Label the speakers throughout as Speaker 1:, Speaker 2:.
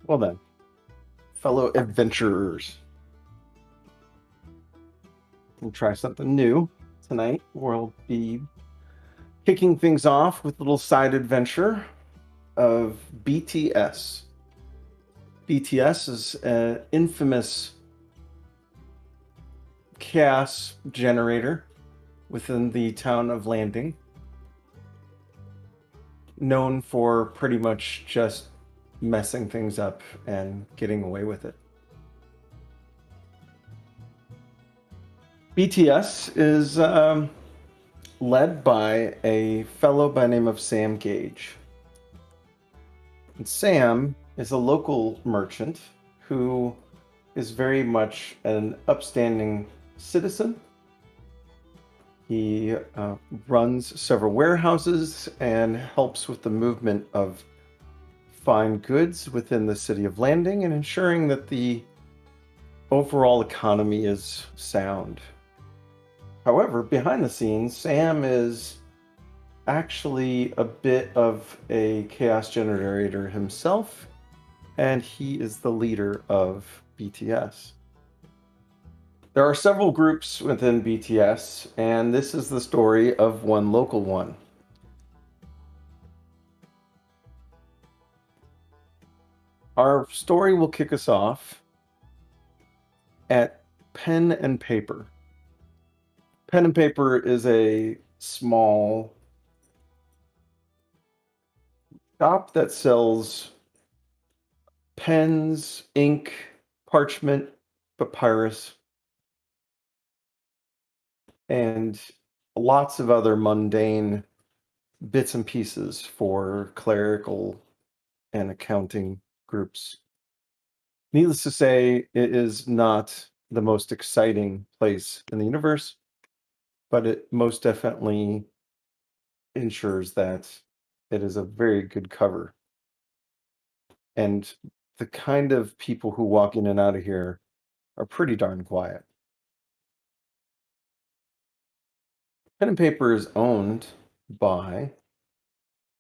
Speaker 1: Well then, fellow adventurers, we'll try something new tonight. We'll be kicking things off with a little side adventure of BTS. BTS is an infamous chaos generator within the town of Landing, known for pretty much just messing things up and getting away with it. BTS is led by a fellow by the name of Sam Gage. And Sam is a local merchant who is very much an upstanding citizen. He runs several warehouses and helps with the movement of fine goods within the city of Landing and ensuring that the overall economy is sound. However, behind the scenes, Sam is actually a bit of a chaos generator himself, and he is the leader of BTS. There are several groups within BTS, and this is the story of one local one. Our story will kick us off at Pen and Paper. Pen and Paper is a small shop that sells pens, ink, parchment, papyrus, and lots of other mundane bits and pieces for clerical and accounting groups. Needless to say, it is not the most exciting place in the universe, but it most definitely ensures that it is a very good cover. And the kind of people who walk in and out of here are pretty darn quiet. Pen and Paper is owned by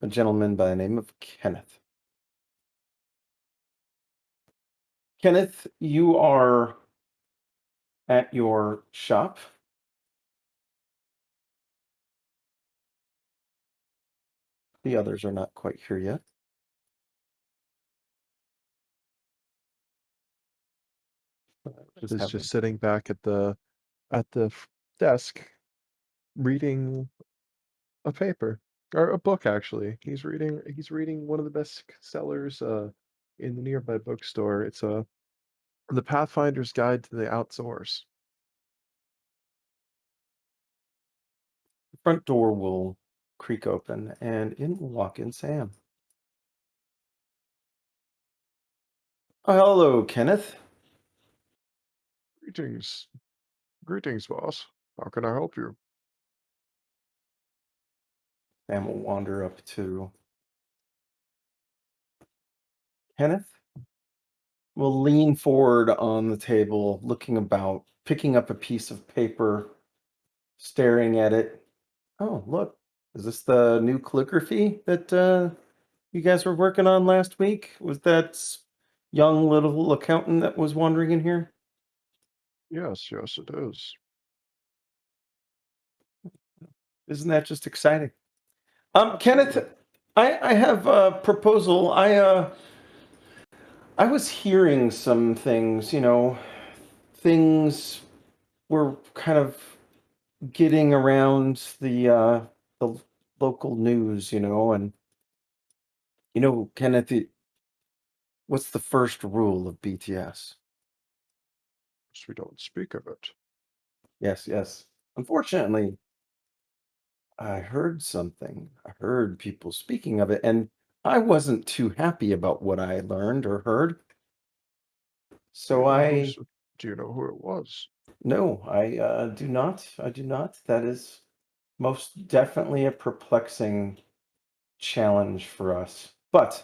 Speaker 1: a gentleman by the name of Kenneth. Kenneth, you are at your shop. The others are not quite here yet.
Speaker 2: Is just sitting back at the desk reading a paper or a book actually. He's reading one of the best sellers in the nearby bookstore. It's The Pathfinder's Guide to the Outdoors.
Speaker 1: The front door will creak open and in will walk in Sam. Oh, hello, Kenneth.
Speaker 2: Greetings. Greetings, boss. How can I help you?
Speaker 1: Sam will wander up to Kenneth. Will lean forward on the table, looking about, picking up a piece of paper, staring at it. Oh, look, is this the new calligraphy that you guys were working on last week? Was that young little accountant that was wandering in here?
Speaker 2: Yes, yes, it is.
Speaker 1: Isn't that just exciting? Kenneth,
Speaker 2: Absolutely.
Speaker 1: I have a proposal. I was hearing some things, things were kind of getting around the local news, and Kenneth, what's the first rule of BTS?
Speaker 2: So we don't speak of it.
Speaker 1: Yes, yes. Unfortunately, I heard something. I heard people speaking of it, and I wasn't too happy about what I learned or heard.
Speaker 2: Do
Speaker 1: So
Speaker 2: you know
Speaker 1: I
Speaker 2: who's do you know who it was?
Speaker 1: no, I do not. I do not. That is most definitely a perplexing challenge for us. But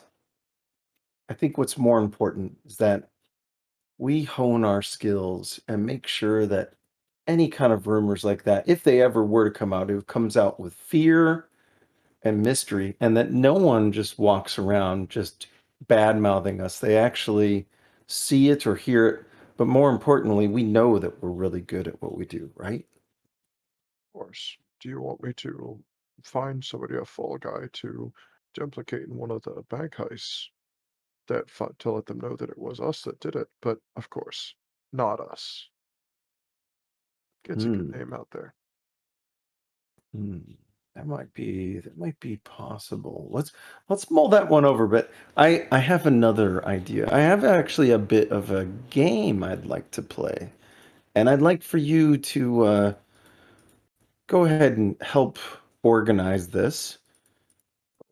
Speaker 1: I think what's more important is that we hone our skills and make sure that any kind of rumors like that, if they ever were to come out, it comes out with fear and mystery, and that no one just walks around just bad-mouthing us. They actually see it or hear it, but more importantly, we know that we're really good at what we do, right?
Speaker 2: Of course. Do you want me to find somebody, a fall guy, to implicate in one of the bank heists to let them know that it was us that did it? But of course, not us. Gets a good
Speaker 1: Hmm.
Speaker 2: name out there.
Speaker 1: Hmm. That might be possible. Let's mull that one over, but I have another idea. I have actually a bit of a game I'd like to play, and I'd like for you to go ahead and help organize this.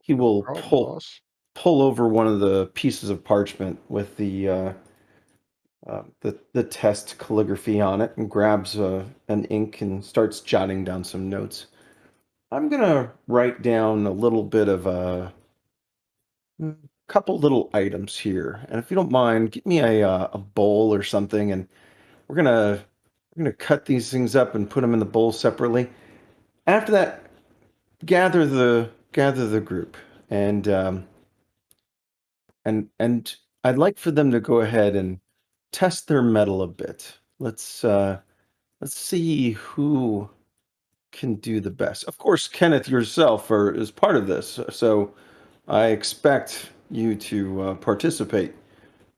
Speaker 1: He
Speaker 2: No
Speaker 1: will
Speaker 2: problem,
Speaker 1: pull
Speaker 2: boss.
Speaker 1: pull over one of the pieces of parchment with the test calligraphy on it and grabs an ink and starts jotting down some notes. I'm gonna write down a little bit of a couple little items here, and if you don't mind, get me a bowl or something, and we're gonna cut these things up and put them in the bowl separately. After that, gather the group, and and I'd like for them to go ahead and test their metal a bit. Let's see who can do the best. Of course, Kenneth yourself is part of this, so I expect you to participate.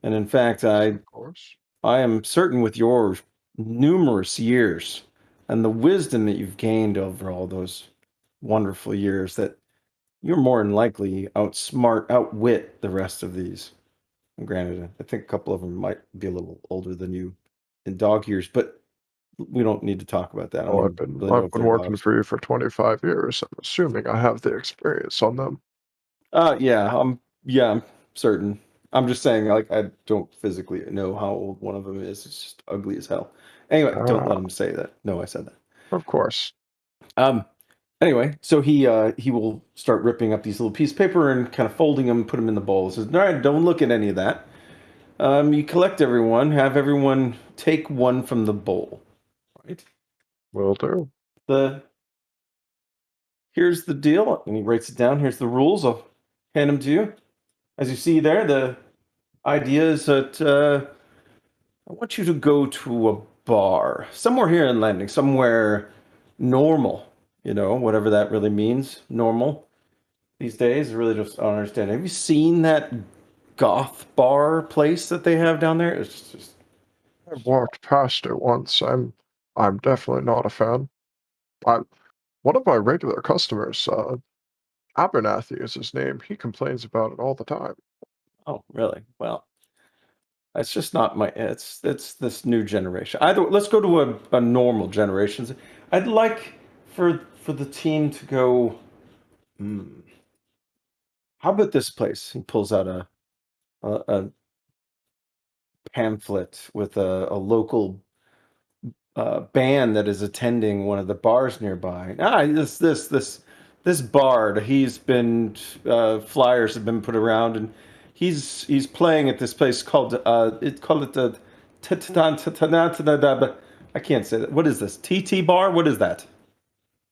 Speaker 1: And in fact,
Speaker 2: Yes,
Speaker 1: I
Speaker 2: of course.
Speaker 1: I am certain with your numerous years and the wisdom that you've gained over all those wonderful years that you're more than likely outwit the rest of these. And granted, I think a couple of them might be a little older than you in dog years, but we don't need to talk about that. I don't
Speaker 2: Well,
Speaker 1: even really know
Speaker 2: I've
Speaker 1: if
Speaker 2: been
Speaker 1: they're
Speaker 2: working
Speaker 1: dogs.
Speaker 2: for you for 25 years. I'm assuming I have the experience on them.
Speaker 1: Yeah, I'm certain. I'm just saying, like, I don't physically know how old one of them is. It's just ugly as hell. Anyway, don't let
Speaker 2: Ah,
Speaker 1: him say that. No, I said that.
Speaker 2: of course.
Speaker 1: Um, anyway, so he will start ripping up these little pieces of paper and kind of folding them, put them in the bowl. He says, "All right, don't look at any of that. You collect everyone, have everyone take one from the bowl. Right?
Speaker 2: Will do.
Speaker 1: The Here's the deal," and he writes it down. Here's the rules. I'll hand them to you. As you see there, the idea is that I want you to go to a bar somewhere here in Landing, somewhere normal. Whatever that really means. Normal these days. I really just don't understand. Have you seen that goth bar place that they have down there? It's just
Speaker 2: I walked past it once. I'm definitely not a fan. I One of my regular customers, Abernathy is his name. He complains about it all the time.
Speaker 1: oh, really? Well, it's just not my. It's this new generation. Either let's go to a normal generation. I'd like for the team to go. Hmm, how about this place? He pulls out a pamphlet with a local band that is attending one of the bars nearby. This bard. He's been flyers have been put around, and he's playing at this place called it the I can't say that. What is this? TT bar? What is that?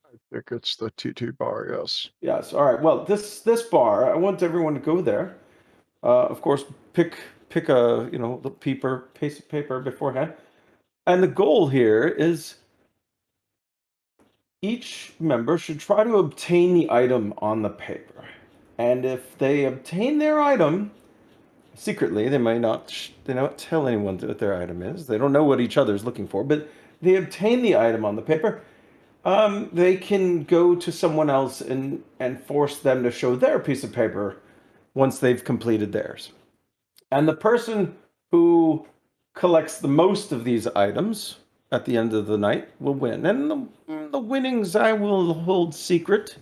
Speaker 2: I think it's the TT bar, yes.
Speaker 1: Yes. All right. Well, this bar. I want everyone to go there. Of course, pick a the piece of paper beforehand, and the goal here is each member should try to obtain the item on the paper. And if they obtain their item secretly, they not tell anyone what their item is. They don't know what each other is looking for, but they obtain the item on the paper. They can go to someone else and force them to show their piece of paper once they've completed theirs. And the person who collects the most of these items at the end of the night will win. And the winnings I will hold secret.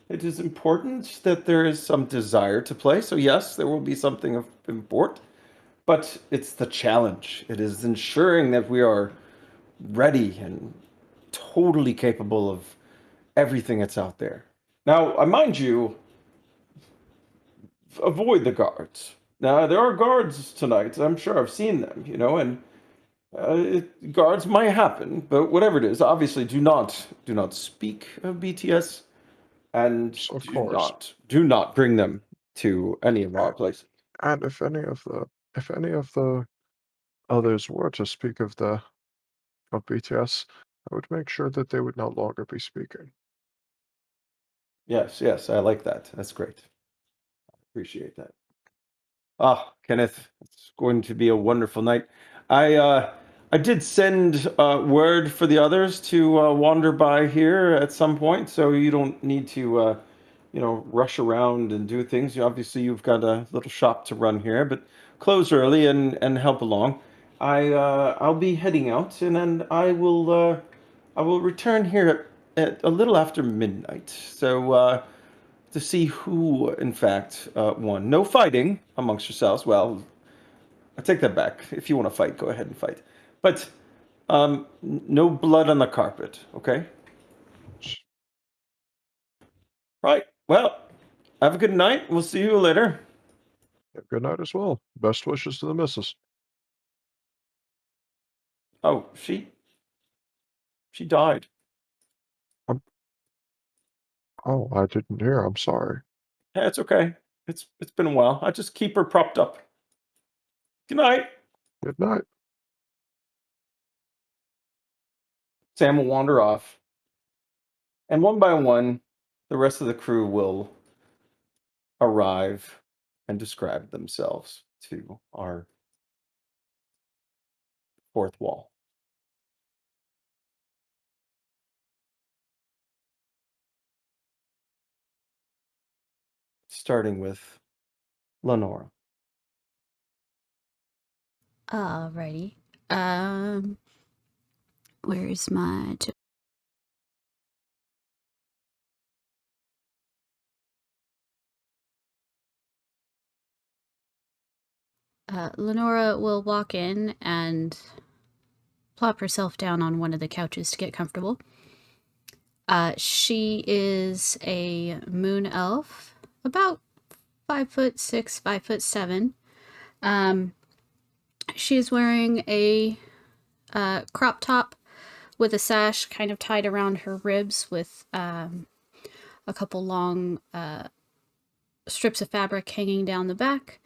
Speaker 1: It is important that there is some desire to play. So, yes, there will be something of import, but it's the challenge. It is ensuring that we are ready and totally capable of everything that's out there. Now, I mind you, avoid the guards. Now, there are guards tonight. I'm sure I've seen them, and guards might happen, but whatever it is, obviously do not speak of BTS and
Speaker 2: So, of course.
Speaker 1: do not bring them to any of our places.
Speaker 2: And if any of the others were to speak of BTS, I would make sure that they would no longer be speaking.
Speaker 1: Yes, yes, I like that. That's great. Appreciate that. Ah, Kenneth, it's going to be a wonderful night. I did send word for the others to wander by here at some point, so you don't need to, rush around and do things. Obviously, you've got a little shop to run here, but close early and help along. I'll be heading out, and then I will return here at a little after midnight. So to see who, in fact, won. No fighting amongst yourselves. Well, I take that back. If you want to fight, go ahead and fight. But no blood on the carpet, okay? Right. Well, have a good night. We'll see you later.
Speaker 2: Good night as well. Best wishes to the missus.
Speaker 1: Oh, she died.
Speaker 2: I'm, oh, I didn't hear. I'm sorry.
Speaker 1: Yeah, it's okay. It's been a while. I just keep her propped up. Good night.
Speaker 2: Good night.
Speaker 1: Sam will wander off, and one by one, the rest of the crew will arrive and describe themselves to our fourth wall. Starting with Lenora.
Speaker 3: Alrighty. Where's my... Lenora will walk in and plop herself down on one of the couches to get comfortable. She is a moon elf, about 5'6", 5'7". She's wearing a crop top with a sash kind of tied around her ribs with a couple long strips of fabric hanging down the back.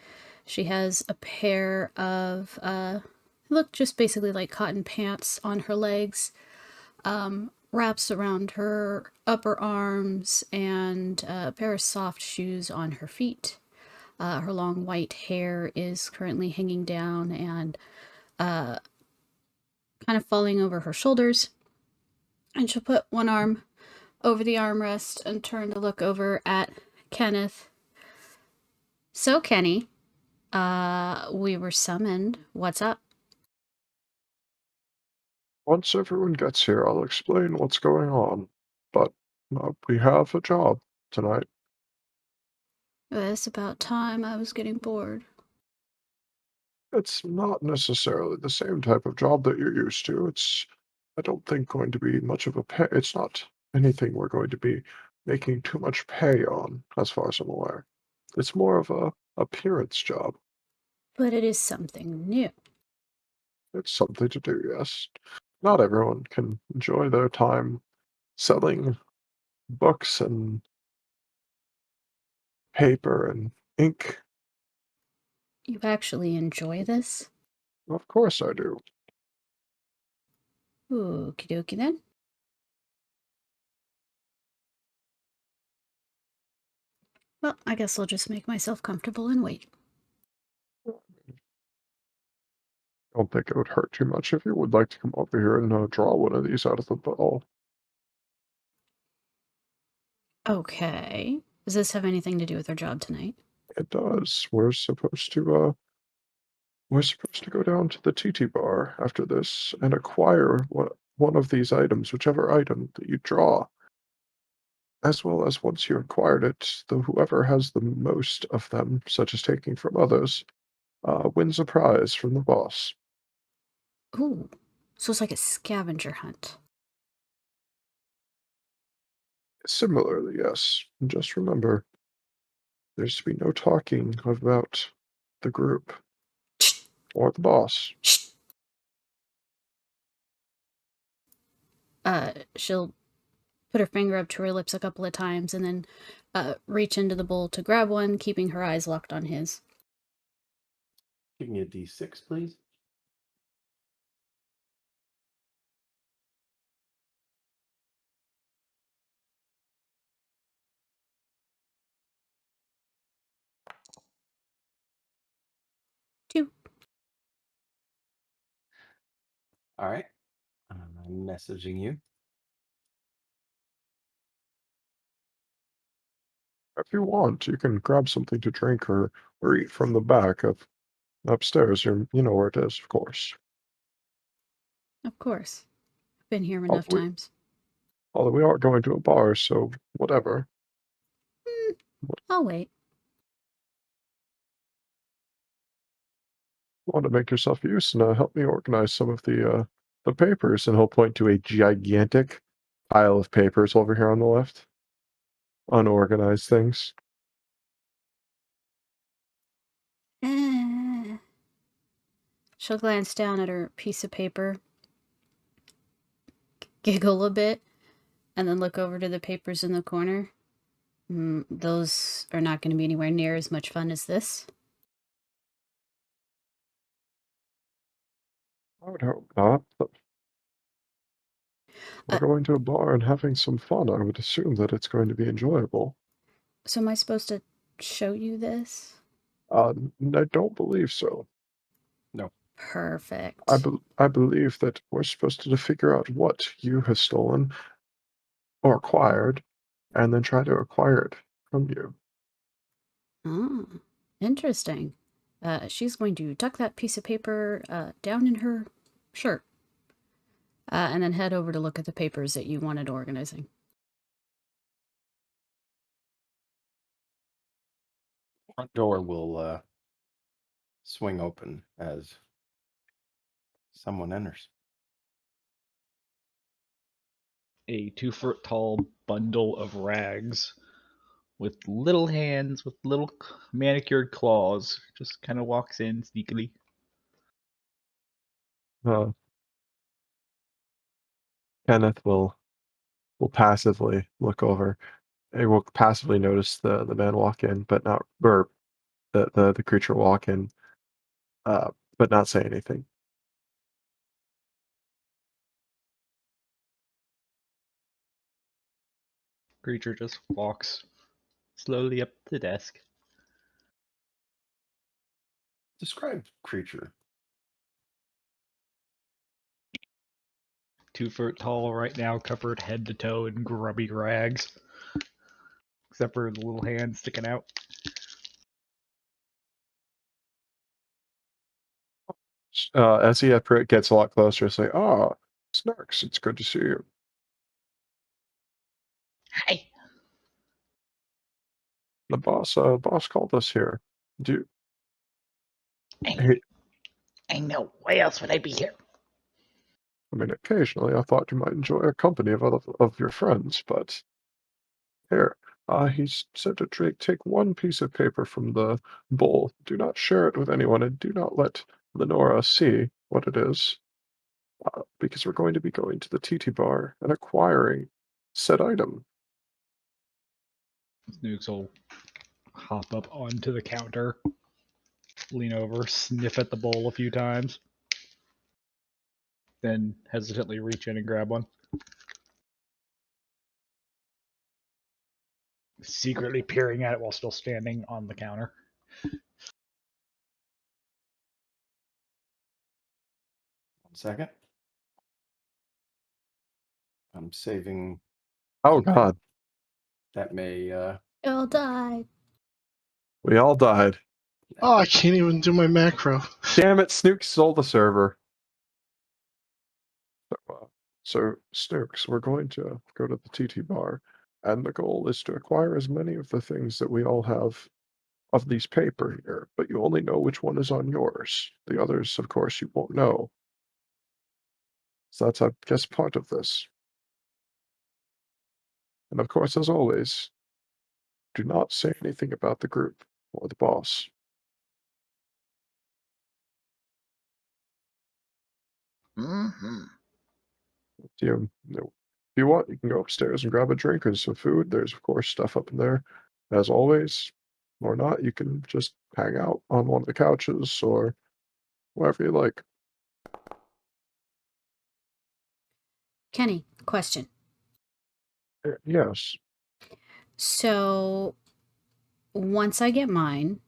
Speaker 3: She has a pair of look just basically like cotton pants on her legs, wraps around her upper arms, and a pair of soft shoes on her feet. Her long white hair is currently hanging down and kind of falling over her shoulders. And she'll put one arm over the armrest and turn to look over at Kenneth. So, Kenny, we were summoned. What's up?
Speaker 2: Once everyone gets here, I'll explain what's going on. But we have a job tonight.
Speaker 3: It's about time. I was getting bored.
Speaker 2: It's not necessarily the same type of job that you're used to. I don't think, going to be much of a pay. It's not anything we're going to be making too much pay on, as far as I'm aware. It's more of a appearance job.
Speaker 3: But it is something new.
Speaker 2: It's something to do, yes. Not everyone can enjoy their time selling books and paper and ink.
Speaker 3: You actually enjoy this?
Speaker 2: Of course I do.
Speaker 3: Okie dokie then. Well, I guess I'll just make myself comfortable and wait.
Speaker 2: I don't think it would hurt too much if you would like to come over here and draw one of these out of the ball.
Speaker 3: Okay. Does this have anything to do with our job tonight?
Speaker 2: It does. We're supposed to go down to the TT bar after this and acquire one of these items, whichever item that you draw. As well as, once you acquired it, whoever has the most of them, such as taking from others, wins a prize from the boss.
Speaker 3: Ooh. So it's like a scavenger hunt.
Speaker 2: Similarly, yes. Just remember, there's to be no talking about the group or the boss.
Speaker 3: She'll put her finger up to her lips a couple of times and then reach into the bowl to grab one, keeping her eyes locked on his.
Speaker 1: Give me a d6, please.
Speaker 3: Two.
Speaker 1: All right. I'm messaging you.
Speaker 2: If you want, you can grab something to drink or eat from the back of upstairs. You know where it is, of course.
Speaker 3: Of course. I've been here
Speaker 2: Oh,
Speaker 3: enough times.
Speaker 2: Although we are going to a bar, so whatever.
Speaker 3: I'll wait.
Speaker 2: Want to make yourself use and help me organize some of the papers, and he'll point to a gigantic pile of papers over here on the left. Unorganized things.
Speaker 3: She'll glance down at her piece of paper, giggle a bit, and then look over to the papers in the corner. Those are not going to be anywhere near as much fun as this.
Speaker 2: I would hope not. But we're going to a bar and having some fun. I would assume that it's going to be enjoyable.
Speaker 3: So am I supposed to show you this?
Speaker 2: I don't believe so.
Speaker 1: No.
Speaker 3: Perfect.
Speaker 2: I believe that we're supposed to figure out what you have stolen or acquired, and then try to acquire it from you.
Speaker 3: Oh, interesting. She's going to tuck that piece of paper down in her shirt, and then head over to look at the papers that you wanted organizing.
Speaker 1: Front door will swing open as someone enters.
Speaker 4: A 2-foot tall bundle of rags with little hands with little manicured claws just kind of walks in sneakily.
Speaker 2: Kenneth will passively look over. He will passively notice the man walk in, but not, or the creature walk in, but not say anything.
Speaker 4: Creature just walks slowly up to the desk.
Speaker 1: Describe creature.
Speaker 4: 2 foot tall right now, covered head to toe in grubby rags, except for the little hands sticking out.
Speaker 2: As he gets a lot closer, say, Snuks, it's good to see you.
Speaker 5: Hi.
Speaker 2: The boss called us here.
Speaker 5: I know. Why else would I be here?
Speaker 2: I mean, occasionally I thought you might enjoy a company of your friends, but here, he said to take one piece of paper from the bowl. Do not share it with anyone, and do not let Lenora see what it is, because we're going to be going to the TT bar and acquiring said item.
Speaker 4: Snuks will hop up onto the counter, lean over, sniff at the bowl a few times, then hesitantly reach in and grab one. Secretly peering at it while still standing on the counter.
Speaker 1: 1 second. I'm saving.
Speaker 2: Oh God,
Speaker 1: That may.
Speaker 3: All died.
Speaker 2: we all died.
Speaker 6: Oh, I can't even do my macro.
Speaker 2: Damn it, Snooks stole the server. So Snooks, we're going to go to the TT bar, and the goal is to acquire as many of the things that we all have of these paper here, but you only know which one is on yours. The others, of course, you won't know. So that's, I guess, part of this. And of course, as always, do not say anything about the group or the boss.
Speaker 5: Mm-hmm.
Speaker 2: If you want, you can go upstairs and grab a drink or some food. There's, of course, stuff up in there, as always. Or not, you can just hang out on one of the couches or whatever you like.
Speaker 3: Kenny, question.
Speaker 2: Yes.
Speaker 3: So once I get mine,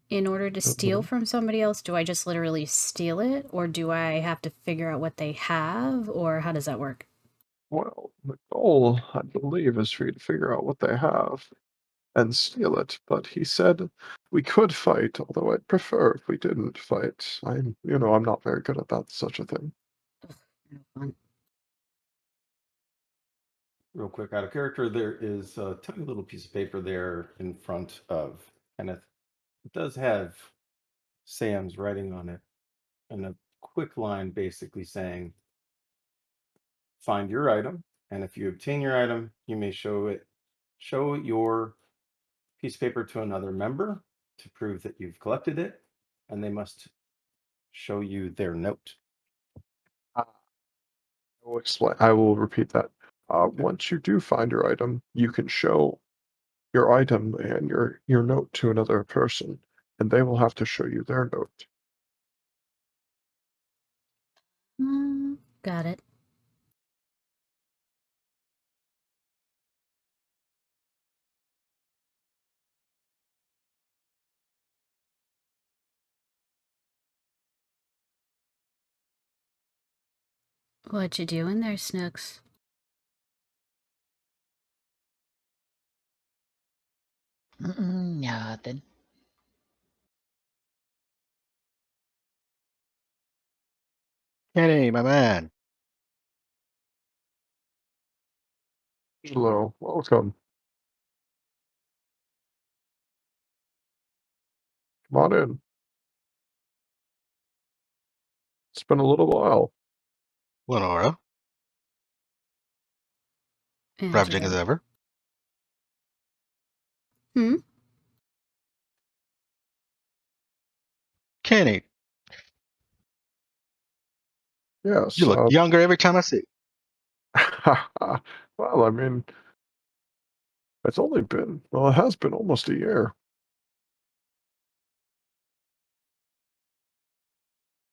Speaker 3: in order to steal
Speaker 2: Mhm.
Speaker 3: from somebody else, do I just literally steal it, or do I have to figure out what they have, or how does that work?
Speaker 2: Well, the goal, I believe, is for you to figure out what they have and steal it. But he said we could fight, although I'd prefer if we didn't fight. I'm not very good at that, such a thing.
Speaker 3: Fun.
Speaker 1: Real quick, out of character, there is a tiny little piece of paper there in front of Kenneth. It does have Sam's writing on it, and a quick line basically saying, find your item, and if you obtain your item, you may show your piece of paper to another member to prove that you've collected it, and they must show you their note.
Speaker 2: I will explain. I will repeat that. Once you do find your item, you can show your item and your note to another person, and they will have to show you their note.
Speaker 3: Got it. What you doing there, Snuks?
Speaker 5: Nothing.
Speaker 7: Kenny, my man.
Speaker 2: Hello, welcome. Come on in. It's been a little while.
Speaker 7: Lenora. Ravaging as
Speaker 3: Angelo.
Speaker 7: ever.
Speaker 3: Hmm?
Speaker 7: Kenny,
Speaker 2: Yes.
Speaker 7: you look younger every time I see you.
Speaker 2: Well, I mean, it has been almost a year.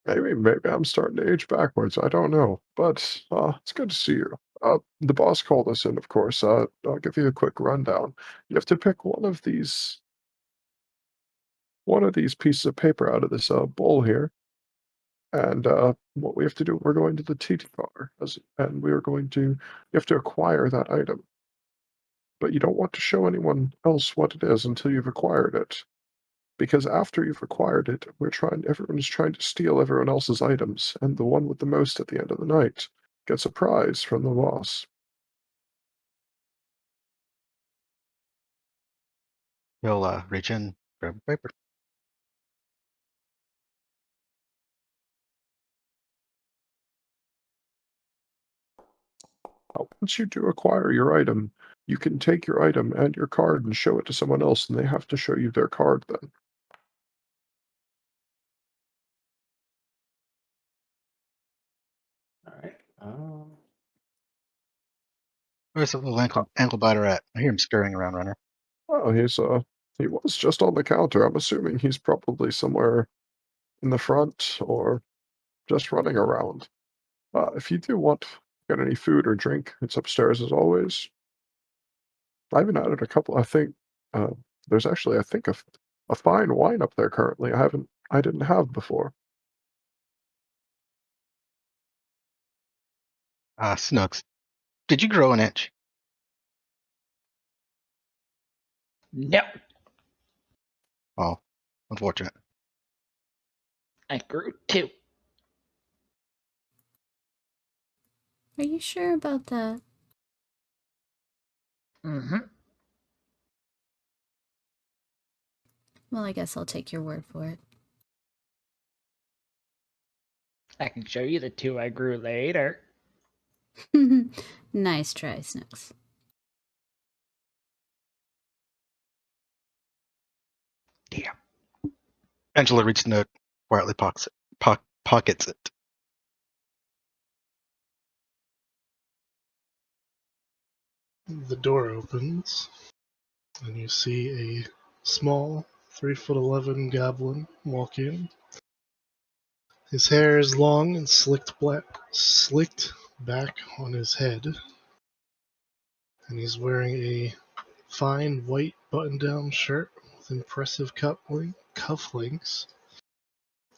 Speaker 2: Maybe I'm starting to age backwards. I don't know, but it's good to see you. The boss called us in, of course. I'll give you a quick rundown. You have to pick one of these pieces of paper out of this bowl here, and what we have to do, we're going to the TT bar, and you have to acquire that item, but you don't want to show anyone else what it is until you've acquired it. Because after you've acquired it, everyone is trying to steal everyone else's items, and the one with the most at the end of the night gets a prize from the boss.
Speaker 7: He'll reach in, grab a paper.
Speaker 2: Once you do acquire your item, you can take your item and your card and show it to someone else, and they have to show you their card then.
Speaker 1: All right.
Speaker 7: Where's the little ankle biter at? I hear him scurrying around, Runner.
Speaker 2: Oh, he was just on the counter. I'm assuming he's probably somewhere in the front or just running around. If you do want to get any food or drink, it's upstairs as always. I even added a couple. I think uh, there's actually, I think, a fine wine up there currently. I didn't have before.
Speaker 7: Snuks, did you grow an inch?
Speaker 5: No,
Speaker 7: Oh, unfortunate.
Speaker 5: I grew 2.
Speaker 3: Are you sure about that?
Speaker 5: Mm-hmm.
Speaker 3: Well, I guess I'll take your word for it.
Speaker 5: I can show you the 2 I grew later.
Speaker 3: Nice try, Snuks.
Speaker 7: Damn. Angelo reaches the note, quietly pockets it.
Speaker 6: The door opens, and you see a small 3'11" goblin walk in. His hair is long and slicked back on his head, and he's wearing a fine white button-down shirt with impressive cufflinks,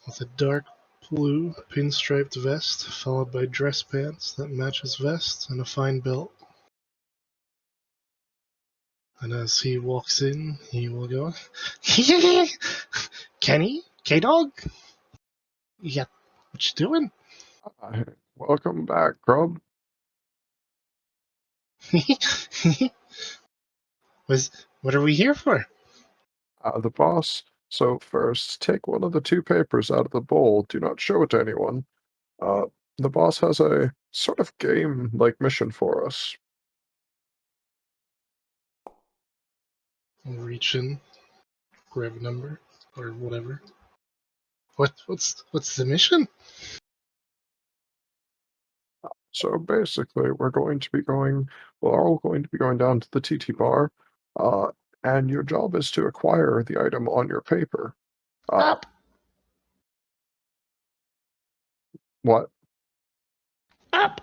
Speaker 6: with a dark blue pinstriped vest, followed by dress pants that match his vest and a fine belt. And as he walks in, he will go, Kenny? K-Dog? Yeah, what you doing?
Speaker 2: Welcome back, Krub.
Speaker 6: What are we here for?
Speaker 2: The boss. So first, take one of the two papers out of the bowl. Do not show it to anyone. Uh, the boss has a sort of game-like mission for us.
Speaker 6: I'll reach in, grab a number, or whatever. What's the mission?
Speaker 2: So basically, we're all going to be going down to the TT bar, and your job is to acquire the item on your paper.
Speaker 5: Up,
Speaker 2: What?
Speaker 5: up.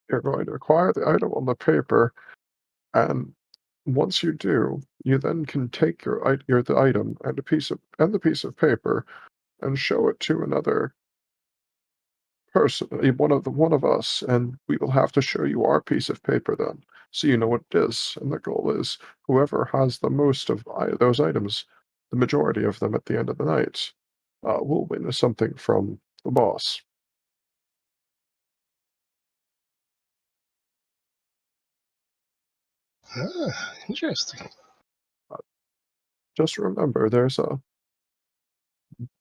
Speaker 2: You're going to acquire the item on the paper, and once you do, you then can take the item and the piece of paper and show it to another person, one of us, and we will have to show you our piece of paper then, so you know what it is. And the goal is whoever has the most of those items, the majority of them at the end of the night, will win something from the boss.
Speaker 6: Ah, interesting.
Speaker 2: Just remember,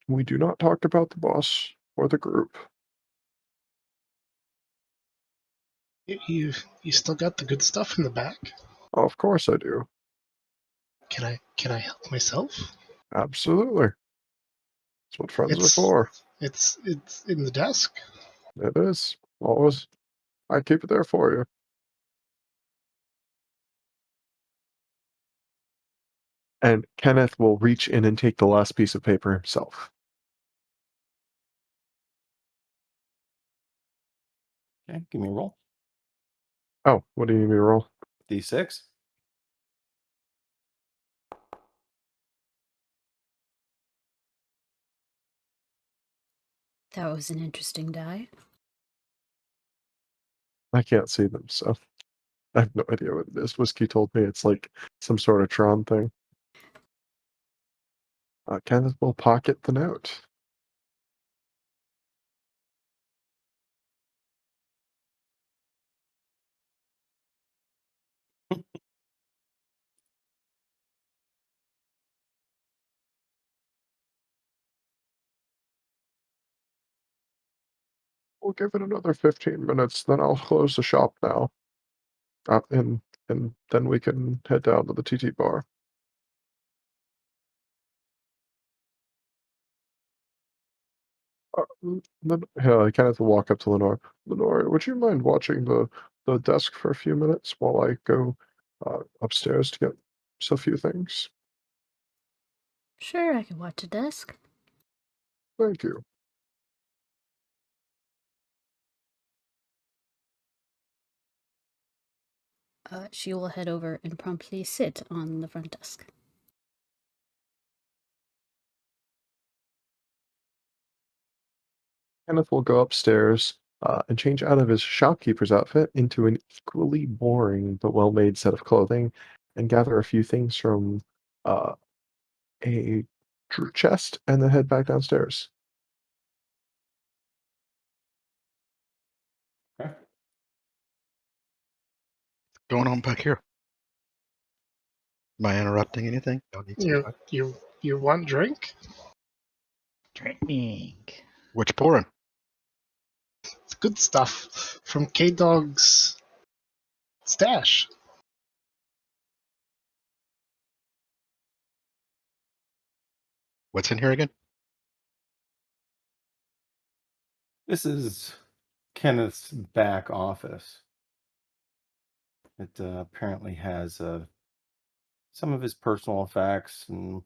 Speaker 2: we do not talk about the boss or the group.
Speaker 6: You still got the good stuff in the back?
Speaker 2: Of course I do.
Speaker 6: Can I help myself?
Speaker 2: Absolutely. That's what friends are
Speaker 6: It's
Speaker 2: for.
Speaker 6: it's in the desk.
Speaker 2: It is. Always. I keep it there for you. And Kenneth will reach in and take the last piece of paper himself.
Speaker 1: Okay, give me a roll.
Speaker 2: Oh, what do you need me to roll?
Speaker 1: D6.
Speaker 3: That was an interesting die.
Speaker 2: I can't see them, so I have no idea what it is. Whiskey told me it's like some sort of Tron thing. Kenneth will pocket the note. We'll give it another 15 minutes, then I'll close the shop now. And then we can head down to the TT bar. Kenneth will walk up to Lenora. Lenora, would you mind watching the desk for a few minutes while I go upstairs to get a few things?
Speaker 3: Sure, I can watch a desk.
Speaker 2: Thank you.
Speaker 3: She will head over and promptly sit on the front desk.
Speaker 2: Kenneth will go upstairs and change out of his shopkeeper's outfit into an equally boring but well-made set of clothing and gather a few things from a chest and then head back downstairs.
Speaker 1: Okay.
Speaker 7: Going on back here? Am I interrupting anything? Don't need to.
Speaker 6: You want drink?
Speaker 5: Drink.
Speaker 7: What you pouring?
Speaker 6: It's good stuff from K-Dog's stash.
Speaker 7: What's in here again?
Speaker 1: This is Kenneth's back office. It apparently has some of his personal effects and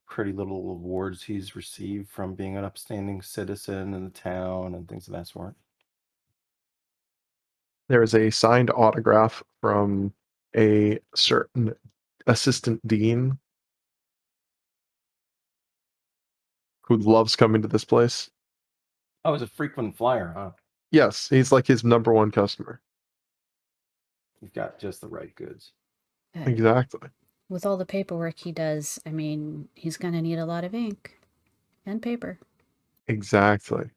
Speaker 1: pretty little awards he's received from being an upstanding citizen in the town and things of that sort.
Speaker 2: There is a signed autograph from a certain assistant dean who loves coming to this place.
Speaker 1: Oh, he's a frequent flyer, huh?
Speaker 2: Yes, he's like his number one customer.
Speaker 1: He's got just the right goods.
Speaker 2: Exactly.
Speaker 3: With all the paperwork he does, I mean, he's going to need a lot of ink and paper.
Speaker 2: Exactly.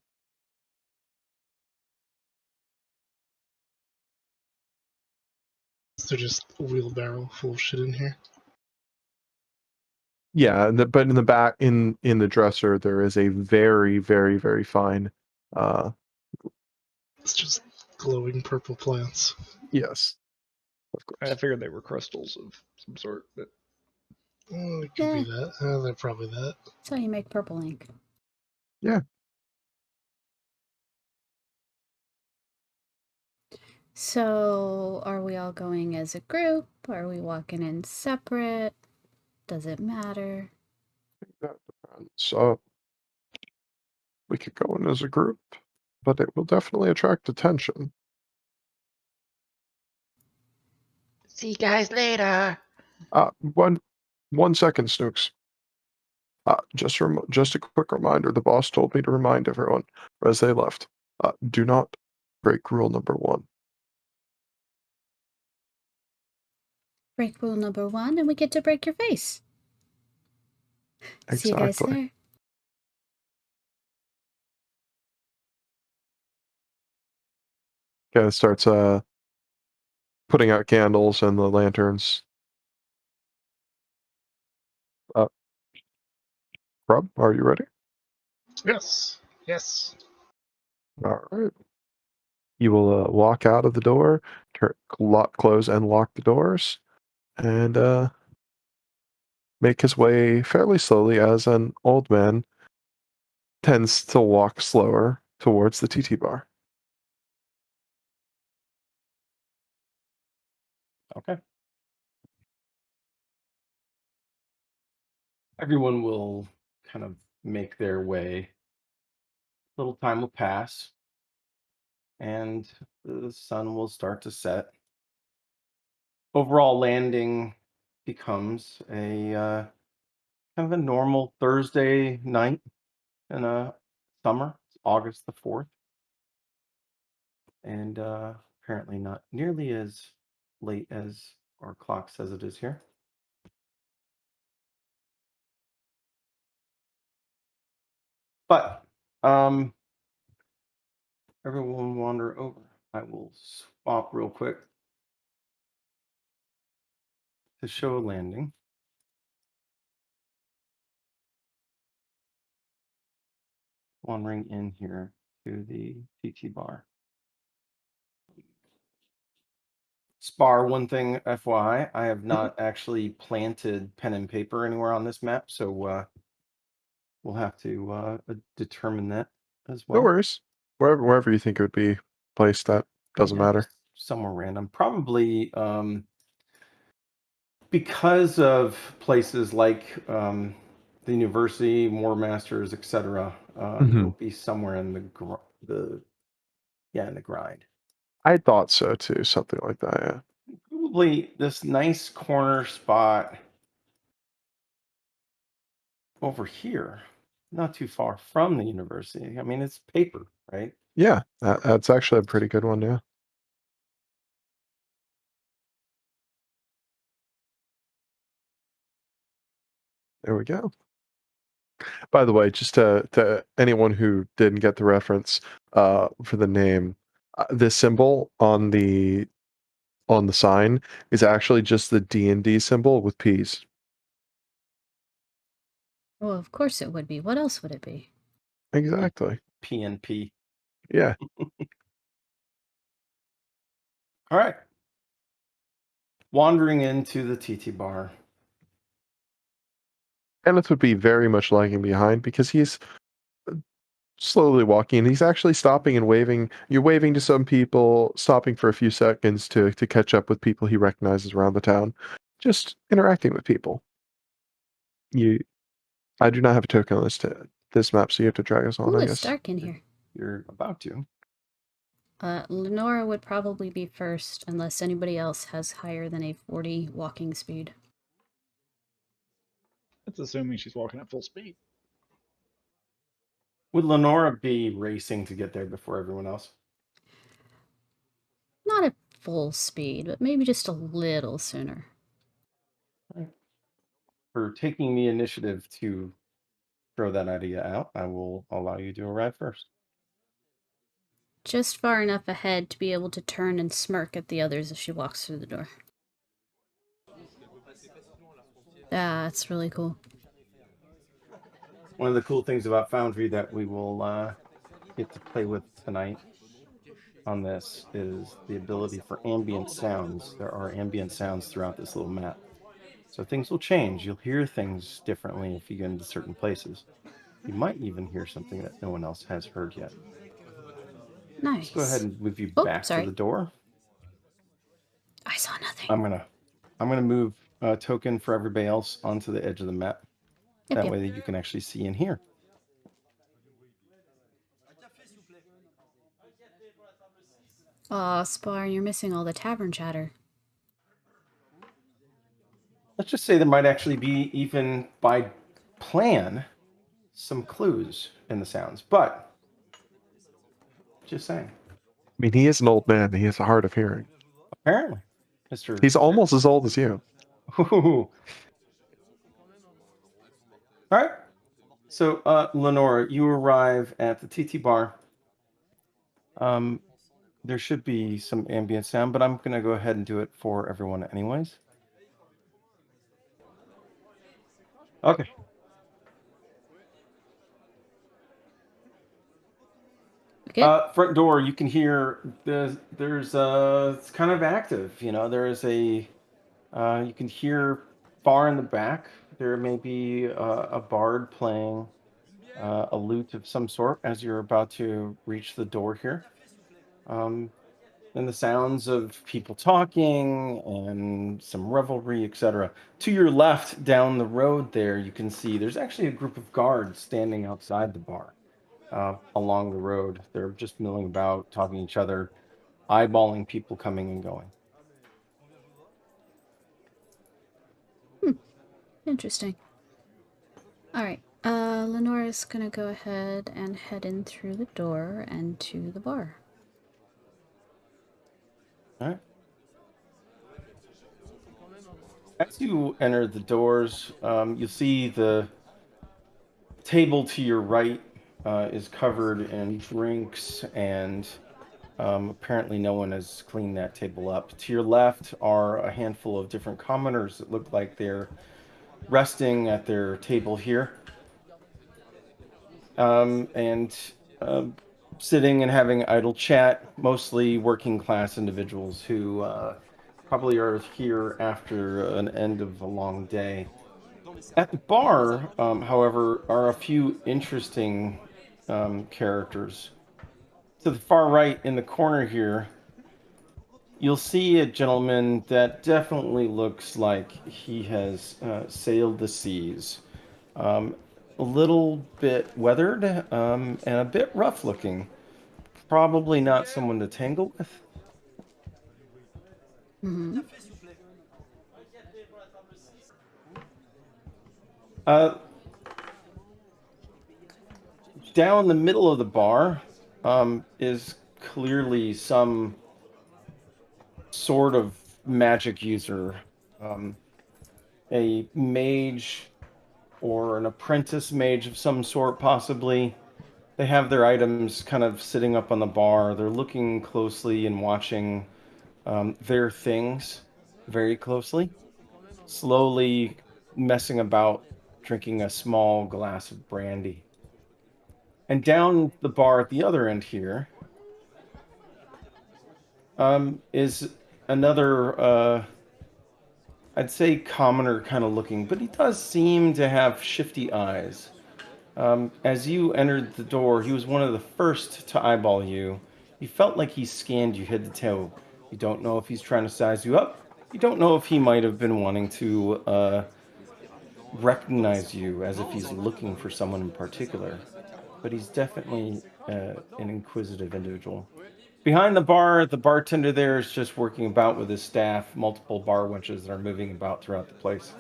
Speaker 6: Is there just a wheelbarrow full of shit in here?
Speaker 2: Yeah, but in the back, in the dresser, there is a very, very, very fine.
Speaker 6: It's just glowing purple plants.
Speaker 2: Yes, of
Speaker 4: I
Speaker 2: course.
Speaker 4: figured they were crystals of some sort, but
Speaker 6: Oh, it could be that. They're probably that.
Speaker 3: That's how you make purple ink.
Speaker 2: Yeah.
Speaker 3: So, are we all going as a group? Are we walking in separate? Does it matter?
Speaker 2: That depends. So we could go in as a group, but it will definitely attract attention.
Speaker 5: See you guys later.
Speaker 2: One second, Snuks. Just a quick reminder. The boss told me to remind everyone as they left. Do not break rule number 1.
Speaker 3: Break rule number 1 and we get to break your face. See you guys
Speaker 2: Exactly.
Speaker 3: there.
Speaker 2: Kenneth starts putting out candles and the lanterns. Krub, are you ready?
Speaker 6: Yes. Yes.
Speaker 2: All right. You will walk out of the door, close and lock the doors, and make his way fairly slowly as an old man tends to walk slower towards the TT bar.
Speaker 1: Okay. Everyone will kind of make their way. A little time will pass, and the sun will start to set. Overall landing becomes a kind of a normal Thursday night in a summer. It's August the 4th. And apparently not nearly as late as our clock says it is here. But everyone wander over. I will swap real quick to show a landing. Wandering in here to the TT bar. Spar, one thing FYI, I have not actually planted pen and paper anywhere on this map, so we'll have to determine that as
Speaker 2: No
Speaker 1: well.
Speaker 2: worries. Wherever you think it would be placed, that doesn't
Speaker 1: Yeah,
Speaker 2: matter.
Speaker 1: just somewhere random. Probably because of places like the university, War Masters, etc. It'll be somewhere in the grind.
Speaker 2: I thought so too, something like that. Yeah.
Speaker 1: Probably this nice corner spot over here, not too far from the university. I mean, it's paper, right?
Speaker 2: Yeah, that's actually a pretty good one. Yeah. There we go. By the way, just to anyone who didn't get the reference for the name, this symbol on the sign is actually just the D&D symbol with P's.
Speaker 3: Well, of course it would be. What else would it be?
Speaker 2: Exactly.
Speaker 1: PNP.
Speaker 2: Yeah.
Speaker 1: All right. Wandering into the TT bar.
Speaker 2: Kenneth would be very much lagging behind because he's slowly walking. He's actually stopping and waving. You're waving to some people, stopping for a few seconds to catch up with people he recognizes around the town. Just interacting with people. I do not have a token on this map, so you have to drag us on,
Speaker 3: Ooh,
Speaker 2: I
Speaker 3: it's
Speaker 2: guess.
Speaker 3: dark in here.
Speaker 1: You're about to.
Speaker 3: Lenora would probably be first, unless anybody else has higher than a 40 walking speed.
Speaker 4: That's assuming she's walking at full speed.
Speaker 1: Would Lenora be racing to get there before everyone else?
Speaker 3: Not at full speed, but maybe just a little sooner.
Speaker 1: For taking the initiative to throw that idea out, I will allow you to arrive first.
Speaker 3: Just far enough ahead to be able to turn and smirk at the others as she walks through the door. That's really cool.
Speaker 1: One of the cool things about Foundry that we will get to play with tonight on this is the ability for ambient sounds. There are ambient sounds throughout this little map. So things will change. You'll hear things differently if you get into certain places. You might even hear something that no one else has heard yet.
Speaker 3: Nice.
Speaker 1: Let's go ahead and move you back
Speaker 3: sorry.
Speaker 1: to the door.
Speaker 3: I saw nothing.
Speaker 1: I'm gonna move a token for everybody else onto the edge of the map.
Speaker 3: Yep.
Speaker 1: Way that you can actually see and hear.
Speaker 3: Aw, Spar, you're missing all the tavern chatter.
Speaker 1: Let's just say there might actually be, even by plan, some clues in the sounds, but just saying.
Speaker 2: I mean, he is an old man. He has a hard of hearing.
Speaker 1: Apparently, Mr.
Speaker 2: He's almost as old as you.
Speaker 1: All right. So, Lenora, you arrive at the TT bar. There should be some ambient sound, but I'm going to go ahead and do it for everyone anyways. Okay. Front door, you can hear there's it's kind of active. You know, there is a you can hear far in the back. There may be a bard playing a lute of some sort as you're about to reach the door here. And the sounds of people talking and some revelry, etc. To your left, down the road there, you can see there's actually a group of guards standing outside the bar. Along the road. They're just milling about, talking to each other, eyeballing people coming and going.
Speaker 3: Interesting. All right. Lenora's gonna go ahead and head in through the door and to the bar.
Speaker 1: All right. As you enter the doors, you'll see the table to your right is covered in drinks, and apparently no one has cleaned that table up. To your left are a handful of different commoners that look like they're resting at their table here. And sitting and having idle chat, mostly working class individuals who probably are here after an end of a long day. At the bar, however, are a few interesting characters. To the far right in the corner here, you'll see a gentleman that definitely looks like he has sailed the seas. A little bit weathered and a bit rough looking. Probably not someone to tangle with.
Speaker 3: Mm-hmm.
Speaker 1: Down the middle of the bar is clearly some sort of magic user. A mage or an apprentice mage of some sort, possibly. They have their items kind of sitting up on the bar. They're looking closely and watching their things very closely. Slowly messing about, drinking a small glass of brandy. And down the bar at the other end here is another, I'd say commoner kind of looking, but he does seem to have shifty eyes. As you entered the door, he was one of the first to eyeball you. You felt like he scanned you head to toe. You don't know if he's trying to size you up You don't know if he might have been wanting to recognize you, as if he's looking for someone in particular, but he's definitely an inquisitive individual. Behind the bar, the bartender there is just working about with his staff, multiple bar wenches that are moving about throughout the place.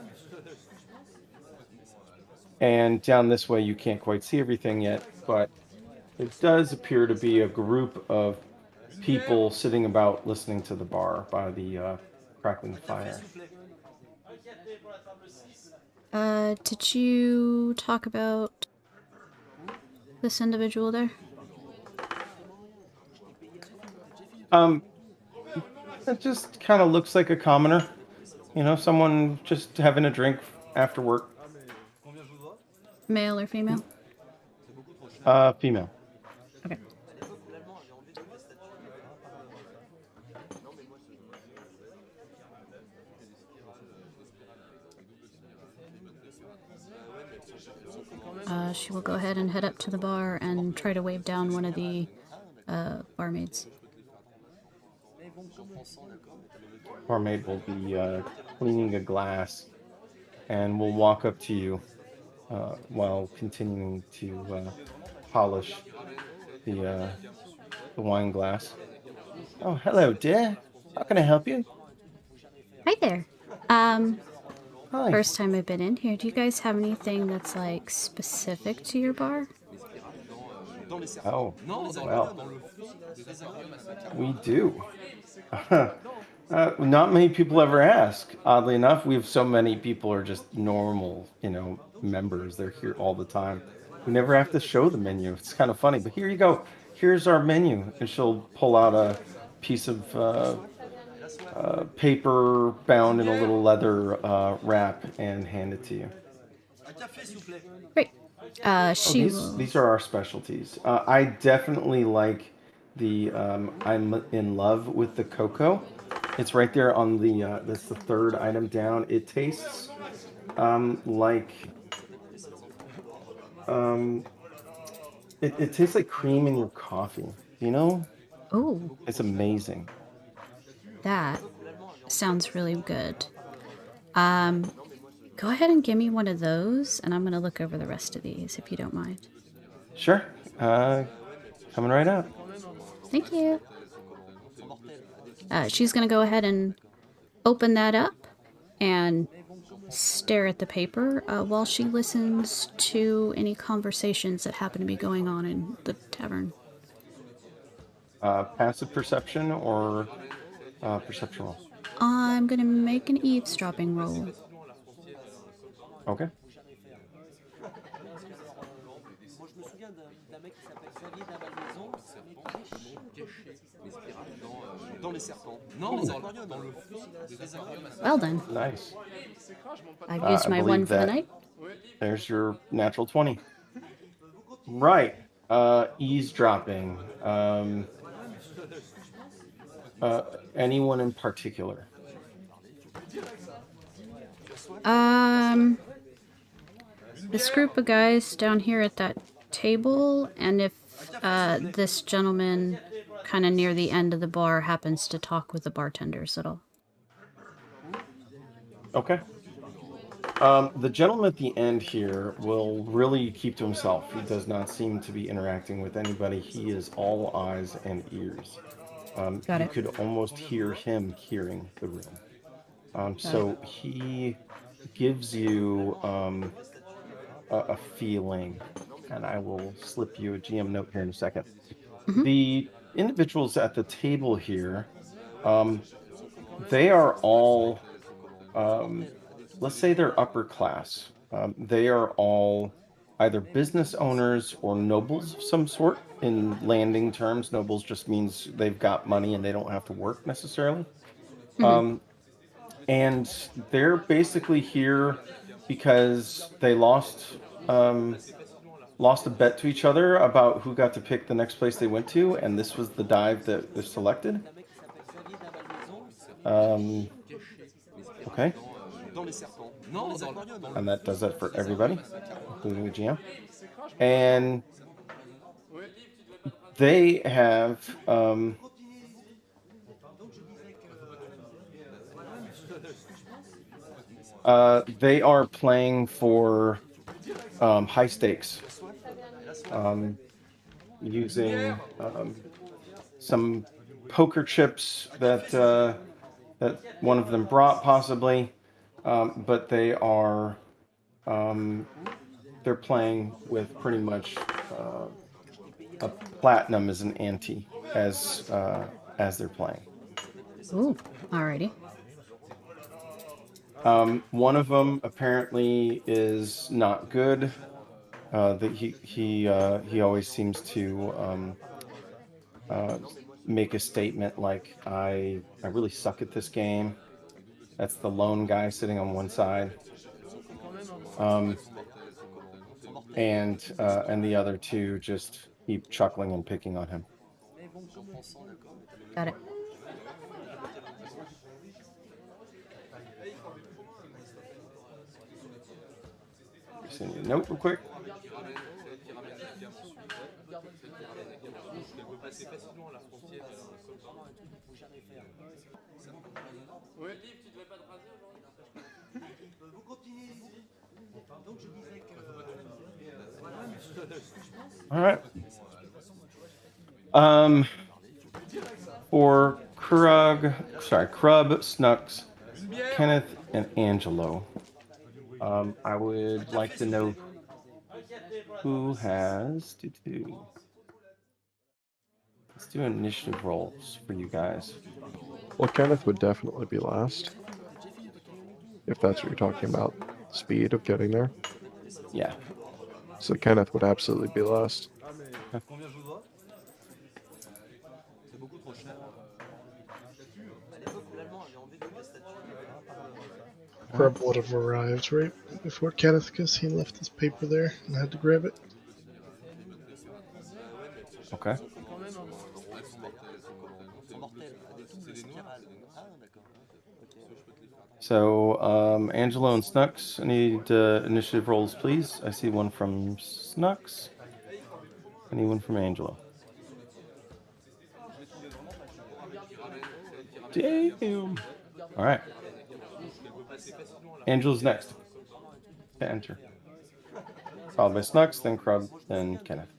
Speaker 1: And down this way, you can't quite see everything yet, but it does appear to be a group of people sitting about listening to the bar by the crackling fire.
Speaker 3: Did you talk about this individual there?
Speaker 1: It just kind of looks like a commoner. You know, someone just having a drink after work.
Speaker 3: Male or female?
Speaker 1: Female.
Speaker 3: Okay. She will go ahead and head up to the bar and try to wave down one of the barmaids.
Speaker 1: Barmaid will be cleaning a glass and will walk up to you while continuing to polish the wine glass. Oh, hello, dear. How can I help you?
Speaker 3: Hi there.
Speaker 1: Hi.
Speaker 3: First time I've been in here. Do you guys have anything that's like specific to your bar?
Speaker 1: Oh, well, we do. Not many people ever ask. Oddly enough, we have so many people are just normal, members. They're here all the time. We never have to show the menu. It's kind of funny, but here you go. Here's our menu, and she'll pull out a piece of paper bound in a little leather wrap and hand it to you.
Speaker 3: Great. She will.
Speaker 1: These are our specialties. I definitely like the I'm in love with the cocoa. It's right there on the that's the third item down. It tastes like it tastes like cream in your coffee. You know?
Speaker 3: Oh,
Speaker 1: It's amazing.
Speaker 3: that sounds really good. Go ahead and give me one of those, and I'm gonna look over the rest of these if you don't mind.
Speaker 1: Sure. Coming right up.
Speaker 3: Thank you. She's gonna go ahead and open that up and stare at the paper while she listens to any conversations that happen to be going on in the tavern.
Speaker 1: Passive perception or perception roll?
Speaker 3: I'm gonna make an eavesdropping roll.
Speaker 1: Okay.
Speaker 3: Well done.
Speaker 1: Nice.
Speaker 3: I've used
Speaker 1: I
Speaker 3: my
Speaker 1: believe
Speaker 3: one for the
Speaker 1: that-
Speaker 3: night.
Speaker 1: There's your natural 20. Right. Eavesdropping. Anyone in particular?
Speaker 3: This group of guys down here at that table, and if this gentleman kind of near the end of the bar happens to talk with the bartenders at all.
Speaker 1: Okay. The gentleman at the end here will really keep to himself. He does not seem to be interacting with anybody. He is all eyes and ears.
Speaker 3: Got
Speaker 1: you
Speaker 3: it.
Speaker 1: could almost hear him hearing the room. So he gives you a feeling, and I will slip you a GM note here in a second.
Speaker 3: Mhm.
Speaker 1: The individuals at the table here, they are all, let's say they're upper class. They are all either business owners or nobles of some sort. In landing terms, nobles just means they've got money and they don't have to work necessarily. And they're basically here because they lost a bet to each other about who got to pick the next place they went to, and this was the dive that was selected. Okay. And that does that for everybody, including the GM. And they have They are playing for high stakes, using some poker chips that that one of them brought, possibly, but they are they're playing with pretty much a platinum as an ante as they're playing.
Speaker 3: Ooh, alrighty.
Speaker 1: One of them apparently is not good. That he always seems to make a statement like, I really suck at this game. That's the lone guy sitting on one side. And the other two just keep chuckling and picking on him.
Speaker 3: Got it.
Speaker 1: Send you a note real quick. All right. For Krub, Snuks, Kenneth, and Angelo, I would like to know who has to do. Let's do initiative rolls for you guys.
Speaker 2: Well, Kenneth would definitely be last. If that's what you're talking about. Speed of getting there.
Speaker 1: Yeah.
Speaker 2: So Kenneth would absolutely be last.
Speaker 6: Krub would have arrived right before Kenneth because he left his paper there and had to grab it.
Speaker 1: Okay. So, Angelo and Snuks, I need initiative rolls, please. I see one from Snuks. Anyone from Angelo? Damn. All right. Angelo's next to enter. Followed by Snuks, then Krub, then Kenneth.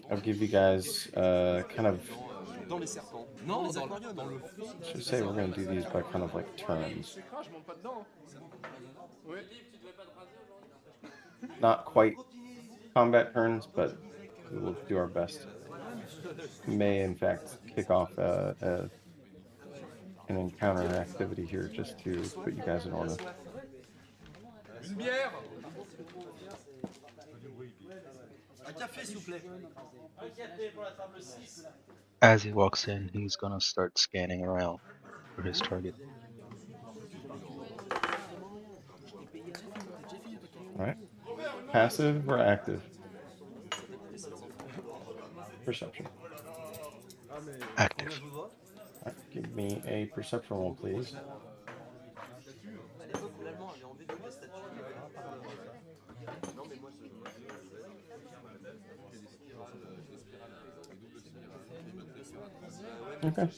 Speaker 1: I'll give you guys kind of... I should say we're going to do these by kind of like turns. Not quite combat turns, but we will do our best. We may, in fact, kick off an encounter activity here just to put you guys in order.
Speaker 7: As he walks in, he's gonna start scanning around for his target.
Speaker 1: All right. Passive or active? Perception.
Speaker 7: Active.
Speaker 1: All right. Give me a perception roll, please. Okay.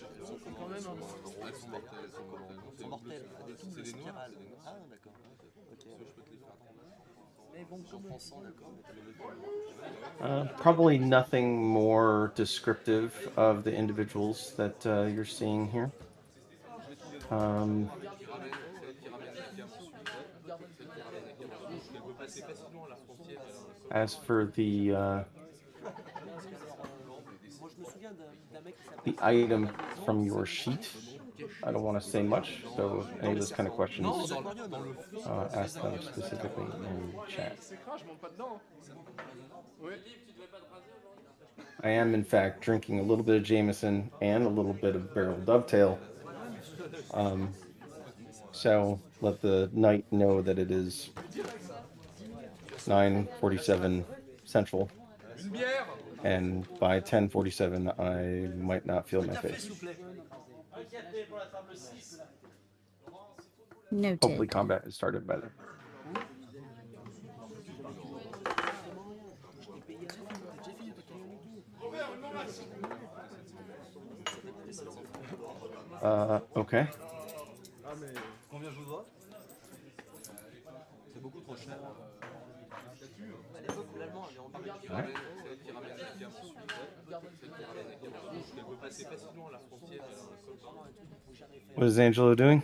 Speaker 1: Probably nothing more descriptive of the individuals that you're seeing here. As for the item from your sheet, I don't want to say much, so if any of those kind of questions, ask them specifically in chat. I am, in fact, drinking a little bit of Jameson and a little bit of Barrel Dovetail. So let the knight know that it is 9:47 Central. And by 10:47, I might not feel my face.
Speaker 3: Noted.
Speaker 1: Hopefully combat has started by then. Okay. Alright. What is Angelo doing?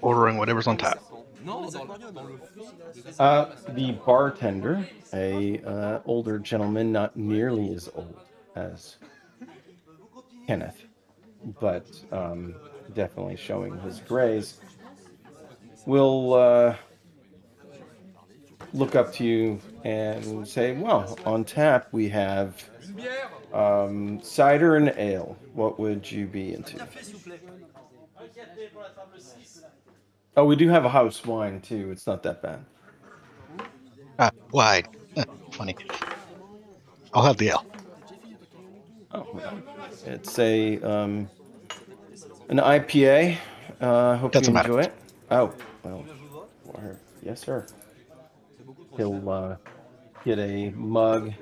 Speaker 7: Ordering whatever's on tap.
Speaker 1: The bartender, a older gentleman, not nearly as old as Kenneth, but definitely showing his grays, will look up to you and say, well, on tap we have cider and ale. What would you be into? Oh, we do have a house wine too. It's not that bad.
Speaker 7: Wide. Funny. I'll have the ale.
Speaker 1: Oh, it's an IPA. Hope you
Speaker 7: Doesn't matter.
Speaker 1: enjoy it. Oh, well, yes, sir. He'll get a mug. You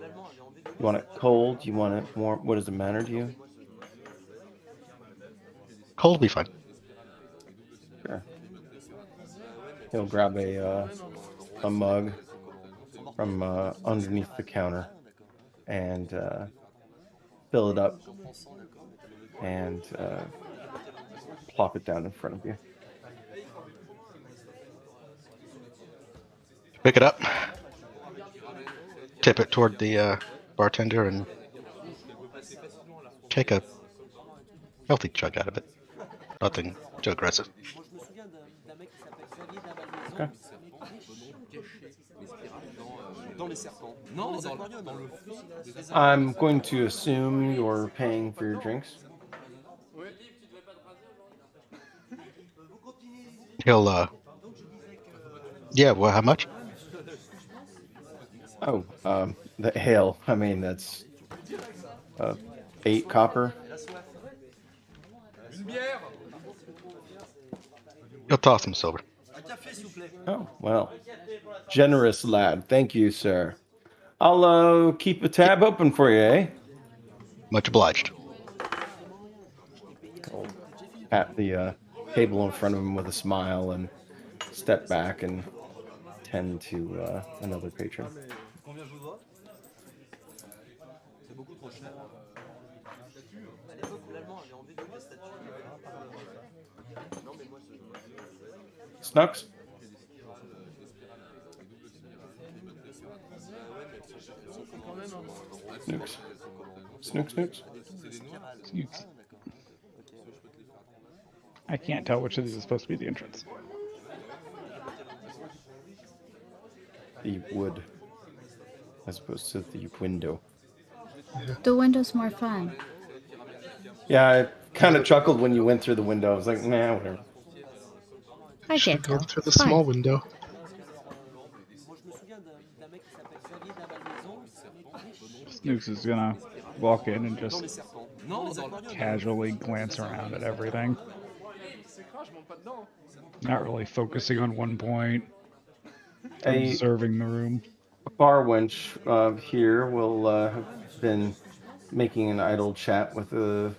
Speaker 1: want it cold? You want it warm? What does it matter to you?
Speaker 7: Cold will be fine.
Speaker 1: Sure. He'll grab a mug from underneath the counter and fill it up and plop it down in front of you.
Speaker 7: Pick it up. Tip it toward the bartender and take a healthy chug out of it. Nothing too aggressive.
Speaker 1: Okay. I'm going to assume you're paying for your drinks.
Speaker 7: He'll, yeah, well, how much?
Speaker 1: Oh, the ale. I mean, that's 8 copper.
Speaker 7: He'll toss him silver.
Speaker 1: Oh, well. Generous lad. Thank you, sir. I'll keep a tab open for you, eh?
Speaker 7: Much obliged.
Speaker 1: I'll pat the table in front of him with a smile and step back and tend to another patron. Snuks? Snuks. Snuks.
Speaker 4: Snuks. I can't tell which of these is supposed to be the entrance.
Speaker 1: The wood, as opposed to the window.
Speaker 3: The window's more fun.
Speaker 1: Yeah, I kind of chuckled when you went through the window. I was like, nah, whatever.
Speaker 3: I
Speaker 6: Should
Speaker 3: get
Speaker 6: go
Speaker 3: though.
Speaker 6: through the
Speaker 3: It's fine.
Speaker 6: small window.
Speaker 4: Snuks is gonna walk in and just casually glance around at everything. Not really focusing on one point. Observing the room.
Speaker 1: A bar wench here will have been making an idle chat with the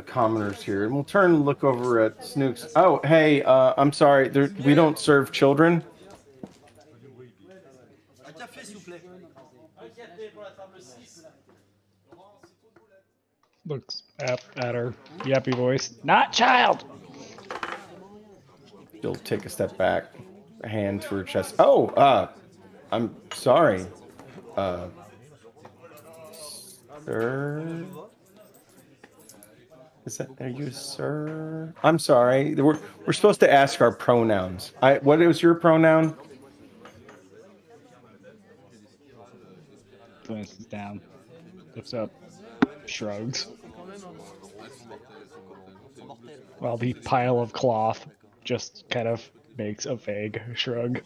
Speaker 1: commoners here, and we'll turn and look over at Snuks. Oh, hey, I'm sorry, we don't serve children.
Speaker 4: Looks at her yappy voice. Not child!
Speaker 1: She'll take a step back, a hand to her chest. Oh, I'm sorry. Sir? Are you sir? I'm sorry. We're supposed to ask our pronouns. What is your pronoun?
Speaker 4: Glances down. Lifts up. Shrugs. While the pile of cloth just kind of makes a vague shrug.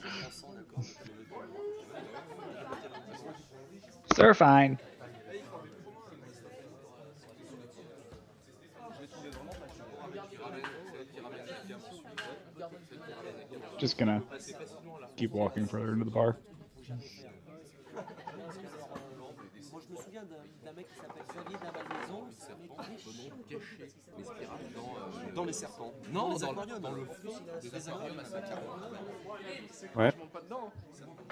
Speaker 4: Sir, fine. Just gonna keep walking further into the bar.
Speaker 8: d'un mec qui s'appelle Xavier d'un Malmaison. Dans les serpents. Non, dans le fond des aquariums.
Speaker 1: Right.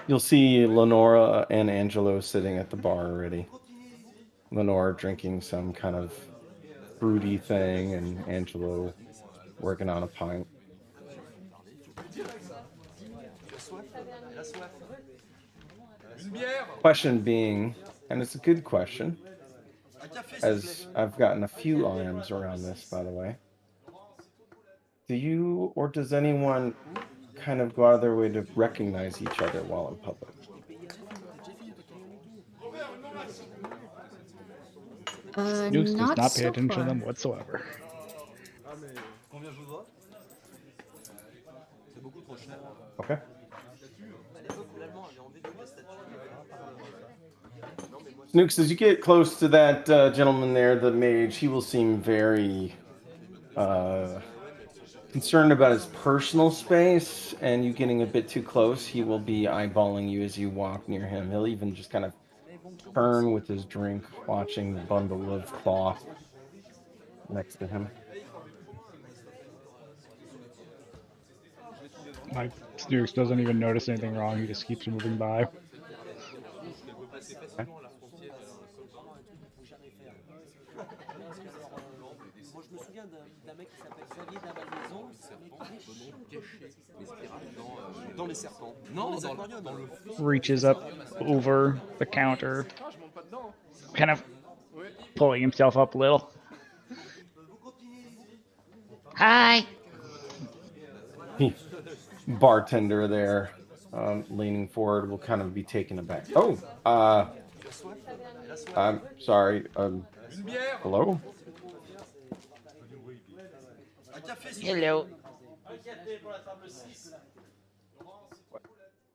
Speaker 1: You'll see Lenora and Angelo sitting at the bar already. Lenora drinking some kind of fruity thing, and Angelo working on a pint. Question being, and it's a good question, as I've gotten a few IMs around this, by the way. Do you or does anyone kind of go out of their way to recognize each other while in public?
Speaker 4: Snuks does not pay
Speaker 3: so
Speaker 4: attention
Speaker 3: far.
Speaker 4: to them whatsoever.
Speaker 1: Okay. Snuks, as you get close to that gentleman there, the mage, he will seem very concerned about his personal space, and you getting a bit too close, he will be eyeballing you as you walk near him. He'll even just kind of turn with his drink, watching the bundle of cloth next to him.
Speaker 4: Like, Snuks doesn't even notice anything wrong, he just keeps moving by.
Speaker 1: Okay.
Speaker 4: Reaches up over the counter, kind of pulling himself up a little.
Speaker 5: Hi.
Speaker 1: Bartender there, leaning forward, will kind of be taken aback. Oh, I'm sorry. Hello?
Speaker 5: Hello.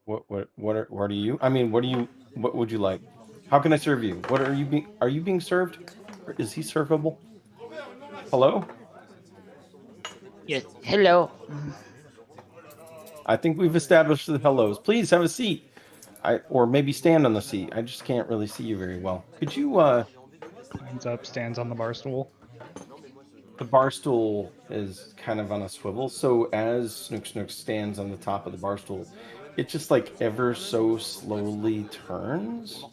Speaker 1: What are you? I mean, what would you like? How can I serve you? What are you being served? Or is he servable? Hello?
Speaker 5: Yes. Hello.
Speaker 1: I think we've established the hellos. Please have a seat. Or maybe stand on the seat. I just can't really see you very well. Could you
Speaker 4: Climbs up, stands on the bar stool.
Speaker 1: the bar stool is kind of on a swivel, so as Snook stands on the top of the bar stool, it just like ever so slowly turns,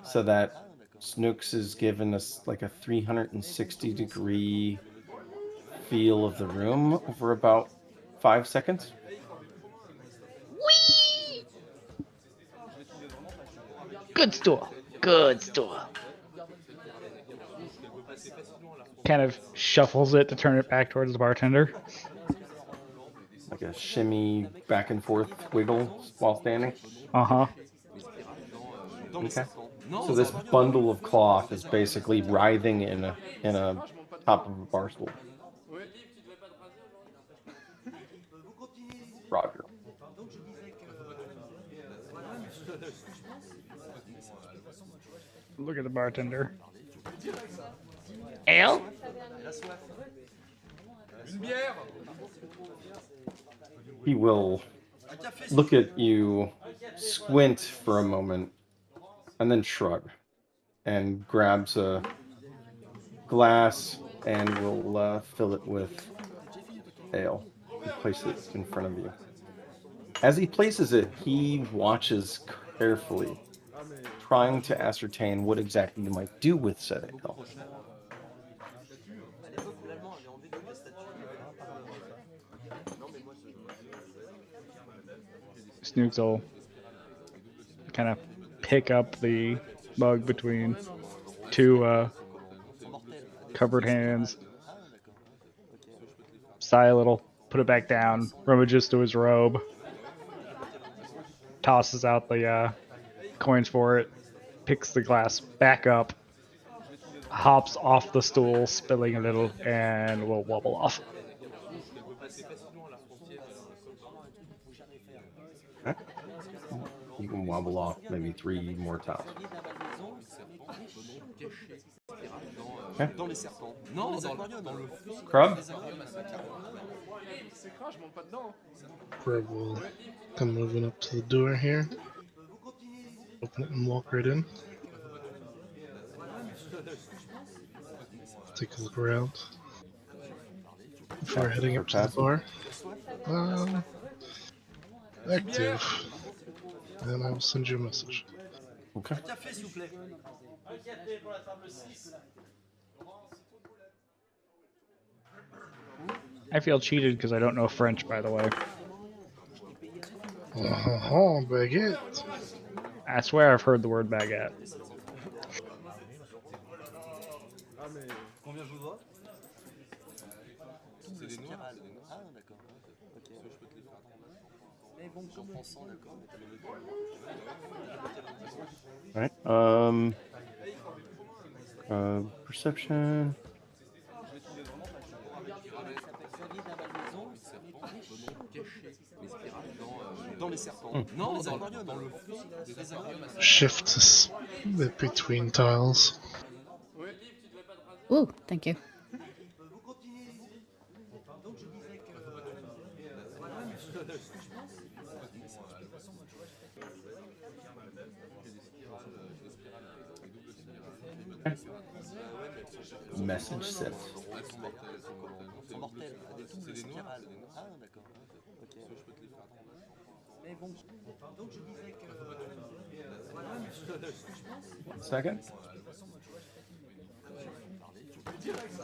Speaker 1: so that Snooks is given us like a 360-degree feel of the room over about 5 seconds.
Speaker 5: Whee! Good stool. Good stool.
Speaker 4: Kind of shuffles it to turn it back towards the bartender.
Speaker 1: Like a shimmy back and forth wiggle while standing.
Speaker 4: Uh-huh.
Speaker 1: Okay. So this bundle of cloth is basically writhing in a top of a bar stool. Roger.
Speaker 4: Look at the bartender.
Speaker 5: Ale?
Speaker 1: He will look at you, squint for a moment, and then shrug, and grabs a glass and will fill it with ale and place it in front of you. As he places it, he watches carefully, trying to ascertain what exactly you might do with said ale.
Speaker 4: Snooks will kind of pick up the mug between two covered hands, sigh a little, put it back down, rummages to his robe, tosses out the coins for it, picks the glass back up, hops off the stool, spilling a little, and will wobble off.
Speaker 1: Okay. You can wobble off maybe 3 more times. Okay. Krub?
Speaker 6: Krub will come moving up to the door here. Open it and walk right in. Take a look around before
Speaker 1: Yeah,
Speaker 6: heading
Speaker 1: for
Speaker 6: up to the
Speaker 1: passing.
Speaker 6: bar. Active. And I will send you a message.
Speaker 1: Okay.
Speaker 8: Café, s'il vous plaît.
Speaker 4: I feel cheated because I don't know French, by the way.
Speaker 6: Baguette.
Speaker 4: I swear I've heard the word baguette.
Speaker 8: Combien je vous dois? C'est des noirs. Ah, d'accord. Ok. Je peux te les faire. Mais bon, j'en prends 100, d'accord. Mais t'as le
Speaker 1: All right. Perception.
Speaker 8: Dans les serpents. Non, dans le fond des aquariums.
Speaker 6: Shift between tiles.
Speaker 3: Ooh, thank you.
Speaker 1: Message sent.
Speaker 8: Sont mortels. Des doubles spirales. Ah, d'accord. Ok. Je peux te les faire. Mais bon. Donc je disais que.
Speaker 1: 1 second.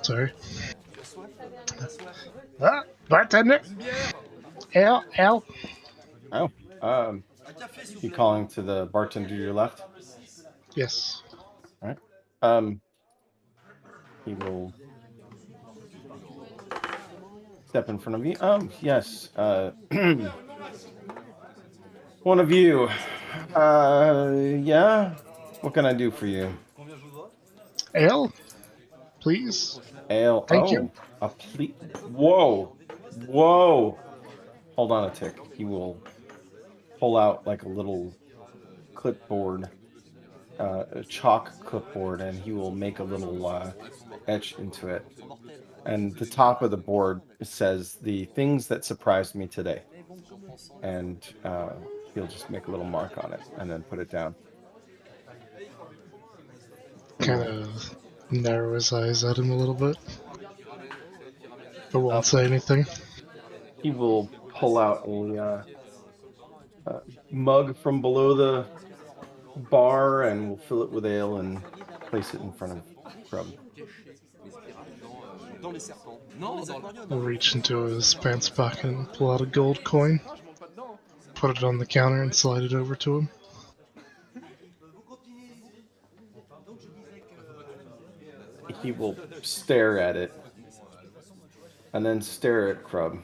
Speaker 6: Sorry. Ah, bartender. L.
Speaker 1: Oh. You calling to the bartender to your left?
Speaker 6: Yes.
Speaker 1: All right. He will step in front of you. Yes. One of you. Yeah. What can I do for you?
Speaker 6: Ale, please.
Speaker 1: Ale.
Speaker 6: Thank you.
Speaker 1: A plea. Whoa. Hold on a tick. He will pull out like a little clipboard, a chalk clipboard, and he will make a little etch into it. And the top of the board says the things that surprised me today. And he'll just make a little mark on it and then put it down.
Speaker 6: Kind of narrow his eyes at him a little bit, but won't say anything.
Speaker 1: He will pull out a mug from below the bar and will fill it with ale and place it in front of Krub.
Speaker 6: He'll reach into his pants pocket and pull out a gold coin, put it on the counter, and slide it over to him.
Speaker 1: He will stare at it and then stare at Krub.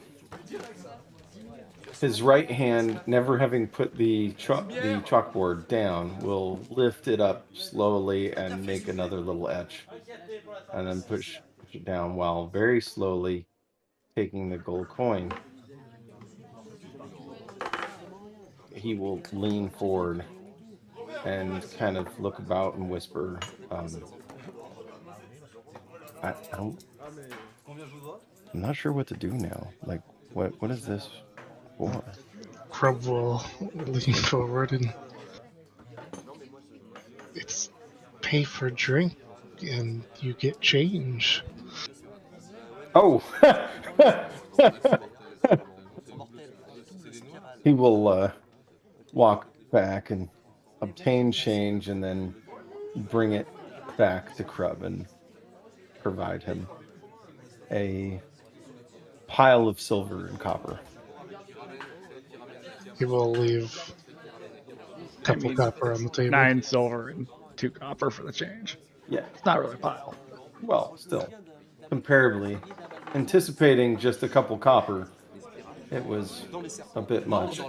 Speaker 1: His right hand, never having put the chalkboard down, will lift it up slowly and make another little etch, and then push it down while very slowly taking the gold coin. He will lean forward and kind of look about and whisper, I'm not sure what to do now. Like, what is this for?
Speaker 6: Krub will lean forward and it's pay for drink and you get change.
Speaker 1: Oh! He will walk back and obtain change and then bring it back to Krub and provide him a pile of silver and copper.
Speaker 6: He will leave a couple copper on the table.
Speaker 4: 9 silver and 2 copper for the change.
Speaker 1: Yeah.
Speaker 4: It's not really a pile.
Speaker 1: Well, still, comparably, anticipating just a couple copper, it was a bit much.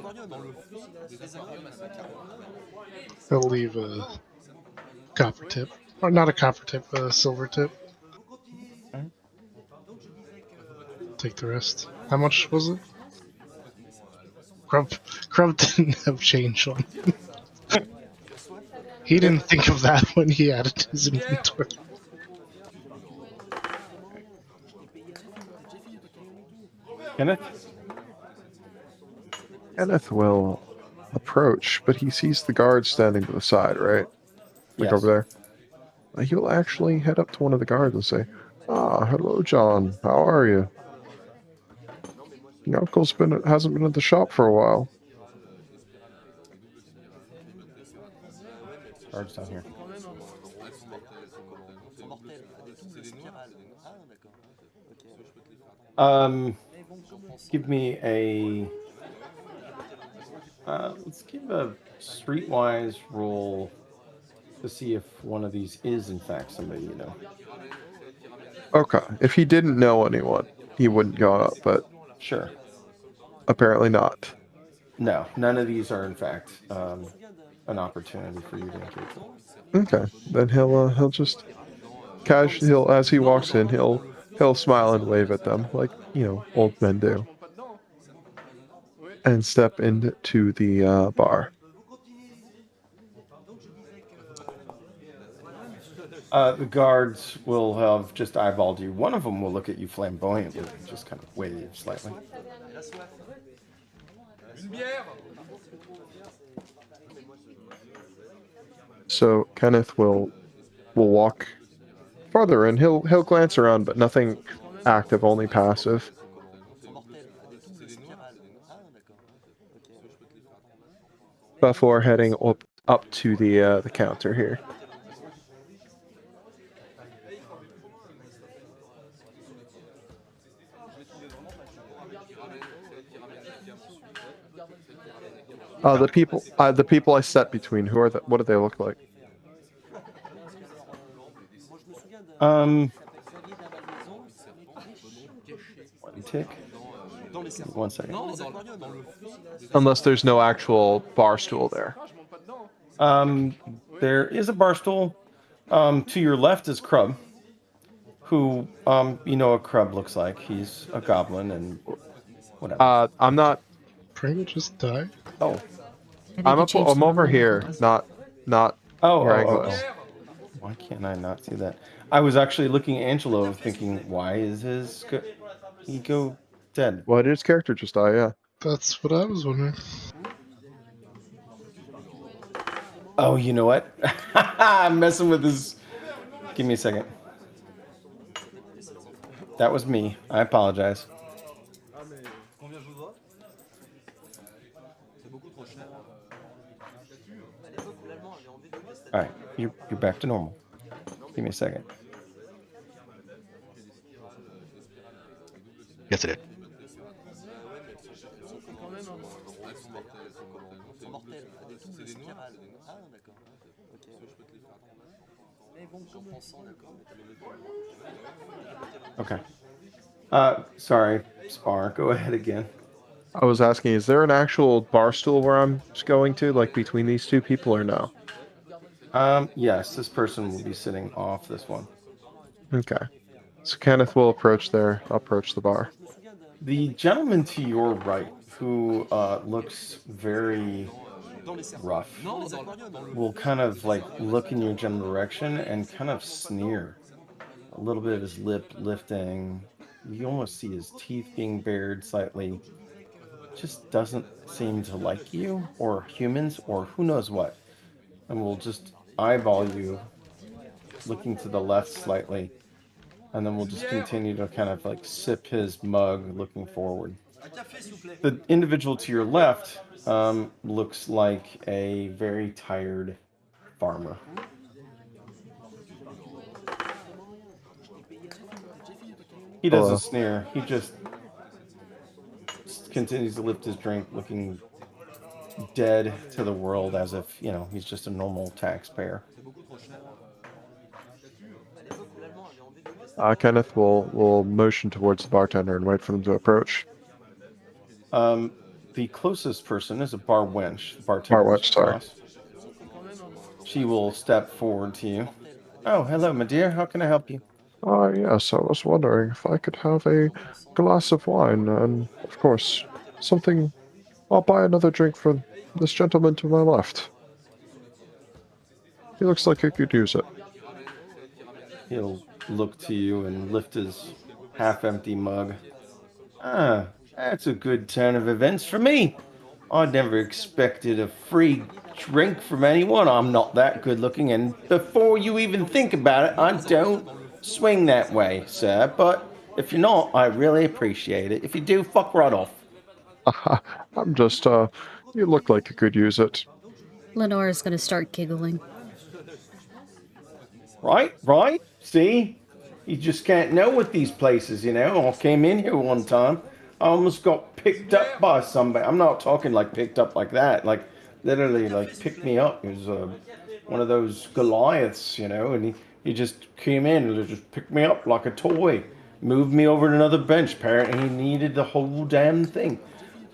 Speaker 6: He'll leave a copper tip. Or not a copper tip, a silver tip.
Speaker 1: Okay.
Speaker 6: Take the rest. How much was it? Krub didn't have change on. He didn't think of that when he added his inventory.
Speaker 1: Kenneth?
Speaker 2: Kenneth will approach, but he sees the guard standing to the side, right? Like
Speaker 1: Yes.
Speaker 2: over there. he'll actually head up to one of the guards and say, "Ah, hello, John. How are you? Your uncle's hasn't been at the shop for a while."
Speaker 1: Guards down here. Give me a. Let's give a streetwise roll to see if one of these is in fact somebody you know.
Speaker 2: Okay. If he didn't know anyone, he wouldn't go up, but
Speaker 1: Sure.
Speaker 2: apparently not.
Speaker 1: No, none of these are in fact an opportunity for you to engage them.
Speaker 2: Okay. Then he'll just he'll as he walks in, he'll smile and wave at them like, old men do. And step into the bar.
Speaker 1: The guards will have just eyeballed you. One of them will look at you flamboyantly and just kind of wave slightly.
Speaker 2: So Kenneth will walk farther in. He'll glance around, but nothing active, only passive. Before heading up to the counter here. The people I set between, who are what do they look like?
Speaker 1: One tick. 1 second.
Speaker 2: Unless there's no actual bar stool there.
Speaker 1: There is a bar stool. To your left is Krub, who you know what Krub looks like. He's a goblin and whatever.
Speaker 2: I'm not.
Speaker 6: Pringle just died?
Speaker 1: Oh.
Speaker 2: I'm over here, not where Angelo is.
Speaker 1: Why can't I not see that? I was actually looking at Angelo thinking, why is his ego dead?
Speaker 2: Well, his character just died, yeah.
Speaker 6: That's what I was wondering.
Speaker 1: Oh, you know what? I'm messing with his... Give me a second. That was me. I apologize. Alright, you're back to normal. Give me a second.
Speaker 7: Yes, it did.
Speaker 1: Okay. Sorry, Spar. Go ahead again.
Speaker 2: I was asking, is there an actual bar stool where I'm going to, like between these two people, or no?
Speaker 1: Yes, this person will be sitting off this one.
Speaker 2: Okay. So Kenneth will approach the bar.
Speaker 1: The gentleman to your right, who looks very rough, will kind of like look in your general direction and kind of sneer. A little bit of his lip lifting. You almost see his teeth being bared slightly. Just doesn't seem to like you or humans or who knows what. And will just eyeball you, looking to the left slightly. And then we'll just continue to kind of like sip his mug looking forward. The individual to your left looks like a very tired farmer. He doesn't sneer. He just continues to lift his drink, looking dead to the world as if, he's just a normal taxpayer.
Speaker 2: Kenneth will motion towards the bartender and wait for them to approach.
Speaker 1: The closest person is a bar wench. Bartender's boss. She will step forward to you. Oh, hello, my dear. How can I help you?
Speaker 2: Yes, I was wondering if I could have a glass of wine and, of course, something. I'll buy another drink for this gentleman to my left. He looks like he could use it.
Speaker 1: He'll look to you and lift his half-empty mug. Ah, that's a good turn of events for me. I never expected a free drink from anyone. I'm not that good looking, and before you even think about it, I don't swing that way, sir. But if you're not, I really appreciate it. If you do, fuck right off.
Speaker 2: I'm just, you look like you could use it.
Speaker 3: Lenora's gonna start giggling.
Speaker 1: Right? See? You just can't know with these places, you know. I came in here one time. I almost got picked up by somebody. I'm not talking like picked up like that. Like, literally, like, picked me up. He was one of those Goliaths, you know, and he just came in and just picked me up like a toy. Moved me over to another bench. Apparently, he needed the whole damn thing.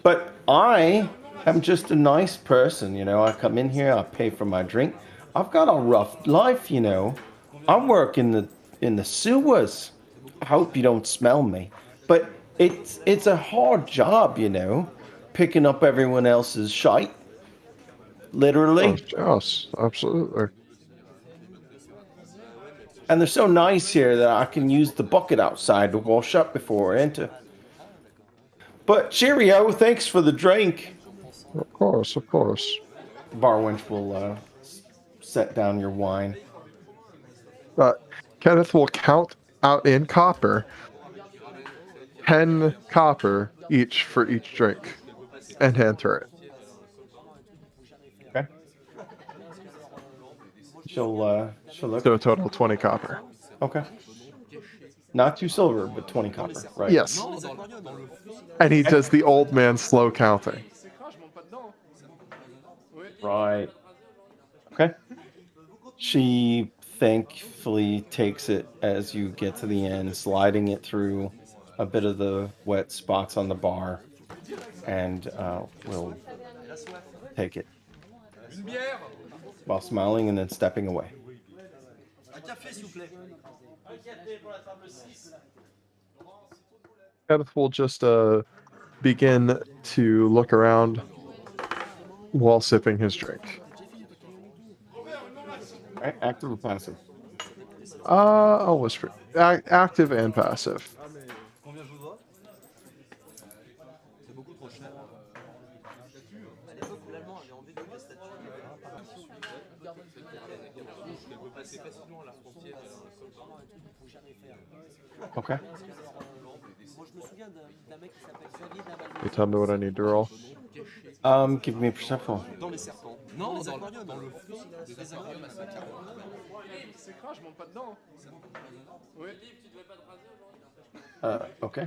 Speaker 1: But I am just a nice person, you know. I come in here, I pay for my drink. I've got a rough life, you know. I work in the sewers. I hope you don't smell me. But it's a hard job, you know, picking up everyone else's shite. Literally.
Speaker 2: Yes, absolutely.
Speaker 1: And they're so nice here that I can use the bucket outside to wash up before I enter. But cheerio, thanks for the drink.
Speaker 2: Of course, of course.
Speaker 1: The bar wench will set down your wine.
Speaker 2: Kenneth will count out in copper 10 copper each for each drink and enter it.
Speaker 1: Okay. She'll look.
Speaker 2: So a total of 20 copper.
Speaker 1: Okay. Not 2 silver, but 20 copper, right?
Speaker 2: Yes. And he does the old man slow counting.
Speaker 1: Right. Okay. She thankfully takes it as you get to the end, sliding it through a bit of the wet spots on the bar, and will take it while smiling and then stepping away.
Speaker 2: Kenneth will just begin to look around while sipping his drink.
Speaker 1: Right? Active or passive?
Speaker 2: I'll whisper. Active and passive.
Speaker 1: Okay.
Speaker 2: You tell me what I need to roll.
Speaker 1: Give me a perception. Okay.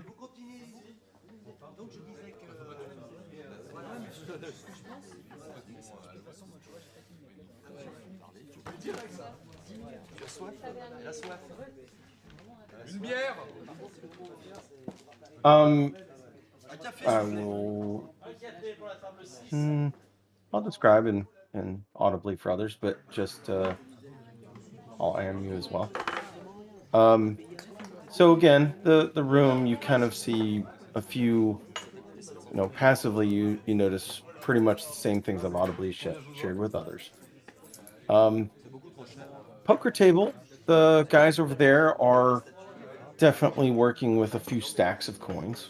Speaker 1: I will. I'll describe and audibly for others, but just I'll IM you as well. So again, the room, you kind of see a few, you know, passively you notice pretty much the same things I've audibly shared with others. Poker table, the guys over there are definitely working with a few stacks of coins.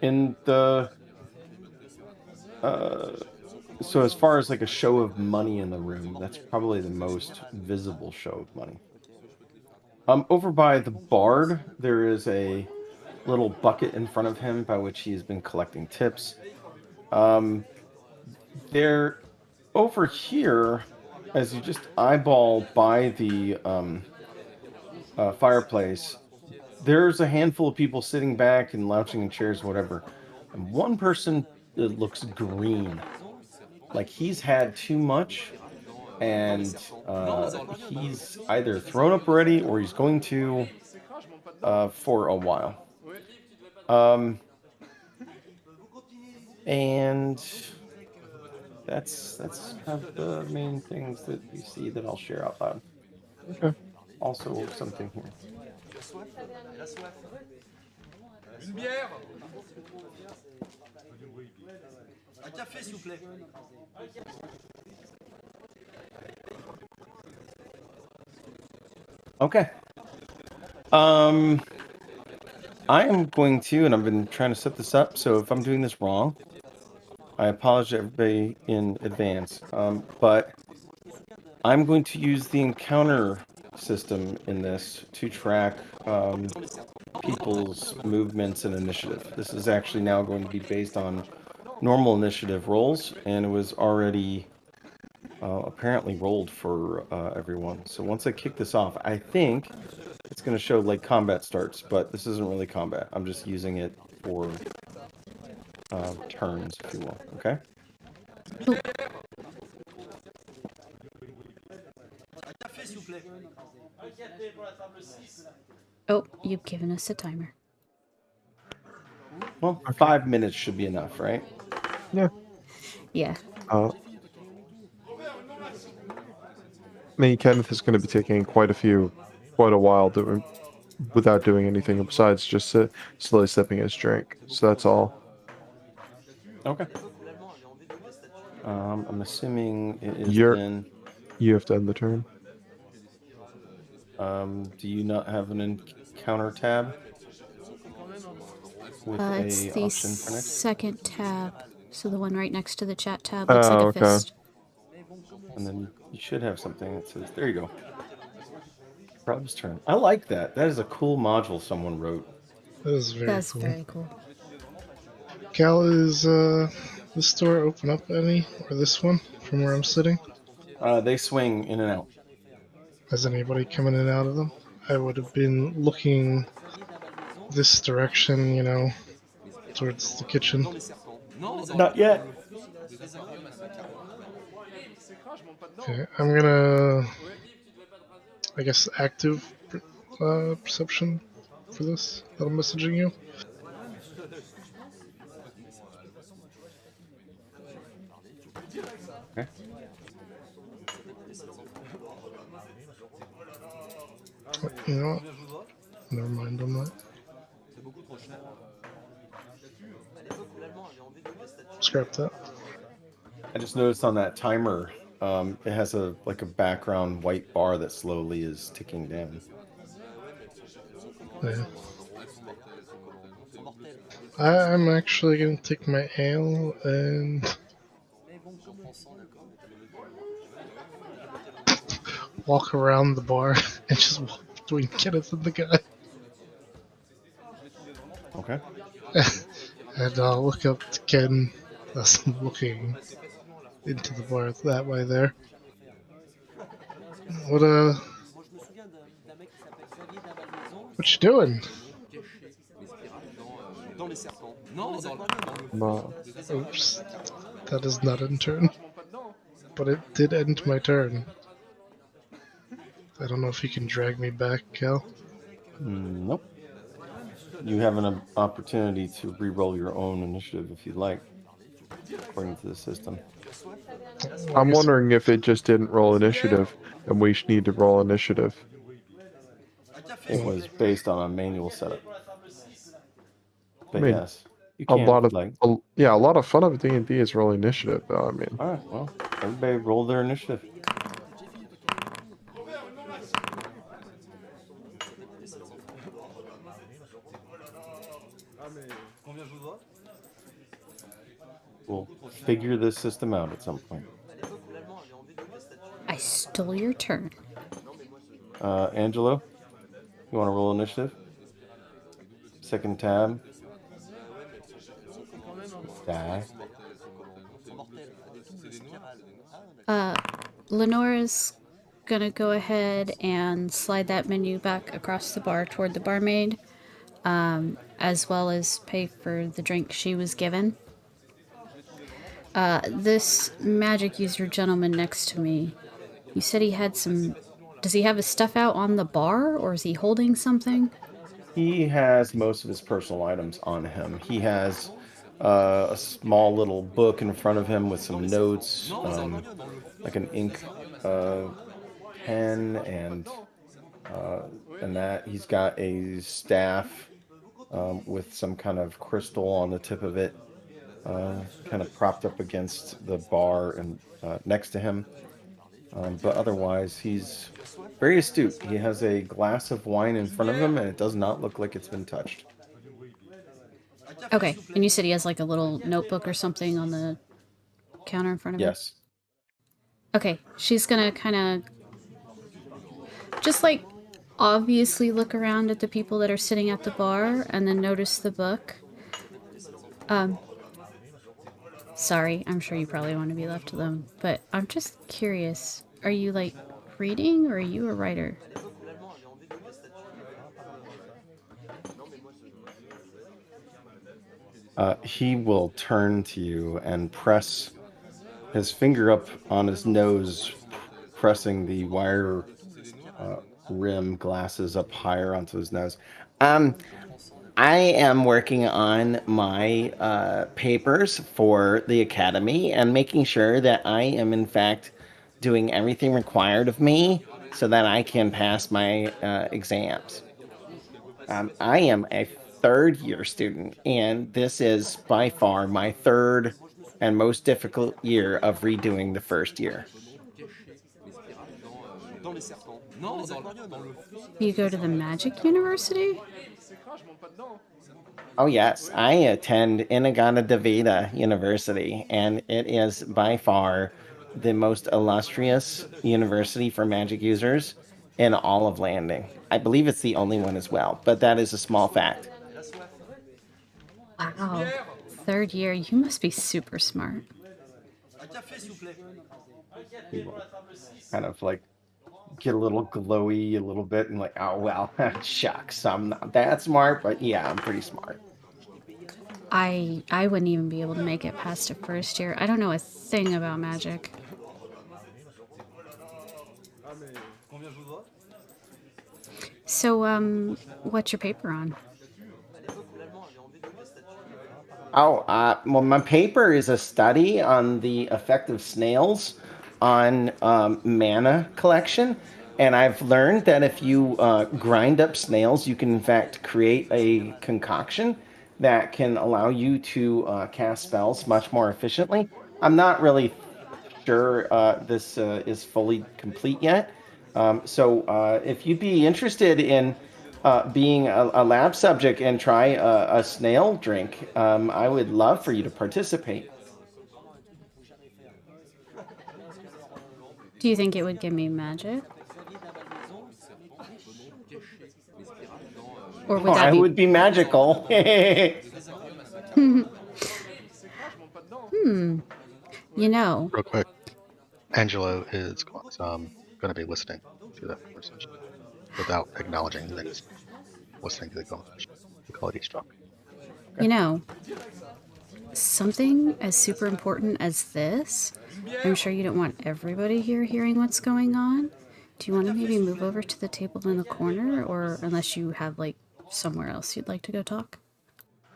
Speaker 1: In the so as far as like a show of money in the room, that's probably the most visible show of money. Over by the bard, there is a little bucket in front of him by which he has been collecting tips. There, over here, as you just eyeball by the fireplace, there's a handful of people sitting back and lounging in chairs, whatever. And one person that looks green, like he's had too much, and he's either thrown up already or he's going to for a while. And that's kind of the main things that you see that I'll share out loud.
Speaker 2: Okay.
Speaker 1: Also something here. Okay. I am going to, and I've been trying to set this up, so if I'm doing this wrong, I apologize to everybody in advance, but I'm going to use the encounter system in this to track people's movements and initiative. This is actually now going to be based on normal initiative rolls, and it was already apparently rolled for everyone. So once I kick this off, I think it's going to show like combat starts, but this isn't really combat. I'm just using it for turns, if you will. Okay.
Speaker 3: Oh, you've given us a timer.
Speaker 1: Well, 5 minutes should be enough, right?
Speaker 2: Yeah.
Speaker 3: Yeah.
Speaker 2: Me, Kenneth is going to be taking quite a while without doing anything besides just slowly sipping his drink. So that's all.
Speaker 1: Okay. I'm assuming it is then.
Speaker 2: You have to end the turn.
Speaker 1: Do you not have an encounter tab with
Speaker 3: It's
Speaker 1: a
Speaker 3: the
Speaker 1: option for next?
Speaker 3: second tab. So the one right next to the chat tab looks like a fist.
Speaker 1: And then you should have something that says, there you go. Krub's turn. I like that. That is a cool module someone wrote.
Speaker 6: That is
Speaker 3: That's
Speaker 6: cool.
Speaker 3: very cool.
Speaker 6: Cal, is this door open up any, or this one from where I'm sitting?
Speaker 1: They swing in and out.
Speaker 6: Has anybody come in and out of them? I would have been looking this direction, you know, towards the kitchen.
Speaker 1: Not yet.
Speaker 6: Okay, I'm gonna, I guess, active perception for this that I'm messaging you.
Speaker 1: Okay.
Speaker 6: You know what? Never mind on that. Scrap that.
Speaker 1: I just noticed on that timer, it has a background white bar that slowly is ticking down.
Speaker 6: Yeah. I'm actually gonna take my ale and walk around the bar and just walk between Kenneth and the guy.
Speaker 1: Okay.
Speaker 6: And I'll look up to Ken as I'm looking into the bar that way there. What you doing? Oops. That is not in turn. But it did end my turn. I don't know if you can drag me back, Cal.
Speaker 1: Nope. You have an opportunity to re-roll your own initiative if you'd like, according to the system.
Speaker 2: I'm wondering if it just didn't roll initiative, and we need to roll initiative.
Speaker 1: It was based on a manual setup. But
Speaker 2: I mean,
Speaker 1: yes, you can.
Speaker 2: A lot of fun of D&D is roll initiative, though. I mean,
Speaker 1: all right. Well, everybody roll their initiative. We'll figure this system out at some point.
Speaker 3: I stole your turn.
Speaker 1: Angelo, you want to roll initiative? Second tab. Die.
Speaker 3: Lenora's gonna go ahead and slide that menu back across the bar toward the barmaid, as well as pay for the drink she was given. This magic user gentleman next to me, you said he had some... Does he have his stuff out on the bar, or is he holding something?
Speaker 1: He has most of his personal items on him. He has a small little book in front of him with some notes, like an ink pen, and that. He's got a staff with some kind of crystal on the tip of it, kind of propped up against the bar and next to him. But otherwise, he's very astute. He has a glass of wine in front of him, and it does not look like it's been touched.
Speaker 3: Okay, and you said he has like a little notebook or something on the counter in front of her?
Speaker 1: Yes.
Speaker 3: Okay, she's gonna kind of just like obviously look around at the people that are sitting at the bar and then notice the book. Sorry, I'm sure you probably want to be left alone, but I'm just curious. Are you like reading or are you a writer?
Speaker 1: He will turn to you and press his finger up on his nose, pressing the wire rim glasses up higher onto his nose. I am working on my papers for the academy and making sure that I am, in fact, doing everything required of me so that I can pass my exams. I am a third-year student, and this is by far my third and most difficult year of redoing the first year.
Speaker 3: You go to the Magic University?
Speaker 1: Oh yes, I attend Inagana University, and it is by far the most illustrious university for magic users in all of Landing. I believe it's the only one as well, but that is a small fact.
Speaker 3: Wow. Third year, you must be super smart.
Speaker 1: He will kind of like get a little glowy a little bit and like, oh well, shucks, I'm not that smart, but yeah, I'm pretty smart.
Speaker 3: I wouldn't even be able to make it past a first year. I don't know a thing about magic. So, what's your paper on?
Speaker 1: Oh, well, my paper is a study on the effect of snails on mana collection. And I've learned that if you grind up snails, you can in fact create a concoction that can allow you to cast spells much more efficiently. I'm not really sure this is fully complete yet. So if you'd be interested in being a lab subject and try a snail drink, I would love for you to participate.
Speaker 3: Do you think it would give me magic? Or would that
Speaker 1: I
Speaker 3: be...
Speaker 1: would be magical.
Speaker 3: You know,
Speaker 7: Real quick, Angelo is going to be listening to that conversation without acknowledging that he's listening to the conversation. We call it eavesdropping.
Speaker 3: you know, something as super important as this, I'm sure you don't want everybody here hearing what's going on. Do you want to maybe move over to the table in the corner, or unless you have like somewhere else you'd like to go talk?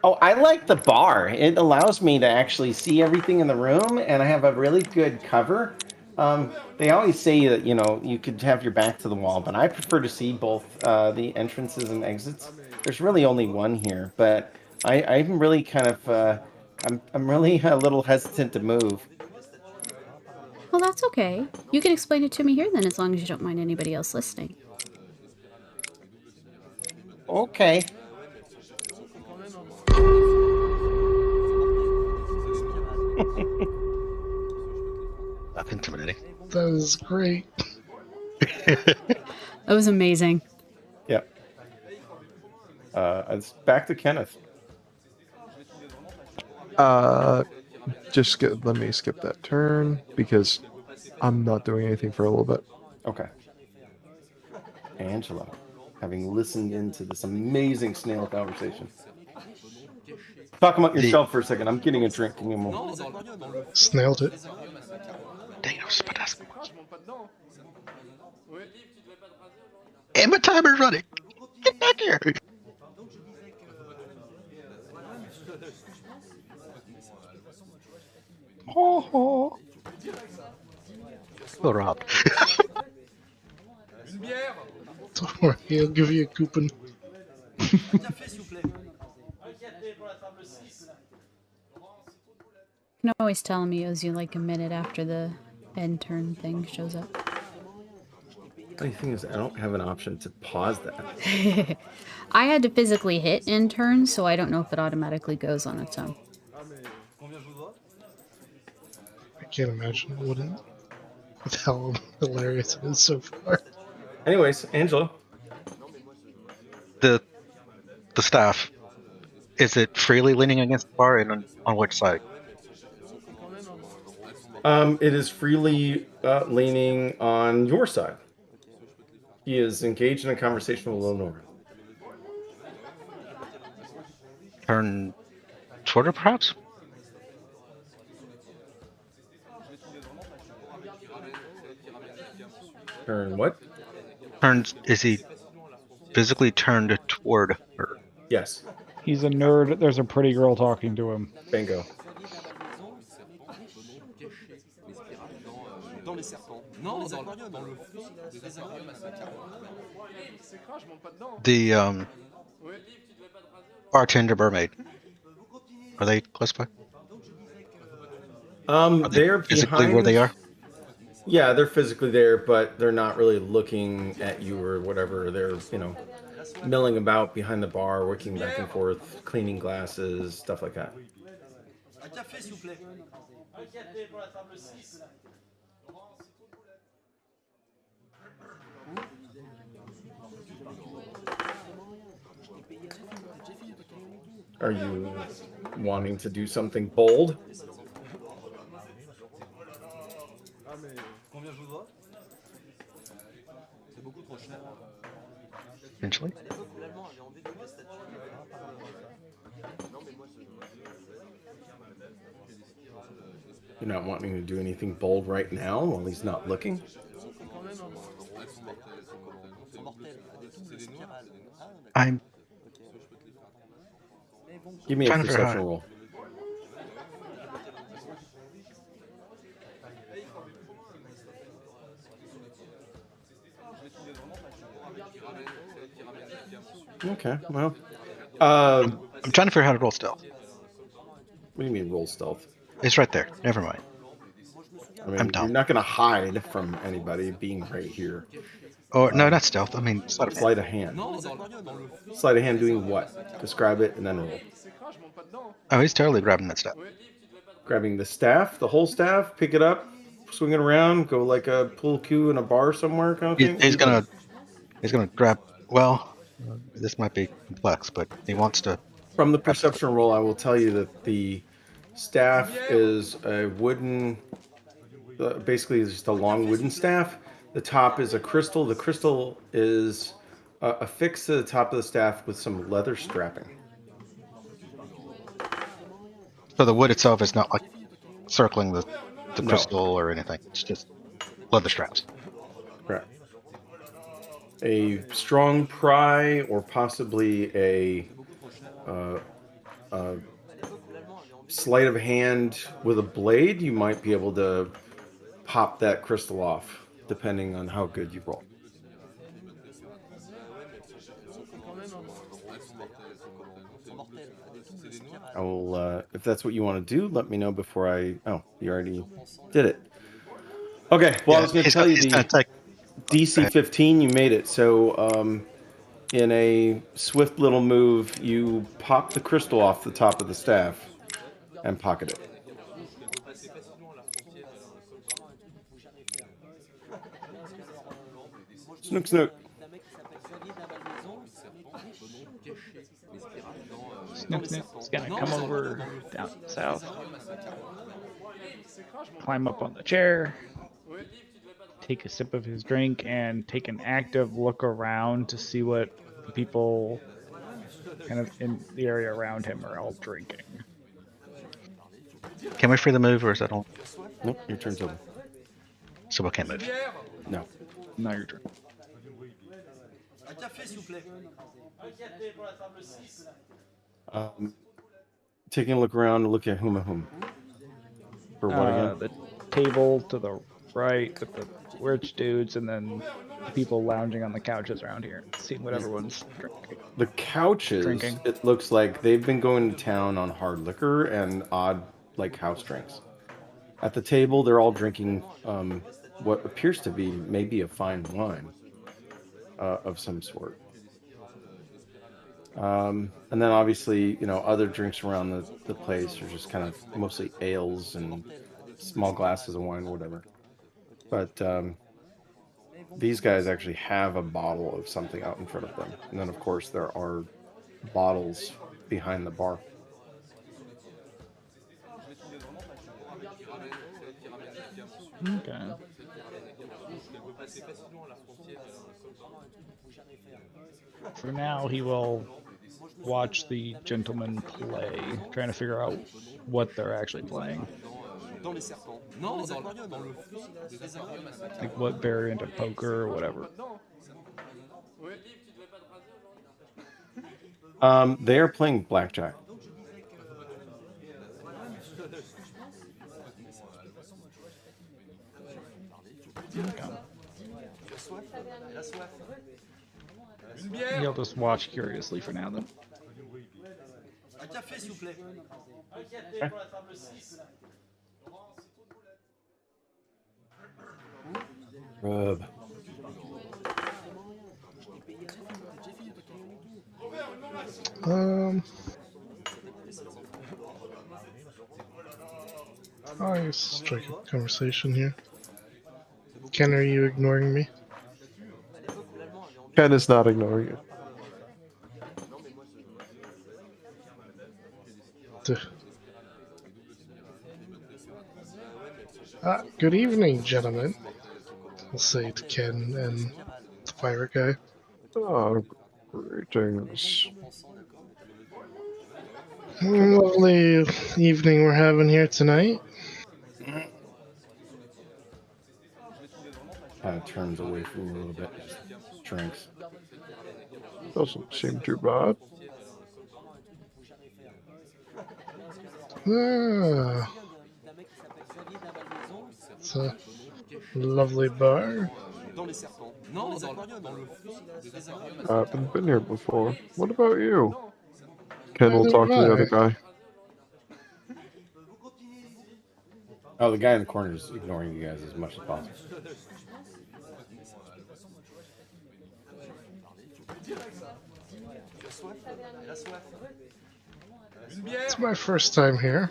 Speaker 1: Oh, I like the bar. It allows me to actually see everything in the room, and I have a really good cover. They always say that, you know, you could have your back to the wall, but I prefer to see both the entrances and exits. There's really only one here, but I'm really kind of, I'm really a little hesitant to move.
Speaker 3: Well, that's okay. You can explain it to me here then, as long as you don't mind anybody else listening.
Speaker 1: Okay.
Speaker 7: That's intimidating.
Speaker 6: That is great.
Speaker 3: That was amazing.
Speaker 1: Yep. It's back to Kenneth.
Speaker 2: Let me skip that turn because I'm not doing anything for a little bit.
Speaker 1: Okay. Angelo, having listened into this amazing snail conversation. Talk about yourself for a second. I'm getting a drink. Give me a moment.
Speaker 6: Snailed it.
Speaker 7: Dang, I was about to ask. And my timer's running. Get back here. Oh, feel robbed.
Speaker 6: Don't worry, he'll give you a coupon.
Speaker 3: You can always tell him he owes you like a minute after the end turn thing shows up.
Speaker 1: The only thing is, I don't have an option to pause that.
Speaker 3: I had to physically hit end turn, so I don't know if it automatically goes on its own.
Speaker 6: can't imagine it wouldn't. With how hilarious it is so far.
Speaker 1: Anyways, Angelo.
Speaker 7: The staff, is it freely leaning against the bar, and on which side?
Speaker 1: It is freely leaning on your side. He is engaged in a conversation with Lenora.
Speaker 7: Turn toward her, perhaps?
Speaker 1: Turn what?
Speaker 7: Is he physically turned toward her?
Speaker 1: Yes.
Speaker 4: He's a nerd. There's a pretty girl talking to him.
Speaker 1: Bingo.
Speaker 8: Dans les serpents. Non, les aquariums. Dans le fond des aquariums.
Speaker 7: The bartender mermaid. Are they close by?
Speaker 1: They're
Speaker 7: physically
Speaker 1: behind
Speaker 7: where they are?
Speaker 1: Yeah, they're physically there, but they're not really looking at you or whatever. They're, milling about behind the bar, working back and forth, cleaning glasses, stuff like that.
Speaker 8: Un café, s'il vous plaît.
Speaker 1: Are you wanting to do something bold?
Speaker 8: Combien je vous dois? C'est beaucoup trop cher.
Speaker 7: Eventually.
Speaker 8: L'allemand avait enlevé toutes les statues. Non, mais moi,
Speaker 1: You're not wanting to do anything bold right now while he's not looking?
Speaker 7: I'm
Speaker 1: Give me a
Speaker 7: trying to figure out-
Speaker 1: perception roll. Okay, well,
Speaker 7: I'm trying to figure out how to roll stealth.
Speaker 1: what do you mean roll stealth?
Speaker 7: It's right there. Never mind.
Speaker 1: I mean,
Speaker 7: I'm dumb.
Speaker 1: you're not going to hide from anybody being right here.
Speaker 7: Or no, not stealth. I mean, sleight of hand.
Speaker 1: Sleight of hand. Sleight of hand doing what? Describe it and then roll.
Speaker 7: Oh, he's totally grabbing that stuff.
Speaker 1: Grabbing the staff, the whole staff, pick it up, swing it around, go like a pool cue in a bar somewhere kind of thing.
Speaker 7: He's gonna grab. Well, this might be complex, but he wants to.
Speaker 1: From the perception roll, I will tell you that the staff is a wooden, basically it's just a long wooden staff. The top is a crystal. The crystal is affixed to the top of the staff with some leather strapping.
Speaker 7: So the wood itself is not like circling the
Speaker 1: No.
Speaker 7: crystal or anything. It's just leather straps.
Speaker 1: Correct. A strong pry or possibly a sleight of hand with a blade, you might be able to pop that crystal off, depending on how good you roll. I will, if that's what you want to do, let me know before I. Oh, you already did it. Okay, well, I was going to tell you the DC 15, you made it. So, in a swift little move, you pop the crystal off the top of the staff and pocket it. Snook, snook.
Speaker 4: Snook's gonna come over down south, climb up on the chair, take a sip of his drink, and take an active look around to see what the people kind of in the area around him are all drinking.
Speaker 7: Can we free the move, or is that all?
Speaker 1: Nope, your turn's over.
Speaker 7: So we can't move.
Speaker 1: No.
Speaker 4: Now your turn.
Speaker 8: Un café, s'il vous plaît.
Speaker 1: Taking a look around, look at whom. For what again?
Speaker 4: The table to the right with the rich dudes, and then the people lounging on the couches around here, seeing what everyone's drinking.
Speaker 1: The couches,
Speaker 4: Drinking.
Speaker 1: it looks like they've been going to town on hard liquor and odd, like, house drinks. At the table, they're all drinking what appears to be maybe a fine wine of some sort. And then obviously, other drinks around the place are just kind of mostly ales and small glasses of wine, whatever. But these guys actually have a bottle of something out in front of them. And then, of course, there are bottles behind the bar.
Speaker 4: Okay. For now, he will watch the gentleman play, trying to figure out what they're actually playing. Like what variant of poker or whatever.
Speaker 1: They are playing blackjack.
Speaker 4: He'll just watch curiously for now, then.
Speaker 1: Krub.
Speaker 6: I strike a conversation here. Ken, are you ignoring me?
Speaker 2: Ken is not ignoring you.
Speaker 6: Good evening, gentlemen. I'll say to Ken and the pirate guy.
Speaker 2: Oh, greetings.
Speaker 6: Lovely evening we're having here tonight.
Speaker 1: Kind of turns away from you a little bit, just drinks.
Speaker 2: Doesn't seem too bad.
Speaker 6: It's a lovely bar.
Speaker 2: I haven't been here before. What about you? Ken will talk to the other guy.
Speaker 1: Oh, the guy in the corner is ignoring you guys as much as possible.
Speaker 6: It's my first time here.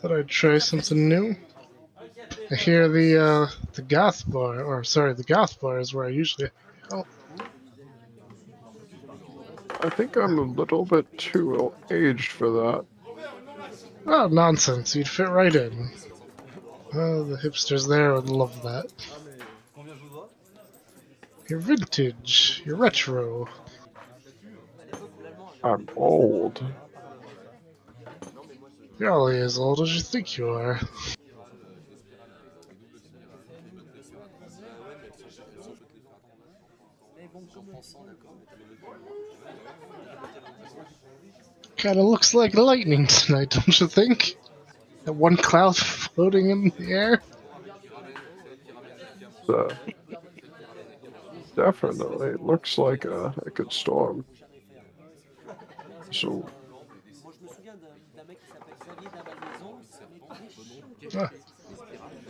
Speaker 6: Thought I'd try something new. I hear the goth bar, or sorry, the goth bar is where I usually hang out.
Speaker 2: I think I'm a little bit too aged for that.
Speaker 6: Oh, nonsense. You'd fit right in. Oh, the hipsters there would love that. You're vintage. You're retro.
Speaker 2: I'm old.
Speaker 6: You're only as old as you think you are. Kinda looks like lightning tonight, don't you think? That one cloud floating in the air?
Speaker 2: Definitely looks like a good storm. So,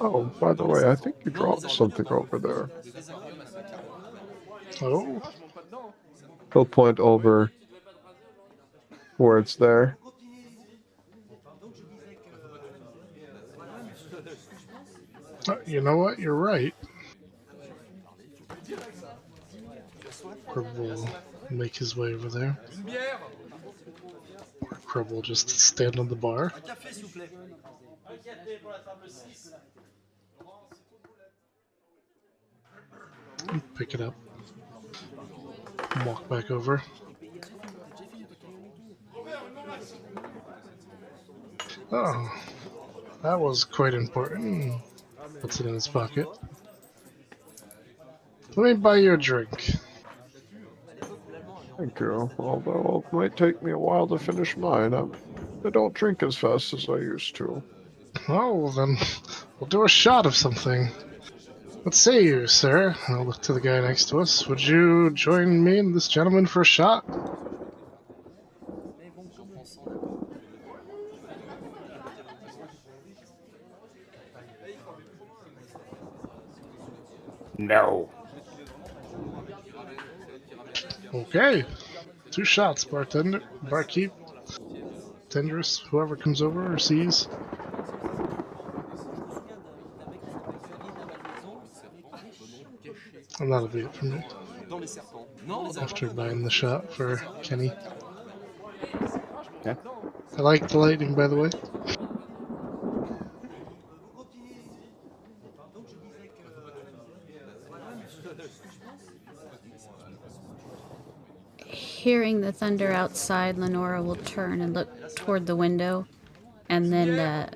Speaker 2: oh, by the way, I think you dropped something over there.
Speaker 6: Oh?
Speaker 2: He'll point over where it's there.
Speaker 6: You know what? You're right. Krub will make his way over there. Or Krub will just stand on the bar. Pick it up. Walk back over. Oh, that was quite important. Puts it in his pocket. Let me buy you a drink.
Speaker 2: Thank you. Although it might take me a while to finish mine. I don't drink as fast as I used to.
Speaker 6: Oh, then we'll do a shot of something. What say you, sir? I'll look to the guy next to us. Would you join me and this gentleman for a shot?
Speaker 1: No.
Speaker 6: Okay. 2 shots, bartender, barkeep, tendress, whoever comes over or sees. that'll be it for me.
Speaker 8: Dans les serpents. Non,
Speaker 6: After buying the shot for Kenny.
Speaker 1: Okay.
Speaker 6: I like the lightning, by the way.
Speaker 3: Hearing the thunder outside, Lenora will turn and look toward the window, and then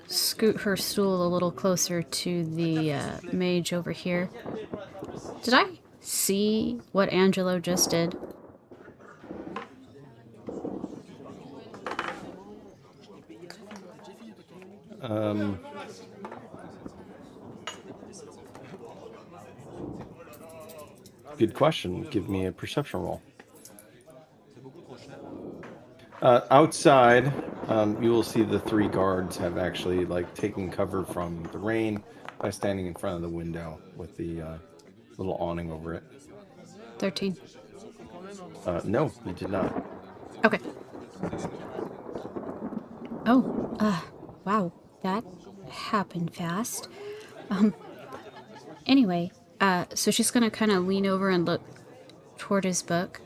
Speaker 3: scoot her stool a little closer to the mage over here. Did I see what Angelo just did?
Speaker 1: Good question. Give me a perception roll. Outside, you will see the 3 guards have actually taken cover from the rain by standing in front of the window with the little awning over it.
Speaker 3: 13.
Speaker 1: No, you did not.
Speaker 3: Okay. Oh, wow, that happened fast. Anyway, so she's gonna kind of lean over and look toward his book.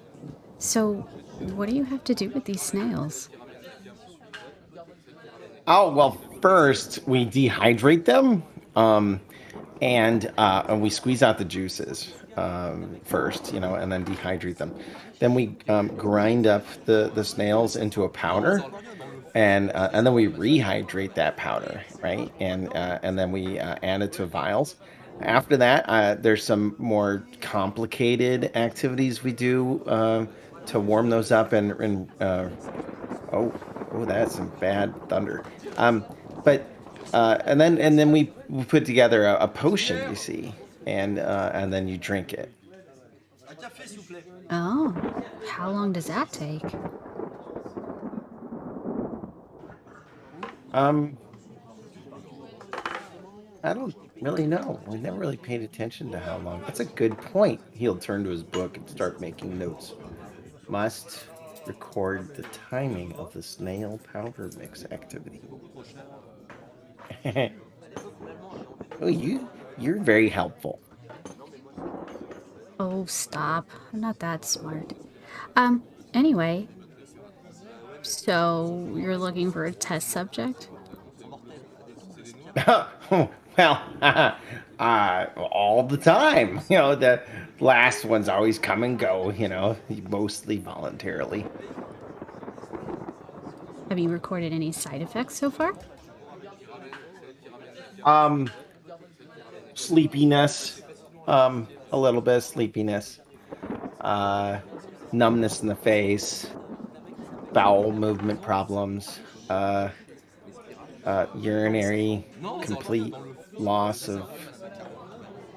Speaker 3: So, what do you have to do with these snails?
Speaker 1: Oh, well, first we dehydrate them, and we squeeze out the juices first, and then dehydrate them. Then we grind up the snails into a powder, and then we rehydrate that powder, right? And then we add it to vials. After that, there's some more complicated activities we do to warm those up and oh, that's some bad thunder. But and then we put together a potion, you see, and then you drink it.
Speaker 3: Oh, how long does that take?
Speaker 1: I don't really know. We never really paid attention to how long. That's a good point. He'll turn to his book and start making notes. Must record the timing of the snail powder mix activity. Oh, you're very helpful.
Speaker 3: Oh, stop. I'm not that smart. Anyway. So, you're looking for a test subject?
Speaker 1: Well, all the time. The last ones always come and go, mostly voluntarily.
Speaker 3: Have you recorded any side effects so far?
Speaker 1: Sleepiness. A little bit of sleepiness. Numbness in the face. Bowel movement problems. Urinary complete loss of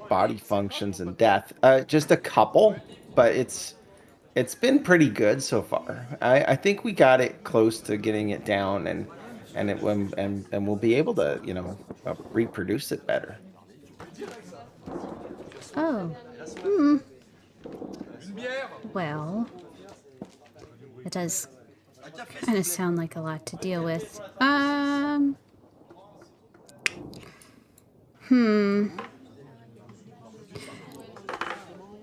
Speaker 1: body functions and death. Just a couple, but it's been pretty good so far. I think we got it close to getting it down, and we'll be able to reproduce it better.
Speaker 3: Oh. Well, it does kind of sound like a lot to deal with.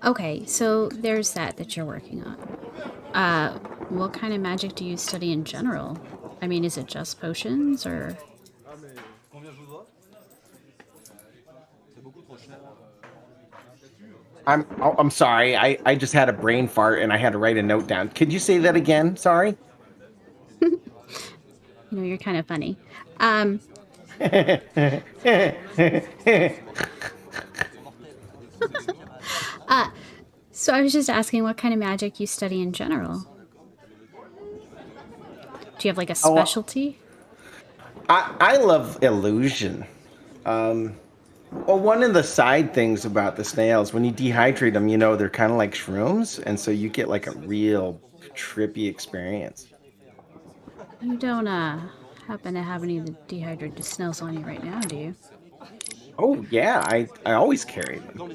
Speaker 3: Okay, so there's that you're working on. What kind of magic do you study in general? I mean, is it just potions, or?
Speaker 1: I'm sorry. I just had a brain fart and I had to write a note down. Could you say that again? Sorry.
Speaker 3: You're kind of funny. So I was just asking what kind of magic you study in general. Do you have a specialty?
Speaker 1: I love illusion. Well, one of the side things about the snails, when you dehydrate them, they're kind of like shrooms, and so you get a real trippy experience.
Speaker 3: You don't happen to have any of the dehydrated snails on you right now, do you?
Speaker 1: Oh yeah, I always carry them.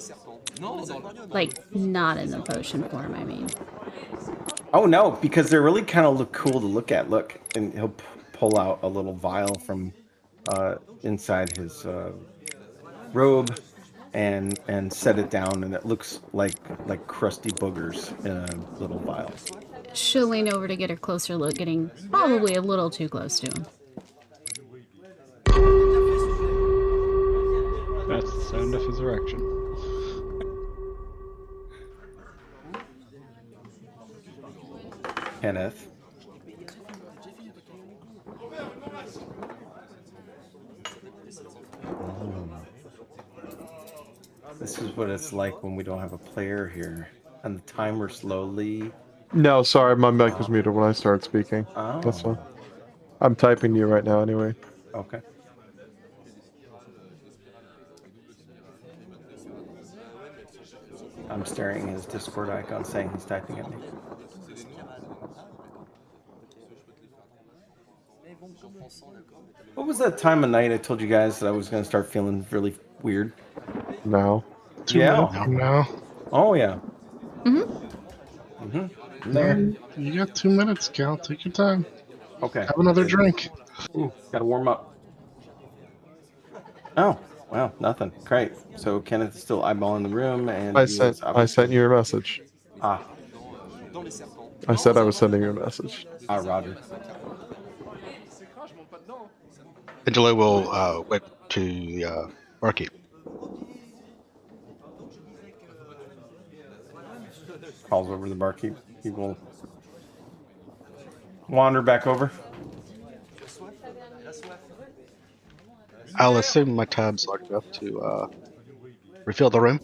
Speaker 3: Not in the potion form, I mean.
Speaker 1: Oh no, because they're really kind of look cool to look at. Look, and he'll pull out a little vial from inside his robe, and set it down, and it looks like crusty boogers in a little vial.
Speaker 3: She'll lean over to get a closer look, getting probably a little too close to him.
Speaker 4: That's the sound of his erection.
Speaker 1: Kenneth. This is what it's like when we don't have a player here, and the timer slowly.
Speaker 2: No, sorry, my mic was muted when I started speaking. That's
Speaker 1: Oh,
Speaker 2: fine. I'm typing to you right now anyway.
Speaker 1: okay. I'm staring at his Discord icon saying he's typing at me. What was that time of night I told you guys that I was going to start feeling really weird?
Speaker 2: Now.
Speaker 6: 2 minutes from now.
Speaker 1: Oh, yeah.
Speaker 6: There. You got 2 minutes, Cal. Take your time.
Speaker 1: Okay.
Speaker 6: Have another drink.
Speaker 1: Ooh, gotta warm up. Oh, wow, nothing. Great. So Kenneth is still eyeballing the room, and
Speaker 2: I sent you a message.
Speaker 1: Ah.
Speaker 2: I said I was sending you a message.
Speaker 1: Roger.
Speaker 7: Angelo will wait to the barkeep.
Speaker 1: Calls over the barkeep. He will wander back over.
Speaker 7: I'll assume my tab's large enough to refill the room.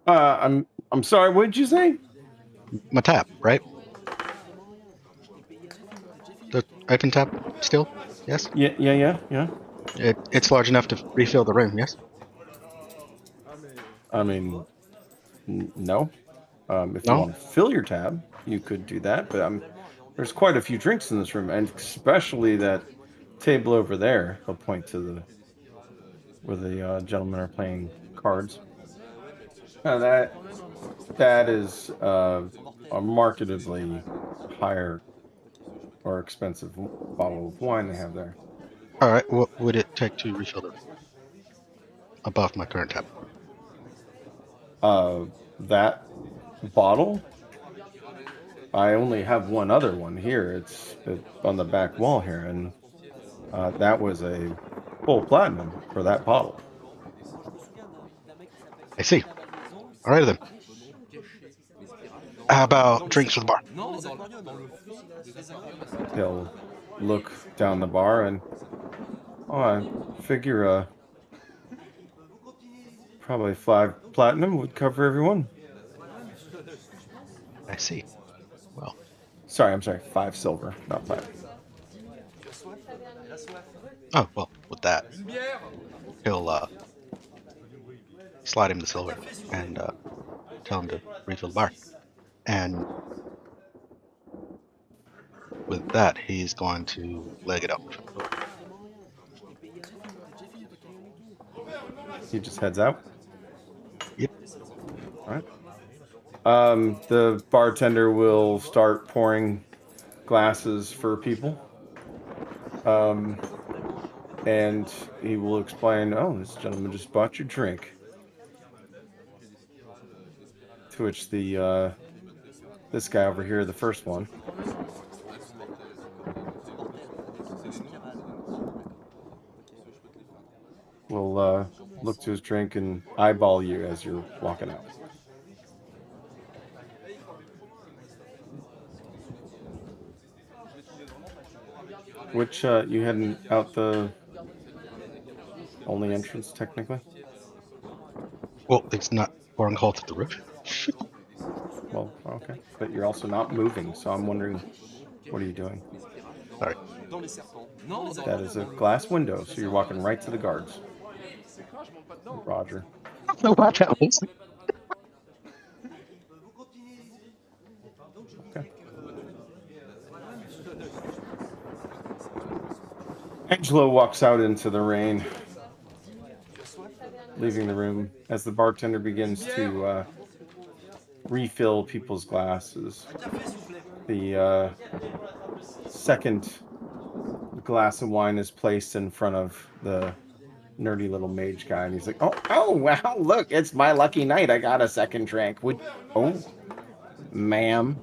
Speaker 1: I'm sorry. What did you say?
Speaker 7: My tab, right? The open tab still? Yes.
Speaker 1: Yeah.
Speaker 7: It's large enough to refill the room. Yes.
Speaker 1: I mean, no. If
Speaker 7: No?
Speaker 1: you want to fill your tab, you could do that. But there's quite a few drinks in this room, and especially that table over there. I'll point to where the gentlemen are playing cards. That is a marketably higher or expensive bottle of wine they have there.
Speaker 7: All right. What would it take to refill the room above my current tab?
Speaker 1: That bottle, I only have one other one here. It's on the back wall here, and that was a full platinum for that bottle.
Speaker 7: I see. All right then. How about drinks for the bar?
Speaker 1: He'll look down the bar and I figure probably 5 platinum would cover everyone.
Speaker 7: I see. Well,
Speaker 1: I'm sorry, 5 silver, not 5.
Speaker 7: oh well. With that, he'll slide him the silver and tell him to refill the bar. And with that, he's going to leg it up.
Speaker 1: He just heads out.
Speaker 7: Yep.
Speaker 1: All right. The bartender will start pouring glasses for people. And he will explain, oh, this gentleman just bought your drink. To which this guy over here, the first one, will look to his drink and eyeball you as you're walking out. Which you heading out the only entrance technically?
Speaker 7: Well, it's not pouring cold to the roof.
Speaker 1: Well, okay, but you're also not moving, so I'm wondering, what are you doing?
Speaker 7: Sorry.
Speaker 1: That is a glass window, so you're walking right to the guards. Roger.
Speaker 7: No, watch out.
Speaker 1: Okay. Angelo walks out into the rain, leaving the room as the bartender begins to refill people's glasses. The second glass of wine is placed in front of the nerdy little mage guy, and he's like, oh, wow, look, it's my lucky night. I got a second drink. Ma'am,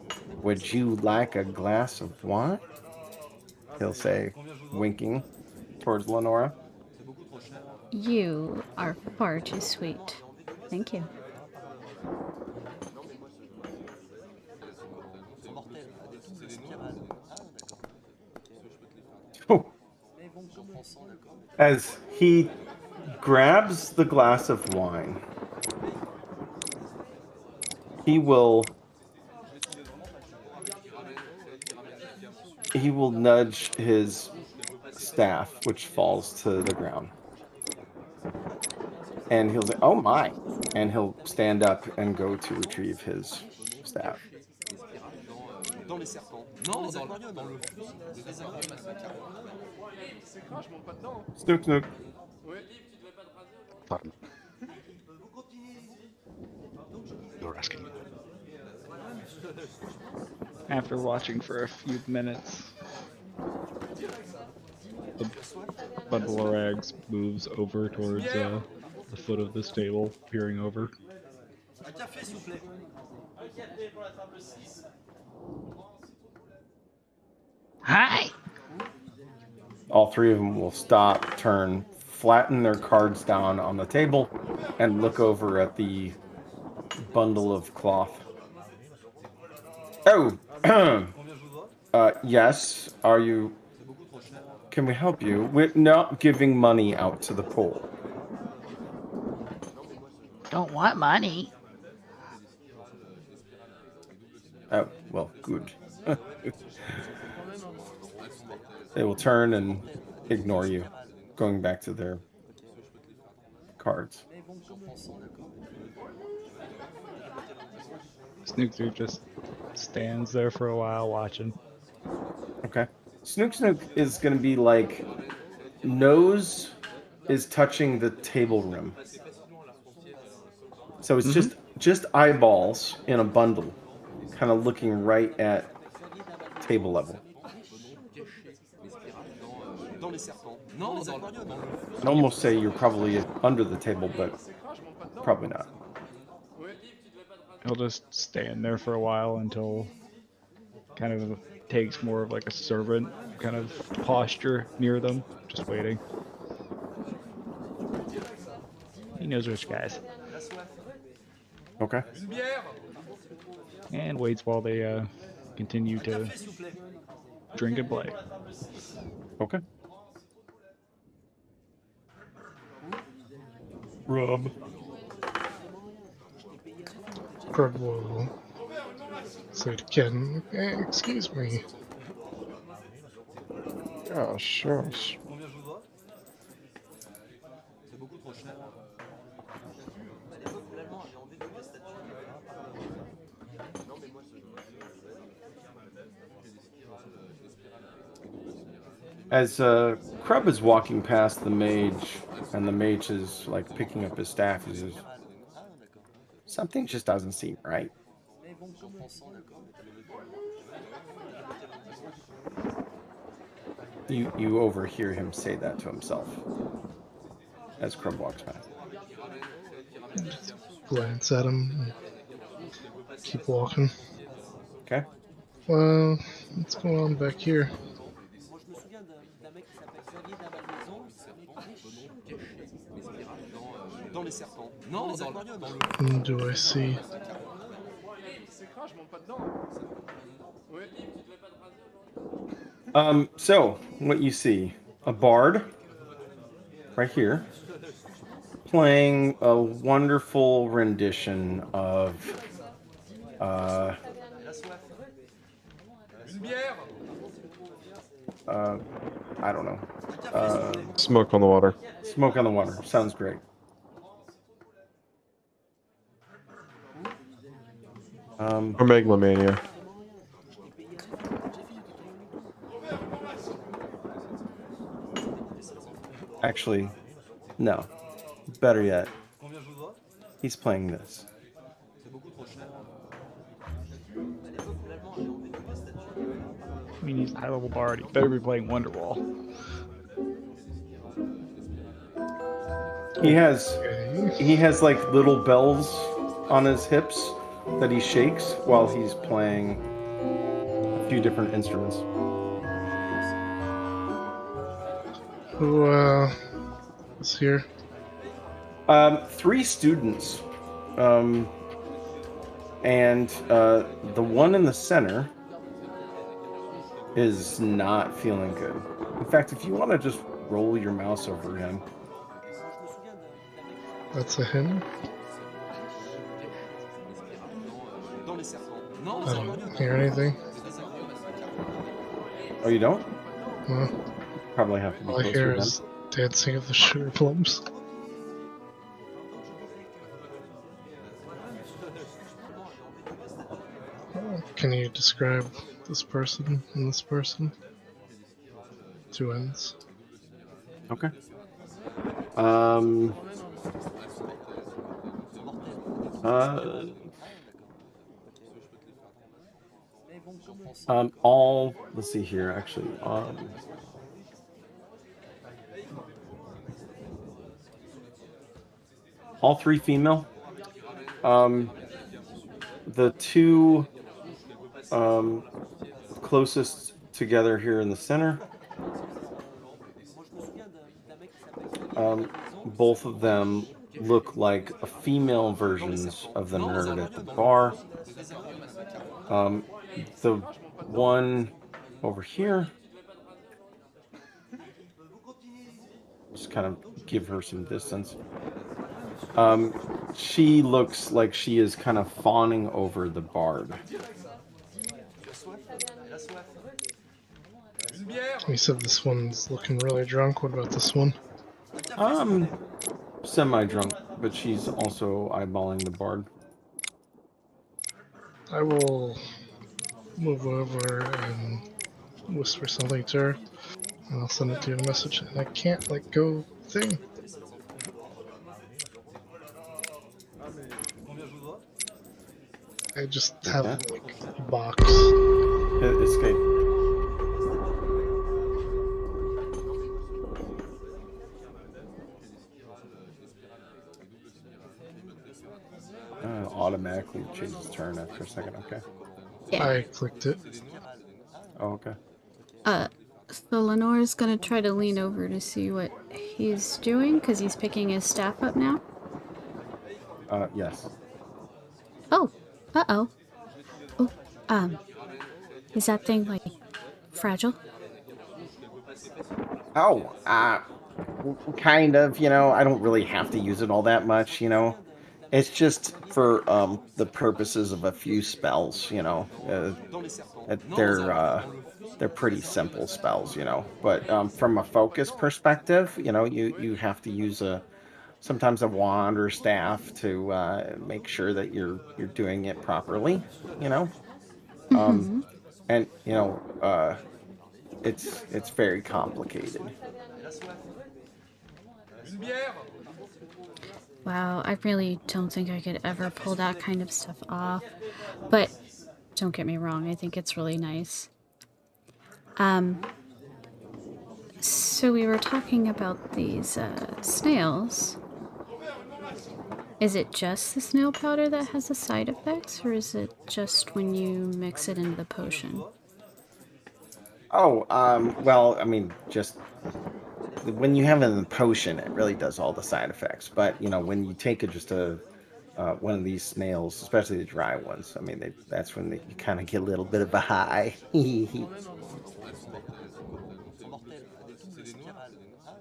Speaker 1: would you like a glass of wine? He'll say, winking towards Lenora.
Speaker 3: You are far too sweet. Thank you.
Speaker 1: Oh. As he grabs the glass of wine, he will nudge his staff, which falls to the ground. And he'll say, oh my. And he'll stand up and go to retrieve his staff. Snook.
Speaker 7: Thought you were asking.
Speaker 4: After watching for a few minutes, the bundle of rags moves over towards the foot of this table, peering over.
Speaker 5: Hi.
Speaker 1: All three of them will stop, turn, flatten their cards down on the table, and look over at the bundle of cloth. Oh, yes. Are you... Can we help you? We're not giving money out to the poor.
Speaker 5: Don't want money.
Speaker 1: Oh, well, good. They will turn and ignore you, going back to their cards.
Speaker 4: Snook just stands there for a while watching.
Speaker 1: Okay. Snook is going to be like, nose is touching the table rim. So it's just eyeballs in a bundle, kind of looking right at table level. I'd almost say you're probably under the table, but probably not.
Speaker 4: He'll just stand there for a while until kind of takes more of like a servant kind of posture near them, just waiting. He knows which guys.
Speaker 1: Okay.
Speaker 4: And waits while they continue to drink and play.
Speaker 1: Okay. Krub.
Speaker 6: Krub will say to Ken, excuse me.
Speaker 2: Oh, shush.
Speaker 1: As Krub is walking past the mage, and the mage is like picking up his staff, he says, something just doesn't seem right. You overhear him say that to himself as Krub walks past.
Speaker 6: Just glance at him and keep walking.
Speaker 1: Okay.
Speaker 6: Well, what's going on back here? Do I see?
Speaker 1: So what you see, a bard right here playing a wonderful rendition of I don't know.
Speaker 2: Smoke on the water.
Speaker 1: Smoke on the Water. Sounds great.
Speaker 2: Or Megalomania.
Speaker 1: Actually, no. Better yet, he's playing this.
Speaker 4: I mean, he's a high-level bard. He better be playing Wonderwall.
Speaker 1: He has
Speaker 6: Okay.
Speaker 1: like little bells on his hips that he shakes while he's playing a few different instruments.
Speaker 6: Who is here?
Speaker 1: 3 students, and the one in the center is not feeling good. In fact, if you want to just roll your mouse over him.
Speaker 6: That's a him. I don't hear anything.
Speaker 1: Oh, you don't?
Speaker 6: No.
Speaker 1: Probably have to be
Speaker 6: All I
Speaker 1: closer
Speaker 6: hear
Speaker 1: then.
Speaker 6: is dancing of the sugar plums. Can you describe this person and this person? 2 ends.
Speaker 1: Okay. Uh, all, let's see here, actually. All 3 female. The 2 closest together here in the center. Both of them look like female versions of the nerd at the bar. The one over here, just kind of give her some distance. She looks like she is kind of fawning over the bard.
Speaker 6: You said this one's looking really drunk. What about this one?
Speaker 1: Semi-drunk, but she's also eyeballing the bard.
Speaker 6: I will move over and whisper something to her, and I'll send it to you in a message. And I can't let go thing. I just have like a box.
Speaker 1: Escape. Automatically changes turn after a second. Okay.
Speaker 3: Yeah.
Speaker 6: I clicked it.
Speaker 1: Oh, okay.
Speaker 3: So Lenora's gonna try to lean over to see what he's doing because he's picking his staff up now.
Speaker 1: Yes.
Speaker 3: Oh, uh-oh. Oh, is that thing like fragile?
Speaker 1: Oh, kind of, I don't really have to use it all that much, It's just for the purposes of a few spells, they're pretty simple spells, But from a focus perspective, you have to use sometimes a wand or staff to make sure that you're doing it properly,
Speaker 3: Mm-hmm.
Speaker 1: and it's very complicated.
Speaker 3: Wow, I really don't think I could ever pull that kind of stuff off. But don't get me wrong, I think it's really nice. So we were talking about these snails. Is it just the snail powder that has the side effects, or is it just when you mix it into the potion?
Speaker 1: Oh, well, I mean, just when you have it in the potion, it really does all the side effects. But when you take one of these snails, especially the dry ones, I mean, that's when you kind of get a little bit of a high.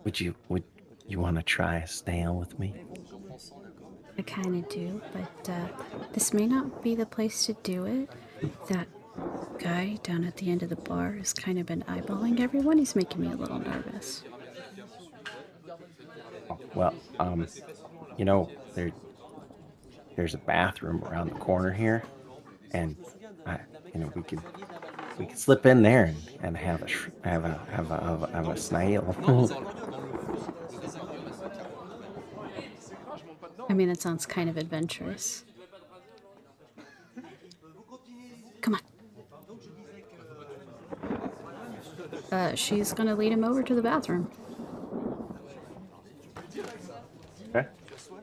Speaker 1: Would you want to try a snail with me?
Speaker 3: I kind of do, but this may not be the place to do it. That guy down at the end of the bar has kind of been eyeballing everyone. He's making me a little nervous.
Speaker 1: Well, there's a bathroom around the corner here, and we could slip in there and have a snail.
Speaker 3: I mean, that sounds kind of adventurous. Come on. She's gonna lead him over to the bathroom.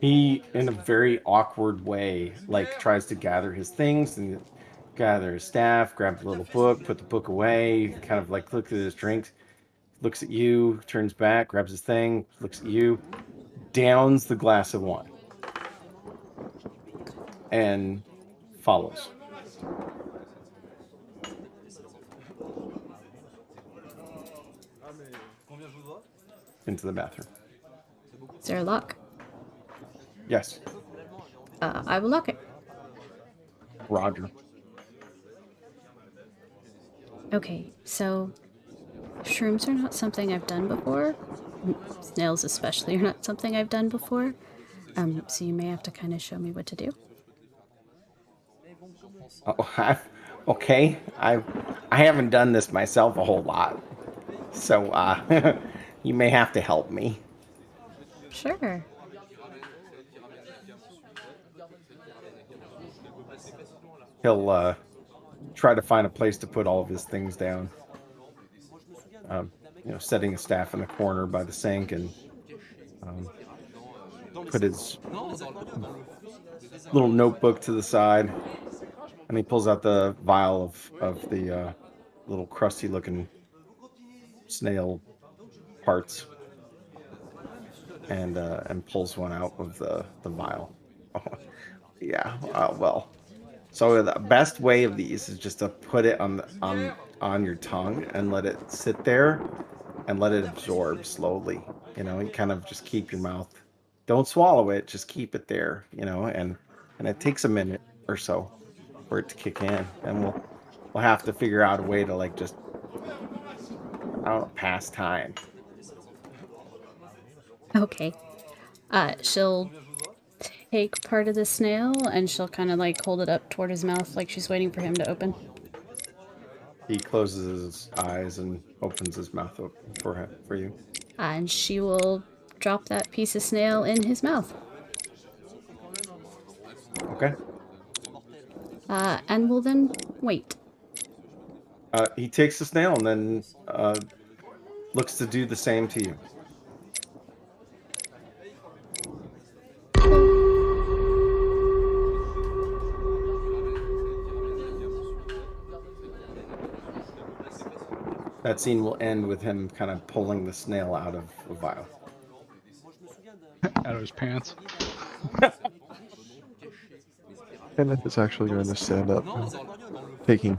Speaker 1: He, in a very awkward way, like tries to gather his things and gather his staff, grab the little book, put the book away, kind of like looks at his drinks, looks at you, turns back, grabs his thing, looks at you, downs the glass of wine, and follows into the bathroom.
Speaker 3: Is there a lock?
Speaker 1: Yes,
Speaker 3: I will lock it.
Speaker 1: Roger.
Speaker 3: Okay, so shrooms are not something I've done before. Snails especially are not something I've done before. So you may have to kind of show me what to do.
Speaker 1: Oh, okay. I haven't done this myself a whole lot, so you may have to help me.
Speaker 3: Sure.
Speaker 1: He'll try to find a place to put all of his things down. Setting his staff in the corner by the sink and put his little notebook to the side. And he pulls out the vial of the little crusty looking snail parts and pulls one out of the vial. Yeah, well. So the best way of these is just to put it on your tongue and let it sit there and let it absorb slowly. You kind of just keep your mouth. Don't swallow it, just keep it there, and it takes a minute or so for it to kick in. And we'll have to figure out a way to like just I don't know, pass time.
Speaker 3: Okay. She'll take part of the snail and she'll kind of like hold it up toward his mouth like she's waiting for him to open.
Speaker 1: He closes his eyes and opens his mouth up for you.
Speaker 3: And she will drop that piece of snail in his mouth.
Speaker 1: Okay.
Speaker 3: And will then wait.
Speaker 1: He takes the snail and then looks to do the same to you. That scene will end with him kind of pulling the snail out of a vial.
Speaker 4: Out of his pants.
Speaker 2: Kenneth is actually going to stand up, taking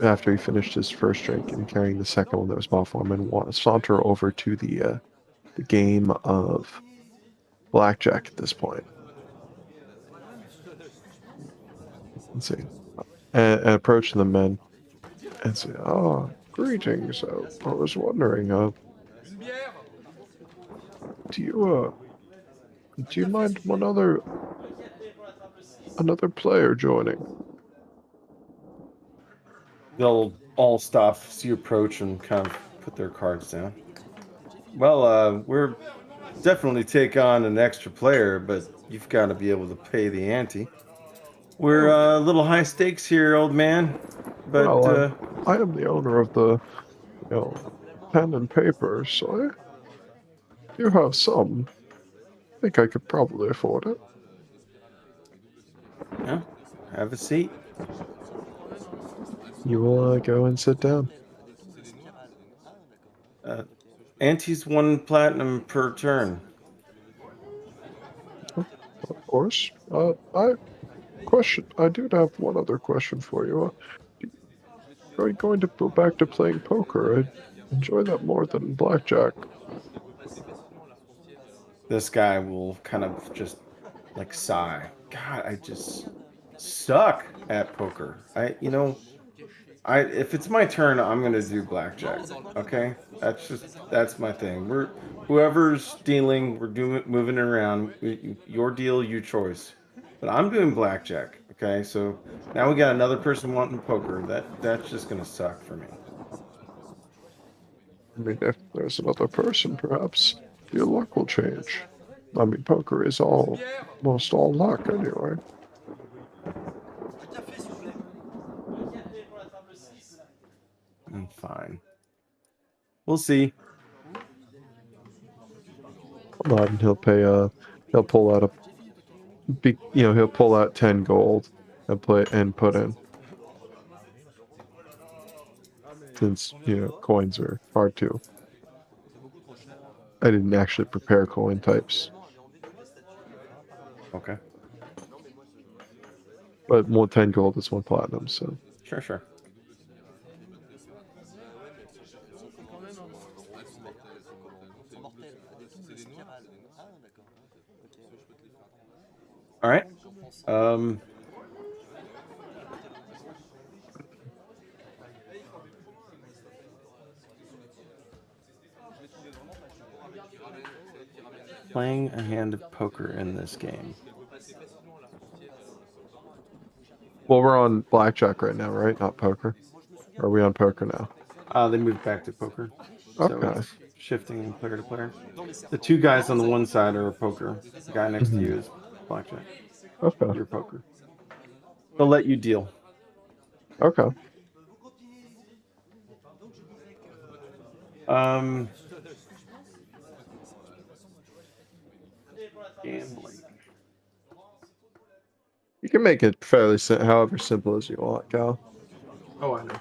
Speaker 2: after he finished his first drink and carrying the second one that was bought for him, and want to saunter over to the game of blackjack at this point. Let's see, and approach the men and say, "Oh, greetings. I was wondering, do you mind another player joining?"
Speaker 1: They'll all stop, see you approach, and kind of put their cards down. Well, we're definitely take on an extra player, but you've got to be able to pay the ante. We're a little high stakes here, old man. But
Speaker 2: Well, I am the owner of the, pen and paper, so I do have some. I think I could probably afford it.
Speaker 1: yeah, have a seat.
Speaker 2: You will go and sit down.
Speaker 1: Auntie's 1 platinum per turn.
Speaker 2: Of course. I do have one other question for you. Are you going to go back to playing poker? I enjoy that more than blackjack.
Speaker 1: This guy will kind of just like sigh. God, I just suck at poker. If it's my turn, I'm gonna do blackjack. Okay, that's my thing. Whoever's dealing, we're moving around. Your deal, your choice. But I'm doing blackjack. Okay, so now we got another person wanting poker. That's just gonna suck for me.
Speaker 2: I mean, if there's another person, perhaps your luck will change. I mean, poker is almost all luck anyway.
Speaker 1: Fine. We'll see.
Speaker 2: Hold on, he'll pay he'll pull out he'll pull out 10 gold and put in. Since coins are hard to. I didn't actually prepare coin types,
Speaker 1: Okay.
Speaker 2: but 10 gold is 1 platinum, so.
Speaker 1: Sure. All right. Playing a hand of poker in this game.
Speaker 2: Well, we're on blackjack right now, right? Not poker. Or are we on poker now?
Speaker 1: They moved back to poker. So
Speaker 2: Okay.
Speaker 1: it's shifting player to player. The 2 guys on the one side are poker. The guy next to you is blackjack.
Speaker 2: Okay.
Speaker 1: You're poker. They'll let you deal.
Speaker 2: Okay.
Speaker 1: Gambling.
Speaker 2: You can make it fairly however simple as you want, Cal.
Speaker 1: Oh, I know.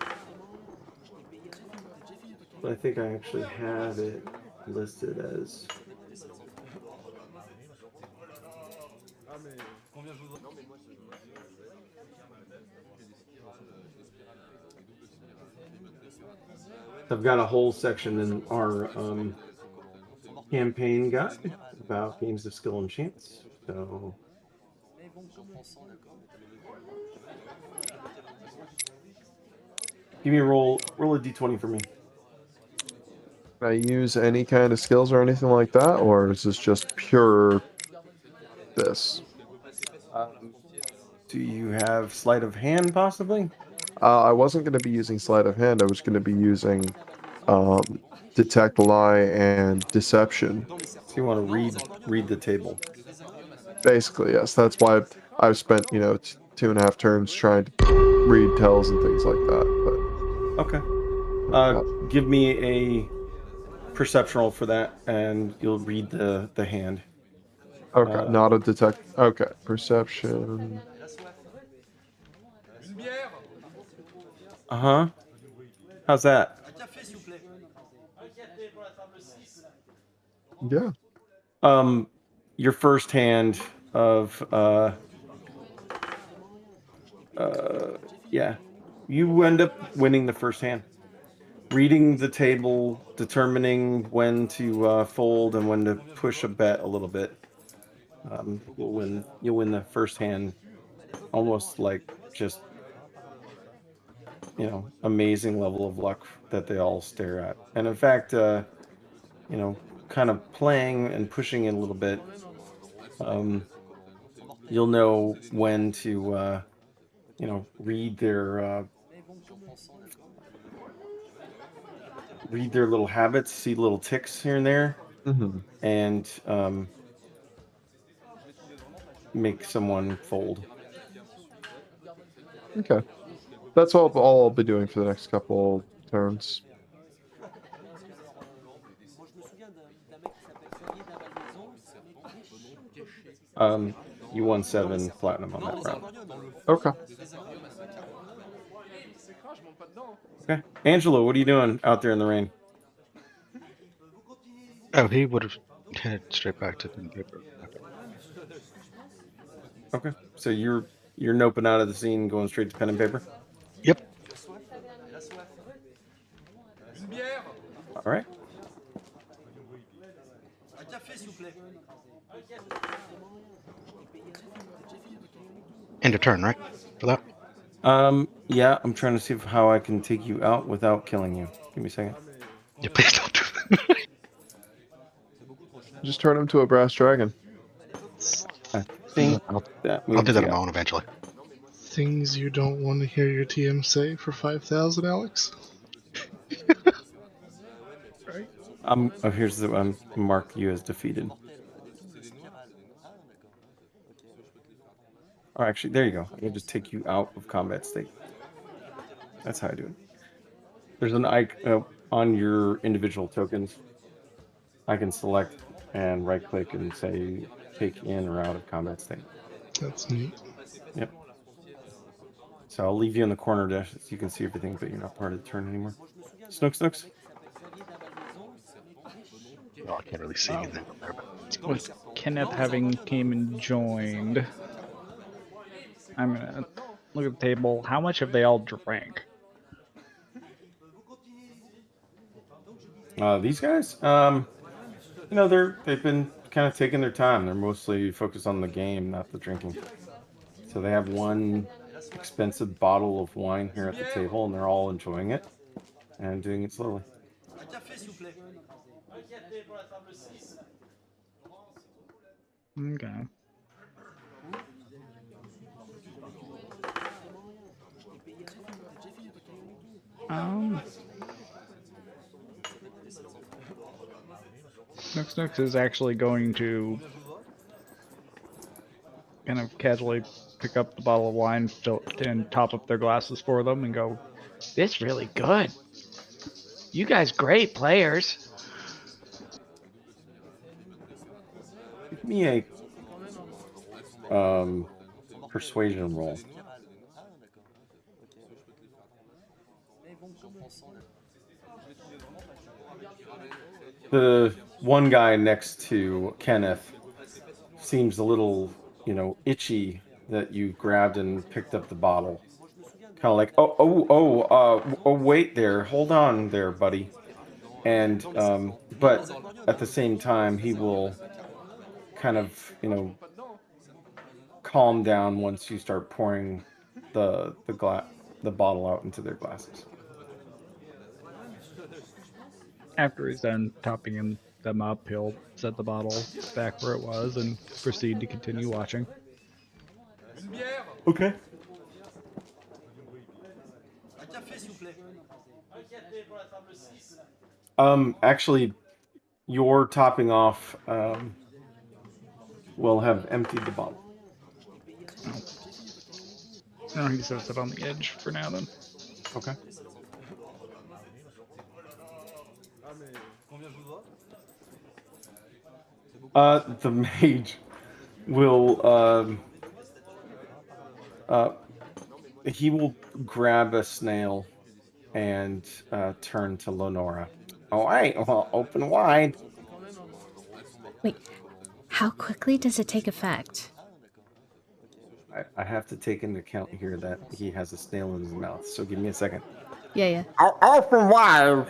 Speaker 1: But I think I actually have it listed as. I've got a whole section in our campaign guide about games of skill and chance. So give me a roll a d20 for me.
Speaker 2: Can I use any kind of skills or anything like that, or is this just pure this?
Speaker 1: Do you have sleight of hand possibly?
Speaker 2: I wasn't going to be using sleight of hand. I was going to be using detect lie and deception.
Speaker 1: So you want to read the table.
Speaker 2: Basically, yes. That's why I've spent 2.5 turns trying to read tells and things like that.
Speaker 1: Okay.
Speaker 2: But
Speaker 1: Give me a perception roll for that, and you'll read the hand.
Speaker 2: okay, not a detect. Okay, perception.
Speaker 1: How's that?
Speaker 2: Yeah.
Speaker 1: Your first hand of yeah, you end up winning the first hand. Reading the table, determining when to fold and when to push a bet a little bit. You'll win the first hand, almost like just amazing level of luck that they all stare at. And in fact, kind of playing and pushing it a little bit, you'll know when to read their little habits, see little ticks here and there, and make someone fold.
Speaker 2: Okay. That's all I'll be doing for the next couple turns.
Speaker 1: You won 7 platinum on that round.
Speaker 2: Okay.
Speaker 1: Okay. Angelo, what are you doing out there in the rain?
Speaker 7: Oh, he would have headed straight back to pen and paper.
Speaker 1: Okay. So you're noping out of the scene, going straight to pen and paper?
Speaker 7: Yep.
Speaker 1: All right.
Speaker 7: End of turn, right? For that?
Speaker 1: Yeah, I'm trying to see how I can take you out without killing you. Give me a second.
Speaker 7: Yeah, please don't do that.
Speaker 2: Just turn him to a brass dragon.
Speaker 1: I think
Speaker 7: I'll
Speaker 1: that
Speaker 7: do
Speaker 1: moves
Speaker 7: that
Speaker 1: you
Speaker 7: on my
Speaker 1: out.
Speaker 7: own eventually.
Speaker 6: Things you don't want to hear your TM say for 5,000, Alex?
Speaker 1: Here's the mark you as defeated. Oh, actually, there you go. I can just take you out of combat state. That's how I do it. There's an icon on your individual tokens. I can select and right-click and say take in or out of combat state.
Speaker 6: That's neat.
Speaker 1: Yep. So I'll leave you in the corner dash so you can see everything, but you're not part of the turn anymore. Snuks.
Speaker 7: Well, I can't really see anything from there, but
Speaker 4: With Kenneth having came and joined, I'm gonna look at the table. How much have they all drank?
Speaker 1: These guys, they've been kind of taking their time. They're mostly focused on the game, not the drinking. So they have one expensive bottle of wine here at the table, and they're all enjoying it and doing it slowly.
Speaker 4: Okay. Snuks is actually going to kind of casually pick up the bottle of wine, fill it, and top up their glasses for them, and go, "This really good. You guys great players."
Speaker 1: Give me a persuasion roll. The one guy next to Kenneth seems a little, itchy that you grabbed and picked up the bottle. Kind of like, wait there, hold on there, buddy. And but at the same time, he will kind of, calm down once you start pouring the bottle out into their glasses.
Speaker 4: After he's done topping them up, he'll set the bottle back where it was and proceed to continue watching.
Speaker 1: Okay. Actually, your topping off will have emptied the bottle.
Speaker 4: No, he sets it on the edge for now then.
Speaker 1: Okay. The mage will he will grab a snail and turn to Lenora. All right, well, open wide.
Speaker 3: Wait, how quickly does it take effect?
Speaker 1: I have to take into account here that he has a snail in his mouth, so give me a second.
Speaker 3: Yeah.
Speaker 9: Open wide.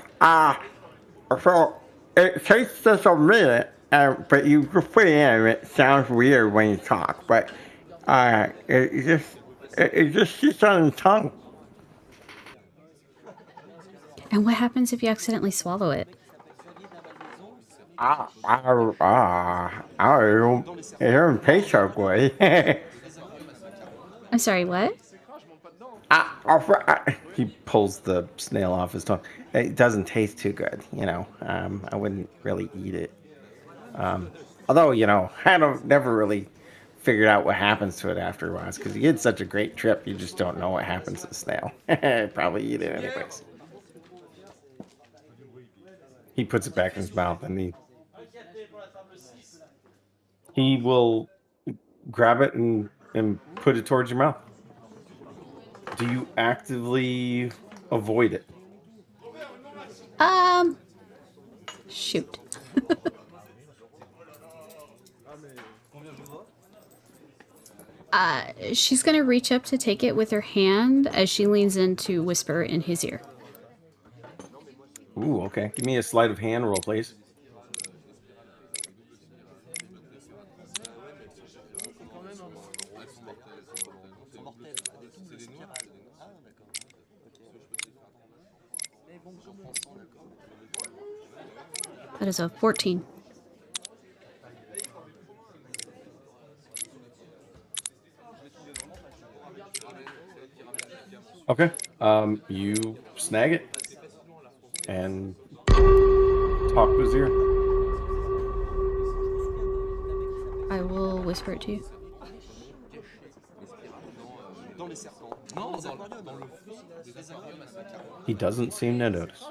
Speaker 9: So it takes just a minute, but you just put it in. It sounds weird when you talk, but it just sits on the tongue.
Speaker 3: And what happens if you accidentally swallow it?
Speaker 9: I it doesn't taste so good.
Speaker 3: I'm sorry, what?
Speaker 1: He pulls the snail off his tongue. It doesn't taste too good, I wouldn't really eat it. Although, I never really figured out what happens to it afterwards, because you get such a great trip, you just don't know what happens to the snail. Probably eat it anyways. He puts it back in his mouth, and he will grab it and put it towards your mouth. Do you actively avoid it?
Speaker 3: Shoot. She's gonna reach up to take it with her hand as she leans in to whisper in his ear.
Speaker 1: Ooh, okay. Give me a sleight of hand roll, please.
Speaker 3: That is a 14.
Speaker 1: Okay. You snag it and talk to his ear.
Speaker 3: I will whisper it to you.
Speaker 1: He doesn't seem to notice.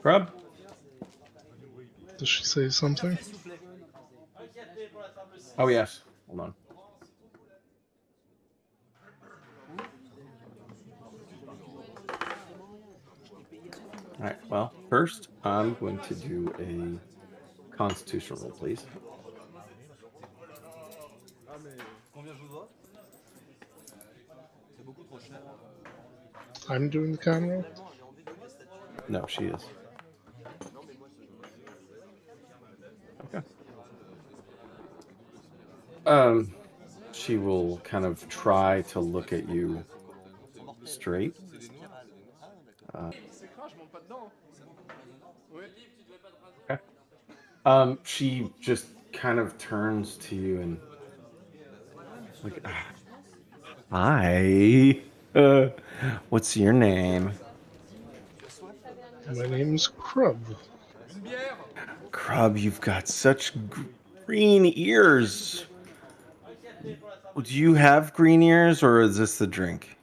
Speaker 1: Krub?
Speaker 6: Does she say something?
Speaker 1: Oh, yes. Hold on. All right. Well, first, I'm going to do a constitution roll, please.
Speaker 6: I'm doing the con roll?
Speaker 1: No, she is. Okay. She will kind of try to look at you straight. Okay. She just kind of turns to you and like, hi. What's your name?
Speaker 6: My name's Krub.
Speaker 1: Krub, you've got such green ears. Do you have green ears, or is this the drink?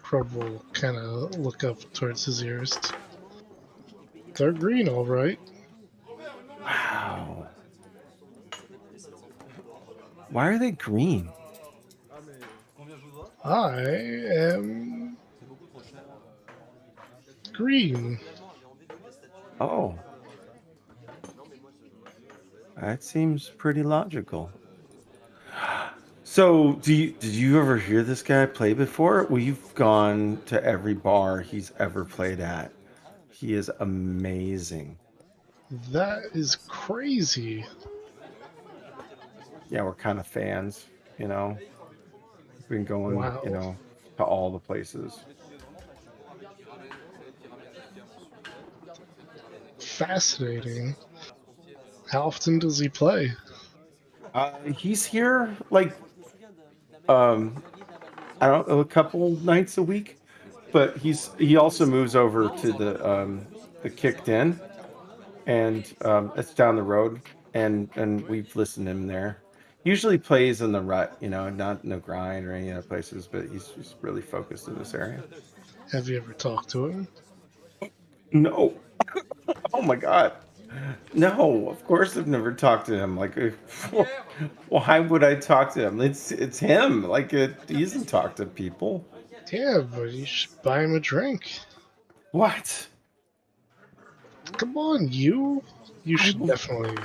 Speaker 6: Krub will kind of look up towards his ears. They're green, all right.
Speaker 1: Wow. Why are they green?
Speaker 6: I am green.
Speaker 1: Oh. That seems pretty logical. So, did you ever hear this guy play before? We've gone to every bar he's ever played at. He is amazing.
Speaker 6: That is crazy.
Speaker 1: Yeah, we're kind of fans, you know. We've been going,
Speaker 6: Wow.
Speaker 1: you know, to all the places.
Speaker 6: Fascinating. How often does he play?
Speaker 1: He's here like I don't know, a couple nights a week, but he also moves over to the Kicked In, and it's down the road, and we've listened to him there. Usually plays in the Rut, you know, not in the Grind or any other places, but he's just really focused in this area.
Speaker 6: Have you ever talked to him?
Speaker 1: No. Oh my God. No, of course I've never talked to him. Like, why would I talk to him? It's him. Like, he doesn't talk to people.
Speaker 6: Yeah, but you should buy him a drink.
Speaker 1: What?
Speaker 6: Come on, you. You should definitely.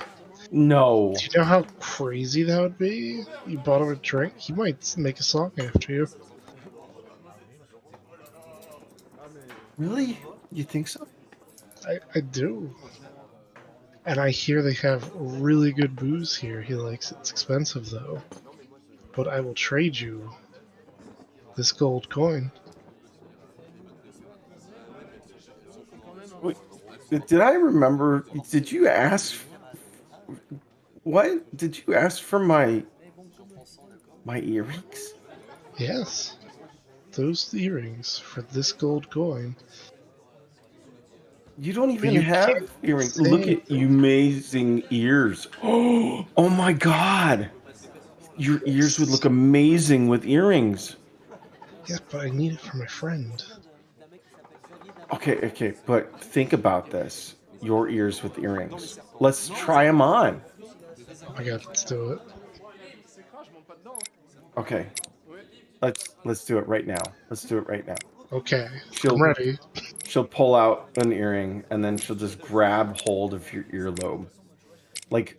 Speaker 1: No.
Speaker 6: Do you know how crazy that would be? You bought him a drink? He might make a song after you.
Speaker 1: Really? You think so?
Speaker 6: I do. And I hear they have really good booze here. He likes it. It's expensive, though. But I will trade you this gold coin.
Speaker 1: Wait, did I remember? Did you ask? What? Did you ask for my earrings?
Speaker 6: Yes. Those earrings for this gold coin.
Speaker 1: You don't even
Speaker 6: You
Speaker 1: have
Speaker 6: can't
Speaker 1: earrings.
Speaker 6: say
Speaker 1: Look at you amazing ears. Oh my God. Your ears would look amazing with earrings.
Speaker 6: Yeah, but I need it for my friend.
Speaker 1: Okay, but think about this. Your ears with earrings. Let's try them on.
Speaker 6: Oh my God, let's do it.
Speaker 1: Okay. Let's do it right now. Let's do it right now.
Speaker 6: Okay, I'm ready.
Speaker 1: She'll pull out an earring and then she'll just grab hold of your earlobe. Like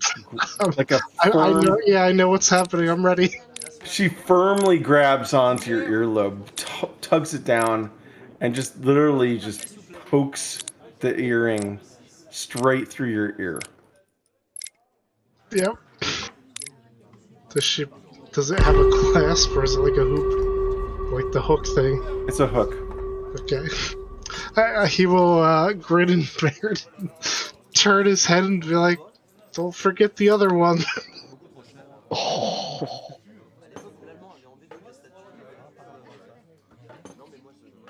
Speaker 1: a
Speaker 6: I
Speaker 1: firm...
Speaker 6: know. Yeah, I know what's happening. I'm ready.
Speaker 1: She firmly grabs onto your earlobe, tugs it down, and just literally just pokes the earring straight through your ear.
Speaker 6: Yep. Does it have a clasp or is it like a hoop? Like the hook thing?
Speaker 1: It's a hook.
Speaker 6: Okay. He will grin and bear it, turn his head and be like, don't forget the other one.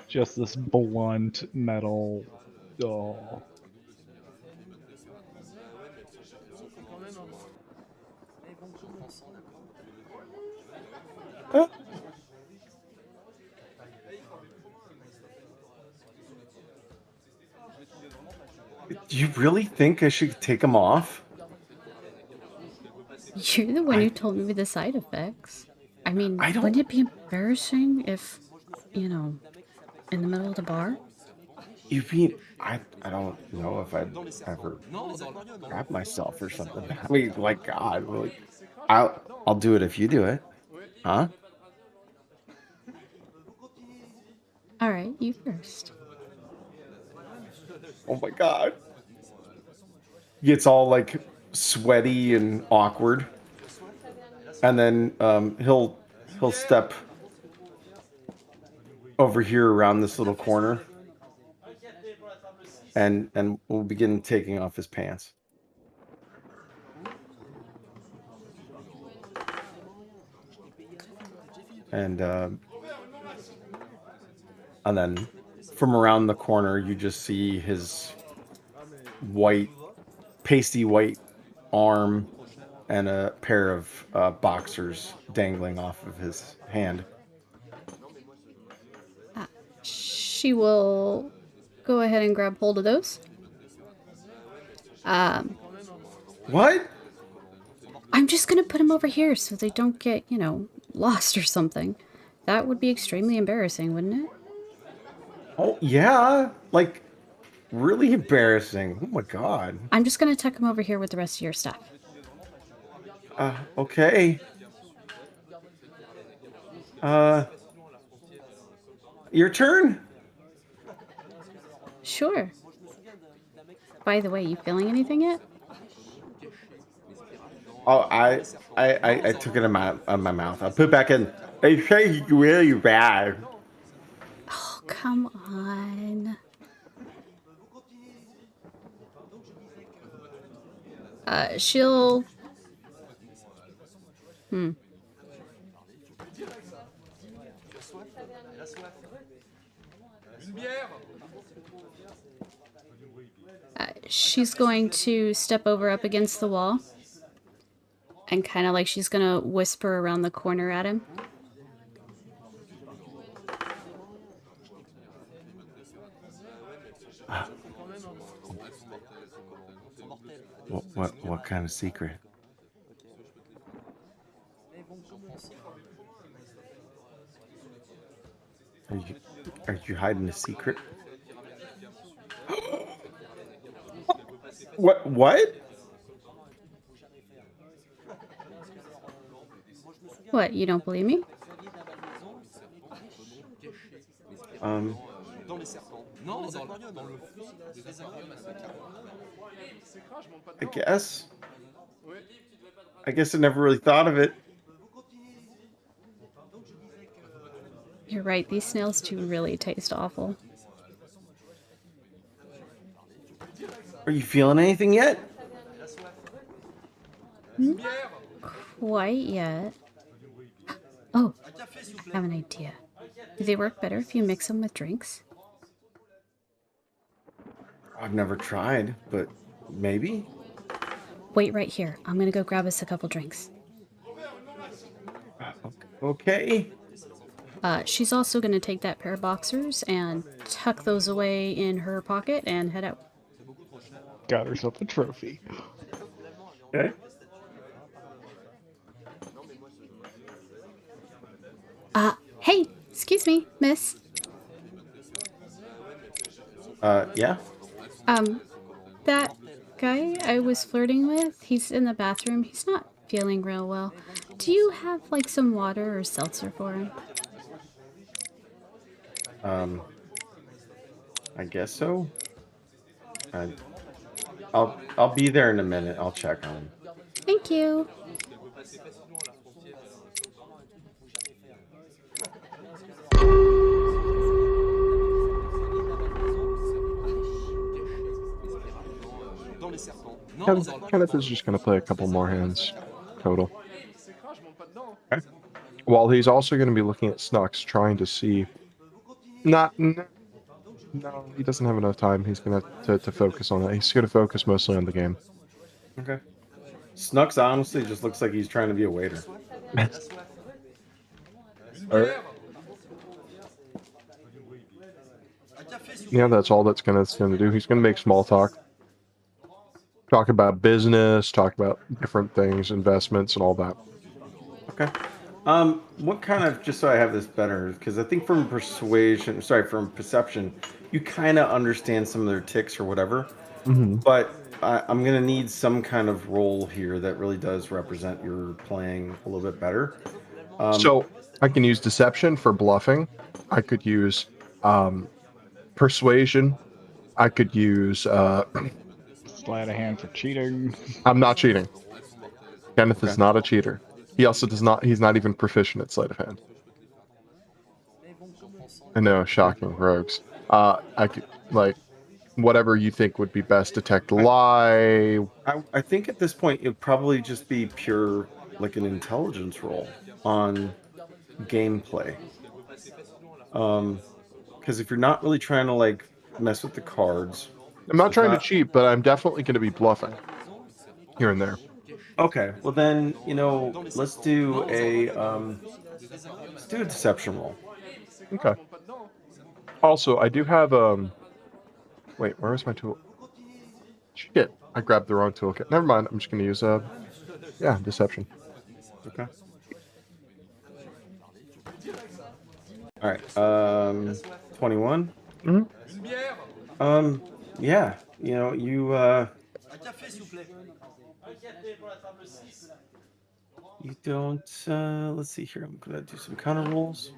Speaker 4: Just this blunt metal. Oh.
Speaker 1: Do you really think I should take him off?
Speaker 3: You're the one who told me the side effects. I mean,
Speaker 1: I don't-
Speaker 3: wouldn't it be embarrassing if, you know, in the middle of the bar?
Speaker 1: You mean I don't know if I'd ever grab myself or something. I mean, like God, like, I'll do it if you do it, huh?
Speaker 3: All right, you first.
Speaker 1: Oh my God. Gets all like sweaty and awkward, and then he'll step over here around this little corner, and we'll begin taking off his pants. And then from around the corner, you just see his white, pasty white arm and a pair of boxers dangling off of his hand.
Speaker 3: She will go ahead and grab hold of those.
Speaker 1: What?
Speaker 3: I'm just gonna put them over here so they don't get, you know, lost or something. That would be extremely embarrassing, wouldn't it?
Speaker 1: Oh, yeah. Like, really embarrassing. Oh my God.
Speaker 3: I'm just gonna tuck them over here with the rest of your stuff.
Speaker 1: Okay. Your turn?
Speaker 3: Sure. By the way, you feeling anything yet?
Speaker 1: Oh, I took it in my mouth. I put it back in. It tastes really bad.
Speaker 3: Oh, come on. She'll... she's going to step over up against the wall. And kind of like she's gonna whisper around the corner at him.
Speaker 1: What kind of secret? Are you hiding a secret? What?
Speaker 3: What, you don't believe me?
Speaker 1: I guess I never really thought of it.
Speaker 3: You're right, these snails do really taste awful.
Speaker 1: Are you feeling anything yet?
Speaker 3: Not quite yet. Oh, I have an idea. Do they work better if you mix them with drinks?
Speaker 1: I've never tried, but maybe.
Speaker 3: Wait right here. I'm gonna go grab us a couple drinks.
Speaker 1: Okay.
Speaker 3: She's also gonna take that pair of boxers and tuck those away in her pocket and head out.
Speaker 4: Got herself a trophy.
Speaker 1: Okay.
Speaker 3: Hey, excuse me, miss.
Speaker 1: Yeah?
Speaker 3: That guy I was flirting with, he's in the bathroom. He's not feeling real well. Do you have, like, some water or seltzer for him?
Speaker 1: I guess so. I'll be there in a minute. I'll check on him.
Speaker 3: Thank you.
Speaker 2: Kenneth is just going to play a couple more hands total.
Speaker 1: Okay.
Speaker 2: While he's also going to be looking at Snuks, trying to see... No, he doesn't have enough time. He's going to focus on it. He's going to focus mostly on the game.
Speaker 1: Okay. Snuks honestly just looks like he's trying to be a waiter.
Speaker 2: Yeah, that's all that's gonna do. He's gonna make small talk. Talk about business, talk about different things, investments, and all that.
Speaker 1: Okay. What kind of, just so I have this better, because I think from from perception, you kind of understand some of their ticks or whatever, but I'm going to need some kind of role here that really does represent your playing a little bit better.
Speaker 2: So I can use deception for bluffing. I could use persuasion. I could use.
Speaker 4: Sleight of hand for cheating.
Speaker 2: I'm not cheating. Kenneth is
Speaker 1: Okay.
Speaker 2: not a cheater. He also does not. He's not even proficient at sleight of hand. I know, shocking rogues. I could whatever you think would be best. Detect lie.
Speaker 1: I think at this point it'd probably just be pure, like an intelligence roll on gameplay. Because if you're not really trying to like mess with the cards,
Speaker 2: I'm not
Speaker 1: it's
Speaker 2: trying to cheat, but I'm definitely going to be bluffing here and there.
Speaker 1: Okay, well then, let's do a deception roll.
Speaker 2: Okay. Also, I do have Wait, where is my tool? Shit, I grabbed the wrong toolkit. Never mind. I'm just going to use deception.
Speaker 1: Okay. All right. 21. Yeah. You don't. Let's see here. I'm gonna do some counter rolls.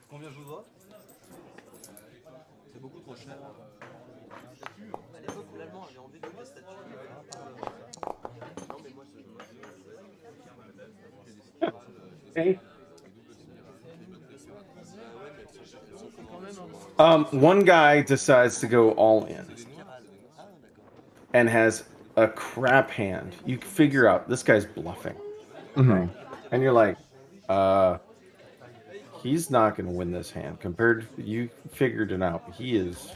Speaker 8: Combien je vous dois? C'est beaucoup trop cher. À l'époque où l'allemand avait enlevé toutes les statues. Non mais moi
Speaker 1: Hey. One guy decides to go all in and has a crap hand. You figure out this guy's bluffing. Okay? And you're like, he's not going to win this hand. Compared to, you figured it out. He is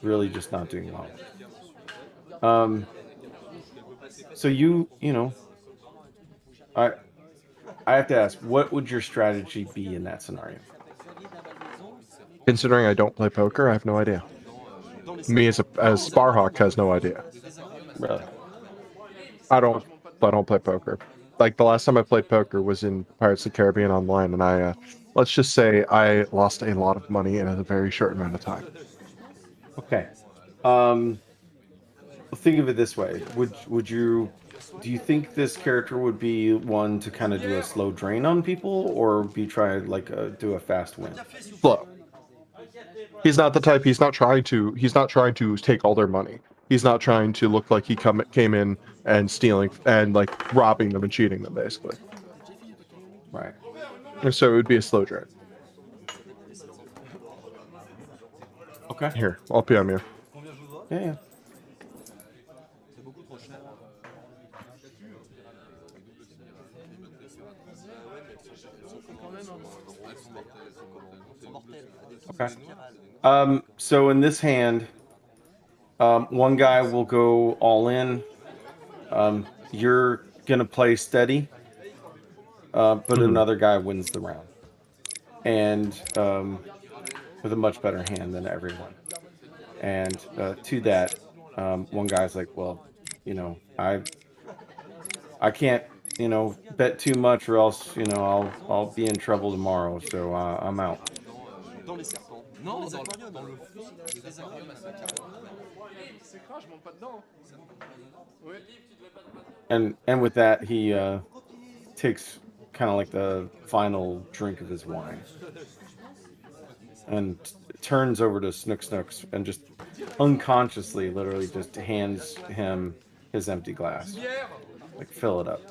Speaker 1: really just not doing well. So I have to ask, what would your strategy be in that scenario?
Speaker 2: Considering I don't play poker, I have no idea. Me as Sparhawk has no idea.
Speaker 1: Really?
Speaker 2: I don't play poker. Like the last time I played poker was in Pirates of the Caribbean Online, and I let's just say I lost a lot of money in a very short amount of time.
Speaker 1: Okay. Think of it this way. Do you think this character would be one to kind of do a slow drain on people, or do a fast win?
Speaker 2: Slow. He's not the type. He's not trying to take all their money. He's not trying to look like he came in and stealing and like robbing them and cheating them, basically.
Speaker 1: Right.
Speaker 2: And so it would be a slow drain.
Speaker 1: Okay.
Speaker 2: Here, I'll PM you.
Speaker 1: Yeah. Okay. So in this hand, one guy will go all in. You're gonna play steady, but another guy wins the round, and with a much better hand than everyone. And to that, one guy's like, well, I can't, bet too much, or else, I'll be in trouble tomorrow. So I'm out. And with that, he takes kind of like the final drink of his wine and turns over to Snuks and just unconsciously, literally, just hands him his empty glass. Like, fill it up.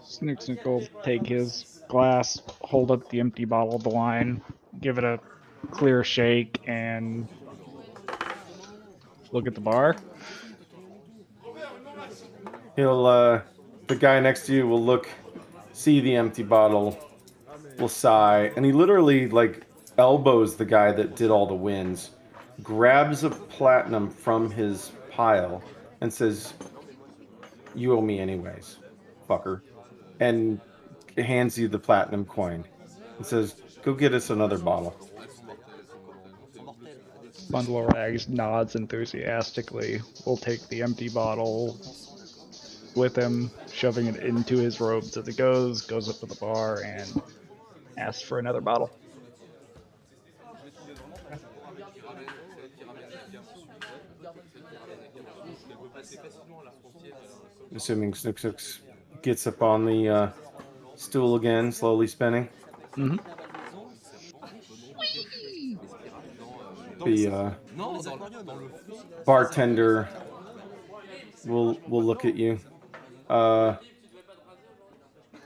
Speaker 4: Snuks will take his glass, hold up the empty bottle of the wine, give it a clear shake, and look at the bar.
Speaker 1: He'll the guy next to you will look, see the empty bottle, will sigh, and he literally like elbows the guy that did all the wins, grabs a platinum from his pile, and says, "You owe me anyways, fucker," and hands you the platinum coin and says, "Go get us another bottle."
Speaker 4: Bundle of Rags nods enthusiastically. We'll take the empty bottle with him, shoving it into his robes as it goes up to the bar, and asks for another bottle.
Speaker 1: Assuming Snuks gets up on the stool again, slowly spinning.
Speaker 4: Mm-hmm.
Speaker 1: The bartender will look at you.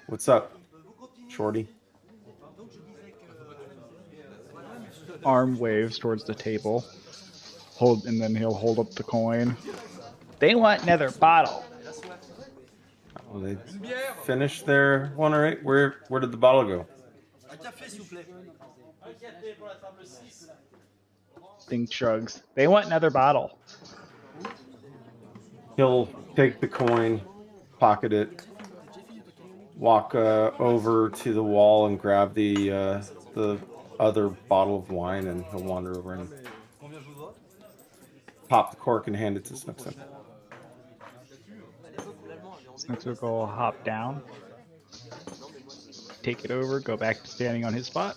Speaker 1: What's up, shorty?
Speaker 4: Arm waves towards the table. And then he'll hold up the coin. They want another bottle.
Speaker 1: Oh, they finished their one, all right? Where did the bottle go?
Speaker 4: Think shrugs. They want another bottle.
Speaker 1: He'll take the coin, pocket it, walk over to the wall and grab the other bottle of wine, and he'll wander over and pop the cork and hand it to Snuks.
Speaker 4: Snuks will go hop down, take it over, go back to standing on his spot.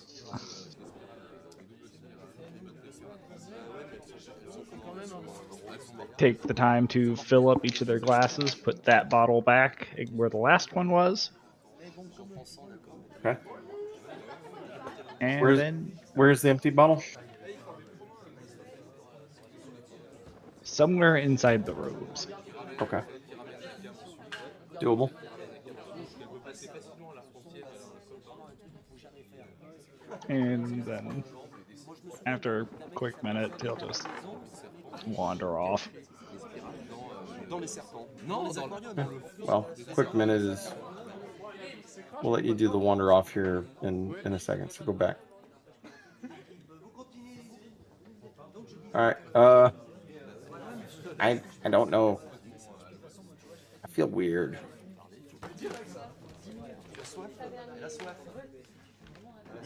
Speaker 4: Take the time to fill up each of their glasses, put that bottle back where the last one was.
Speaker 1: Okay.
Speaker 4: And
Speaker 1: where's the empty bottle?
Speaker 4: Somewhere inside the robes.
Speaker 1: Okay. Doable.
Speaker 4: And then after a quick minute, he'll just wander off.
Speaker 1: Well, quick minute is... We'll let you do the wander off here in a second, so go back. Alright, I don't know. I feel weird.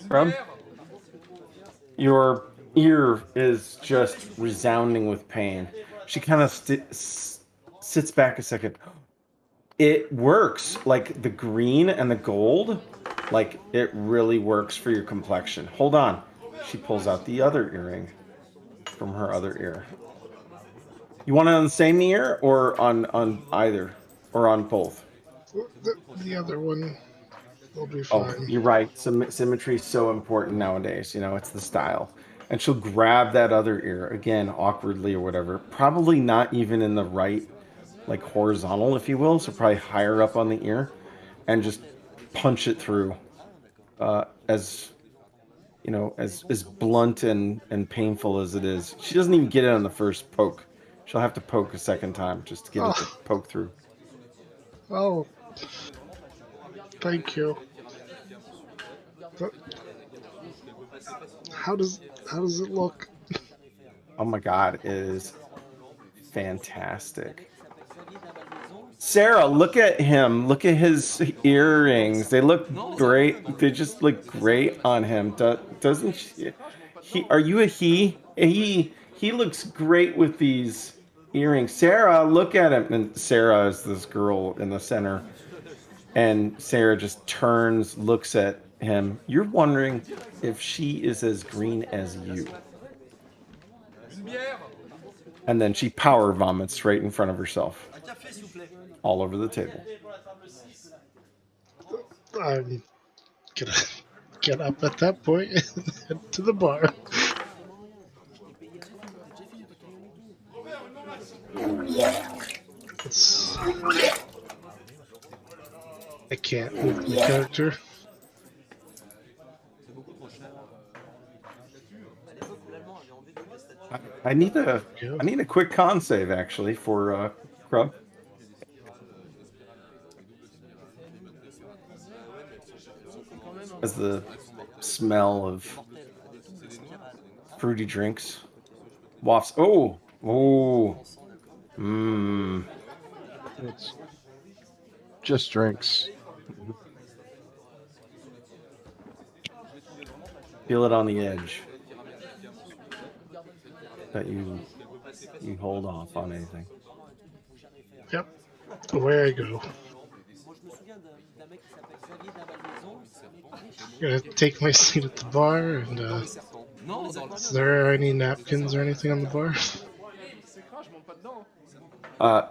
Speaker 1: Krub? Your ear is just resounding with pain. She kind of sits back a second. It works. Like the green and the gold, like it really works for your complexion. Hold on. She pulls out the other earring from her other ear. You want it on the same ear or on either? Or on both?
Speaker 6: The other one will be fine.
Speaker 1: Oh, you're right. Symmetry is so important nowadays. You know, it's the style. And she'll grab that other ear, again, awkwardly or whatever. Probably not even in the right, like horizontal, if you will. So probably higher up on the ear. And just punch it through. As, you know, as blunt and painful as it is. She doesn't even get it on the first poke. She'll have to poke a second time just to get it to poke through.
Speaker 6: Oh, thank you. But how does it look?
Speaker 1: Oh my god, it is fantastic. Sarah, look at him. Look at his earrings. They look great. They just look great on him. Doesn't she? Are you a he? He looks great with these earrings. Sarah, look at him. And Sarah is this girl in the center. And Sarah just turns, looks at him. You're wondering if she is as green as you. And then she power vomits right in front of herself. All over the table.
Speaker 6: I'm gonna get up at that point and head to the bar. I can't move the character.
Speaker 1: I need a quick con save actually for Krub. as the smell of fruity drinks wafts. Oh, mmm.
Speaker 2: It's just drinks.
Speaker 1: Feel it on the edge. That you hold off on anything.
Speaker 6: Yep. Away I go. Gonna take my seat at the bar, and is there any napkins or anything on the bar?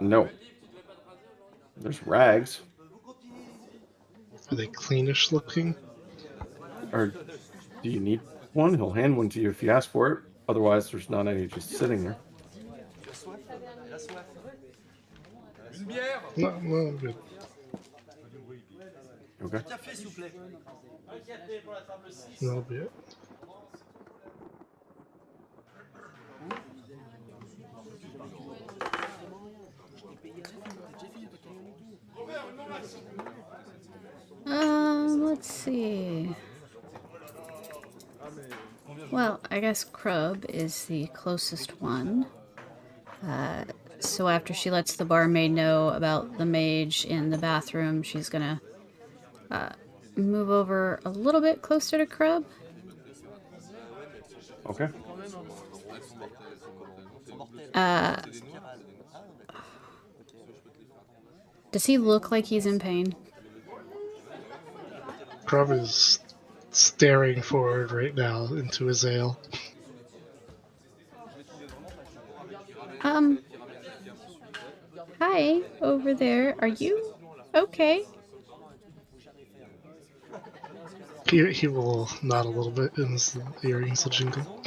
Speaker 1: No. There's rags.
Speaker 6: Are they cleanish looking?
Speaker 1: Or do you need one? He'll hand one to you if you ask for it. Otherwise, there's not any just sitting there.
Speaker 6: No, I'm good.
Speaker 1: Okay.
Speaker 6: That'll be it.
Speaker 3: Let's see. Well, I guess Krub is the closest one. So after she lets the barmaid know about the mage in the bathroom, she's gonna move over a little bit closer to Krub.
Speaker 1: Okay.
Speaker 3: Does he look like he's in pain?
Speaker 6: Krub is staring forward right now into his ale.
Speaker 3: Hi, over there. Are you okay?
Speaker 6: He will nod a little bit, and his earrings will jingle.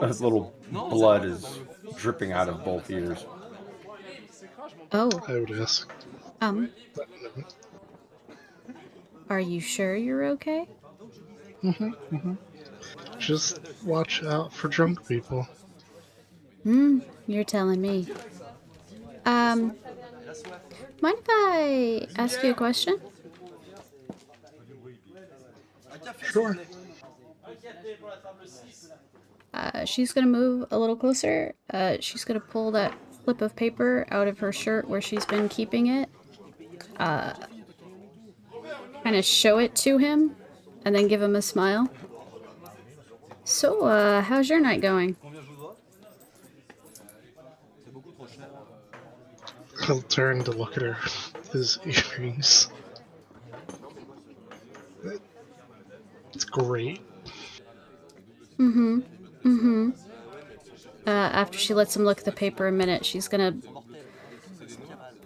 Speaker 1: His little blood is dripping out of both ears.
Speaker 3: Oh,
Speaker 6: I would ask.
Speaker 3: Are you sure you're okay?
Speaker 6: Just watch out for drunk people.
Speaker 3: You're telling me. Mind if I ask you a question?
Speaker 6: Sure.
Speaker 3: She's gonna move a little closer. She's gonna pull that slip of paper out of her shirt where she's been keeping it. Kind of show it to him, and then give him a smile. So, how's your night going?
Speaker 6: He'll turn to look at her. His earrings. It's great.
Speaker 3: After she lets him look at the paper a minute, she's gonna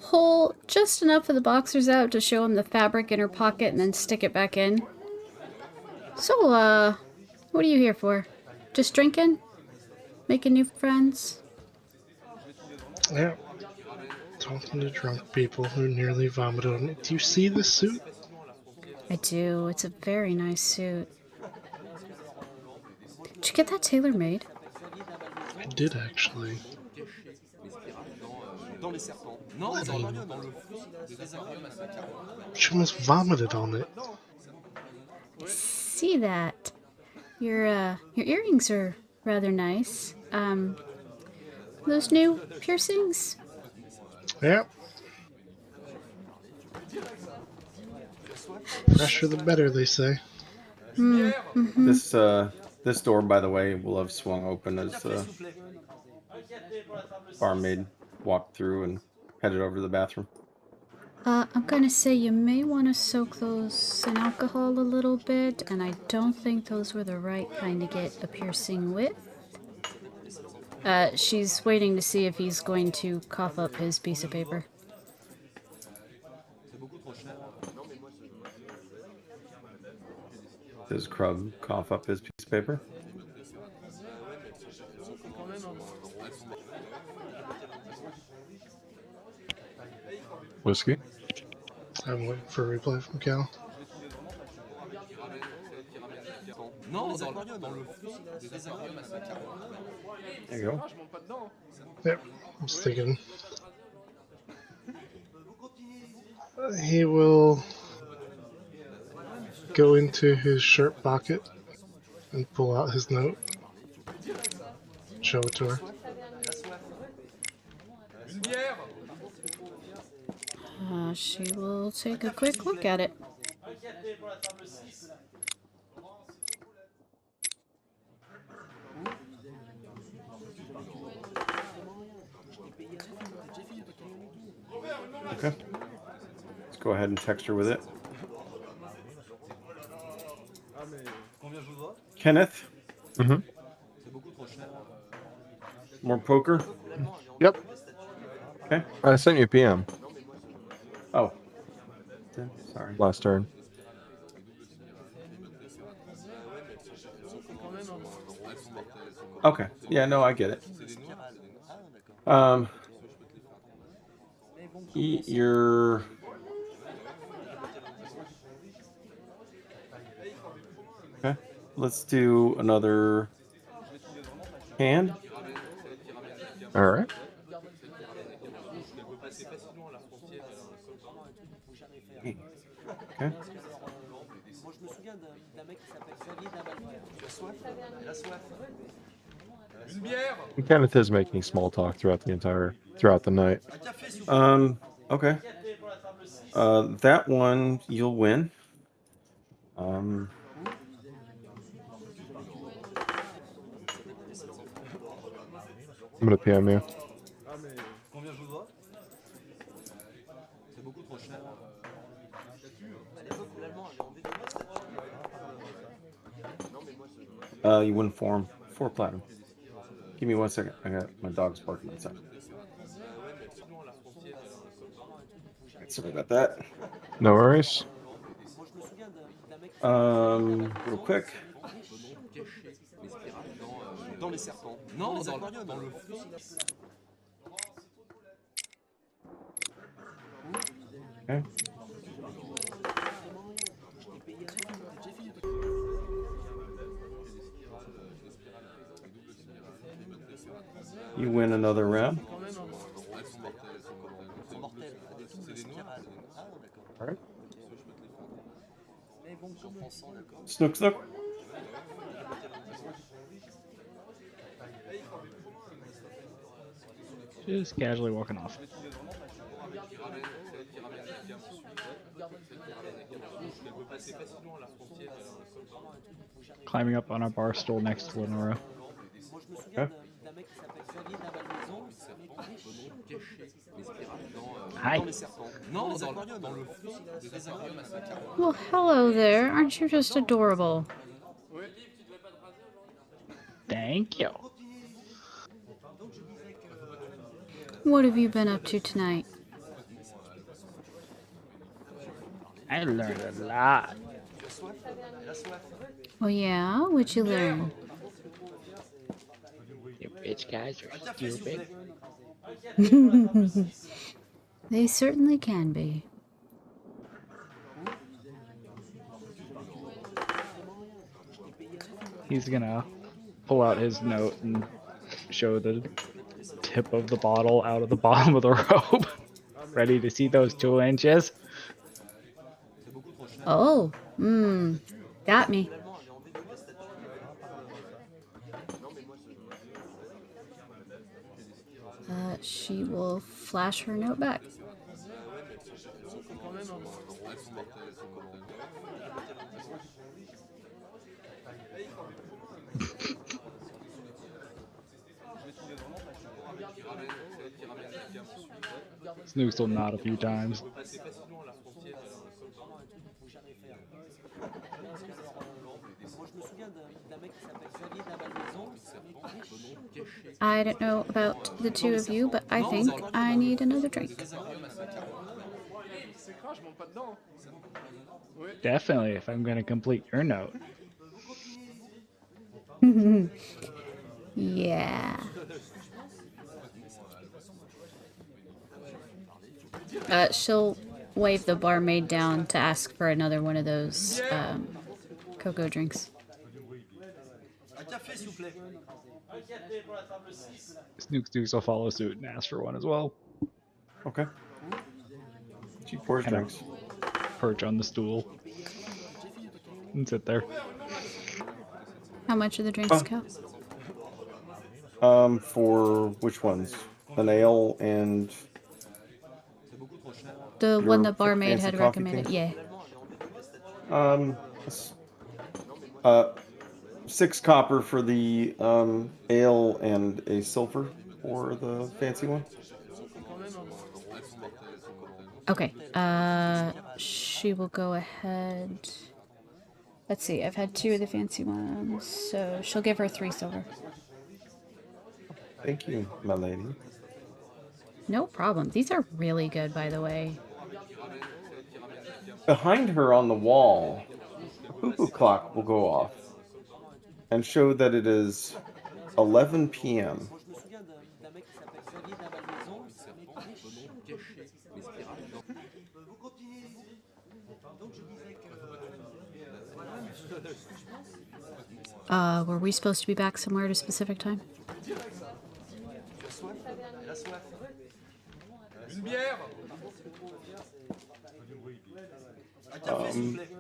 Speaker 3: pull just enough of the boxers out to show him the fabric in her pocket and then stick it back in. So, what are you here for? Just drinking? Making new friends?
Speaker 6: Yeah. Talking to drunk people who nearly vomited on it. Do you see this suit?
Speaker 3: I do. It's a very nice suit. Did you get that tailor-made?
Speaker 6: I did, actually. She almost vomited on it.
Speaker 3: See that? Your earrings are rather nice. Those new piercings?
Speaker 6: Yep. Fresher the better, they say.
Speaker 1: This door, by the way, will have swung open as the barmaid walked through and headed over to the bathroom.
Speaker 3: I'm gonna say you may want to soak those in alcohol a little bit, and I don't think those were the right kind to get a piercing with. She's waiting to see if he's going to cough up his piece of paper.
Speaker 1: Does Krub cough up his piece of paper?
Speaker 2: Whiskey?
Speaker 6: I'm waiting for a reply from Cal.
Speaker 1: There you go.
Speaker 6: Yep. I'm just thinking. He will go into his shirt pocket and pull out his note. Show it to her.
Speaker 3: She will take a quick look at it.
Speaker 1: Okay. Let's go ahead and text her with it. Kenneth,
Speaker 2: Mm-hmm.
Speaker 1: more poker?
Speaker 2: Yep.
Speaker 1: Okay.
Speaker 2: I sent you a PM
Speaker 1: Oh. Sorry.
Speaker 2: last turn.
Speaker 1: Okay. Yeah, no, I get it. You're... Okay. Let's do another hand.
Speaker 2: All right.
Speaker 1: Okay.
Speaker 2: Kenneth is making small talk throughout the night.
Speaker 1: Okay. That one you'll win.
Speaker 2: I'm gonna PM you.
Speaker 1: You win 4 platinum. Give me 1 second. I got my dog's barking outside. Sorry about that.
Speaker 2: No worries.
Speaker 1: Real quick. Okay. You win another round.
Speaker 2: All right.
Speaker 1: Snook.
Speaker 4: Just casually walking off. Climbing up on a bar stool next to Lenora.
Speaker 1: Okay.
Speaker 4: Hi.
Speaker 3: Well, hello there. Aren't you just adorable?
Speaker 4: Thank you.
Speaker 3: What have you been up to tonight?
Speaker 4: I learned a lot.
Speaker 3: Oh yeah? What'd you learn?
Speaker 4: You bitch guys are stupid.
Speaker 3: They certainly can be.
Speaker 4: He's gonna pull out his note and show the tip of the bottle out of the bottom of the robe. Ready to see those 2 inches?
Speaker 3: Oh, got me. She will flash her note back.
Speaker 4: Snuks will nod a few times.
Speaker 3: I don't know about the two of you, but I think I need another drink.
Speaker 4: Definitely, if I'm gonna complete your note.
Speaker 3: Yeah. She'll wave the barmaid down to ask for another one of those cocoa drinks.
Speaker 4: Snuks will follow suit and ask for one as well.
Speaker 1: Okay. She pours
Speaker 4: Kind of
Speaker 1: drinks.
Speaker 4: perch on the stool and sit there.
Speaker 3: How much are the drinks, Cal?
Speaker 1: For which ones? An ale and
Speaker 3: The
Speaker 1: your
Speaker 3: one the barmaid
Speaker 1: fancy
Speaker 3: had
Speaker 1: coffee
Speaker 3: recommended.
Speaker 1: thing?
Speaker 3: Yeah.
Speaker 1: Uh, 6 copper for the ale and a silver for the fancy one.
Speaker 3: Okay. She will go ahead. Let's see. I've had 2 of the fancy ones, so she'll give her 3 silver.
Speaker 1: Thank you, my lady.
Speaker 3: No problem. These are really good, by the way.
Speaker 1: Behind her on the wall, a cuckoo clock will go off and show that it is 11 p.m.
Speaker 3: Were we supposed to be back somewhere at a specific time?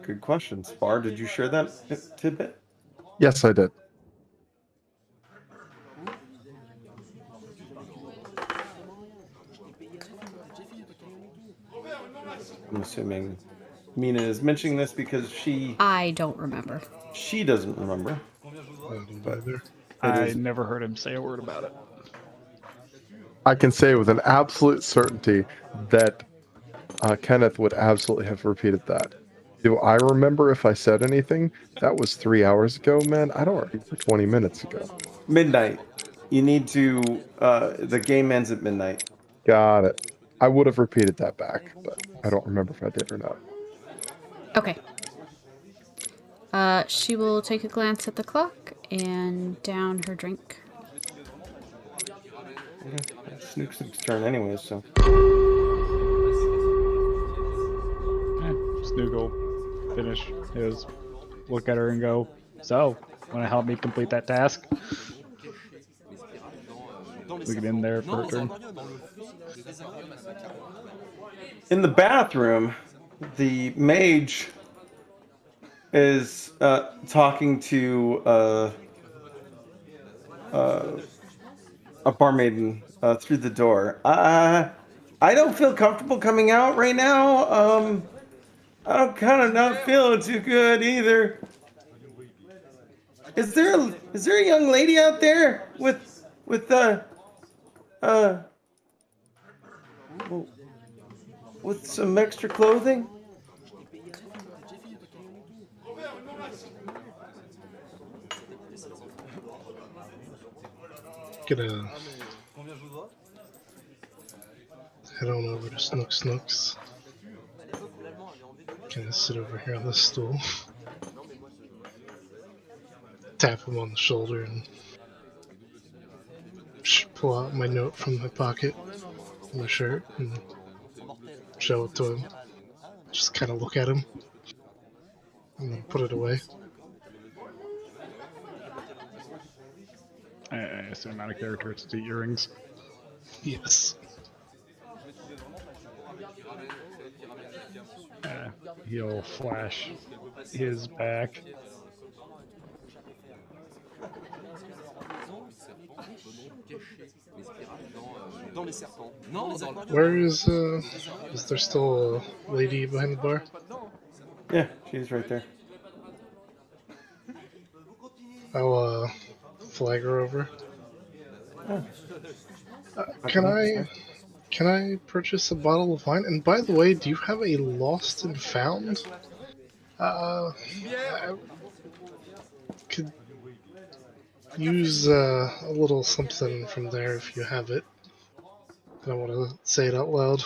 Speaker 1: Good question. Spar, did you share that tidbit?
Speaker 2: Yes, I did.
Speaker 1: I'm assuming Mina is mentioning this because
Speaker 3: I don't remember.
Speaker 1: she doesn't remember.
Speaker 6: But
Speaker 4: I never heard him say a word about it.
Speaker 2: I can say with an absolute certainty that Kenneth would absolutely have repeated that. Do I remember if I said anything? That was 3 hours ago, man. I don't remember 20 minutes ago.
Speaker 1: Midnight. You need to. The game ends at midnight.
Speaker 2: Got it. I would have repeated that back, but I don't remember if I did or not.
Speaker 3: Okay. She will take a glance at the clock and down her drink.
Speaker 1: Snuks' turn, anyways. So.
Speaker 4: Snook will finish his, look at her and go, "So, want to help me complete that task?" We get in there for her turn.
Speaker 1: In the bathroom, the mage is talking to a barmaiden through the door. I don't feel comfortable coming out right now. I'm kind of not feeling too good either. Is there a young lady out there with some extra clothing?
Speaker 6: gonna head on over to Snuks. Gonna sit over here on this stool. Tap him on the shoulder and pull out my note from my pocket, my shirt, and show it to him. Just kind of look at him, and then put it away.
Speaker 4: I assume out of character it's the earrings.
Speaker 6: Yes.
Speaker 4: He'll flash his back.
Speaker 6: Where is there still a lady behind the bar?
Speaker 1: Yeah, she's right there.
Speaker 6: I'll flag her over.
Speaker 1: Oh.
Speaker 6: Can I purchase a bottle of wine? And by the way, do you have a lost and found? I could use a little something from there if you have it. I don't want to say it out loud.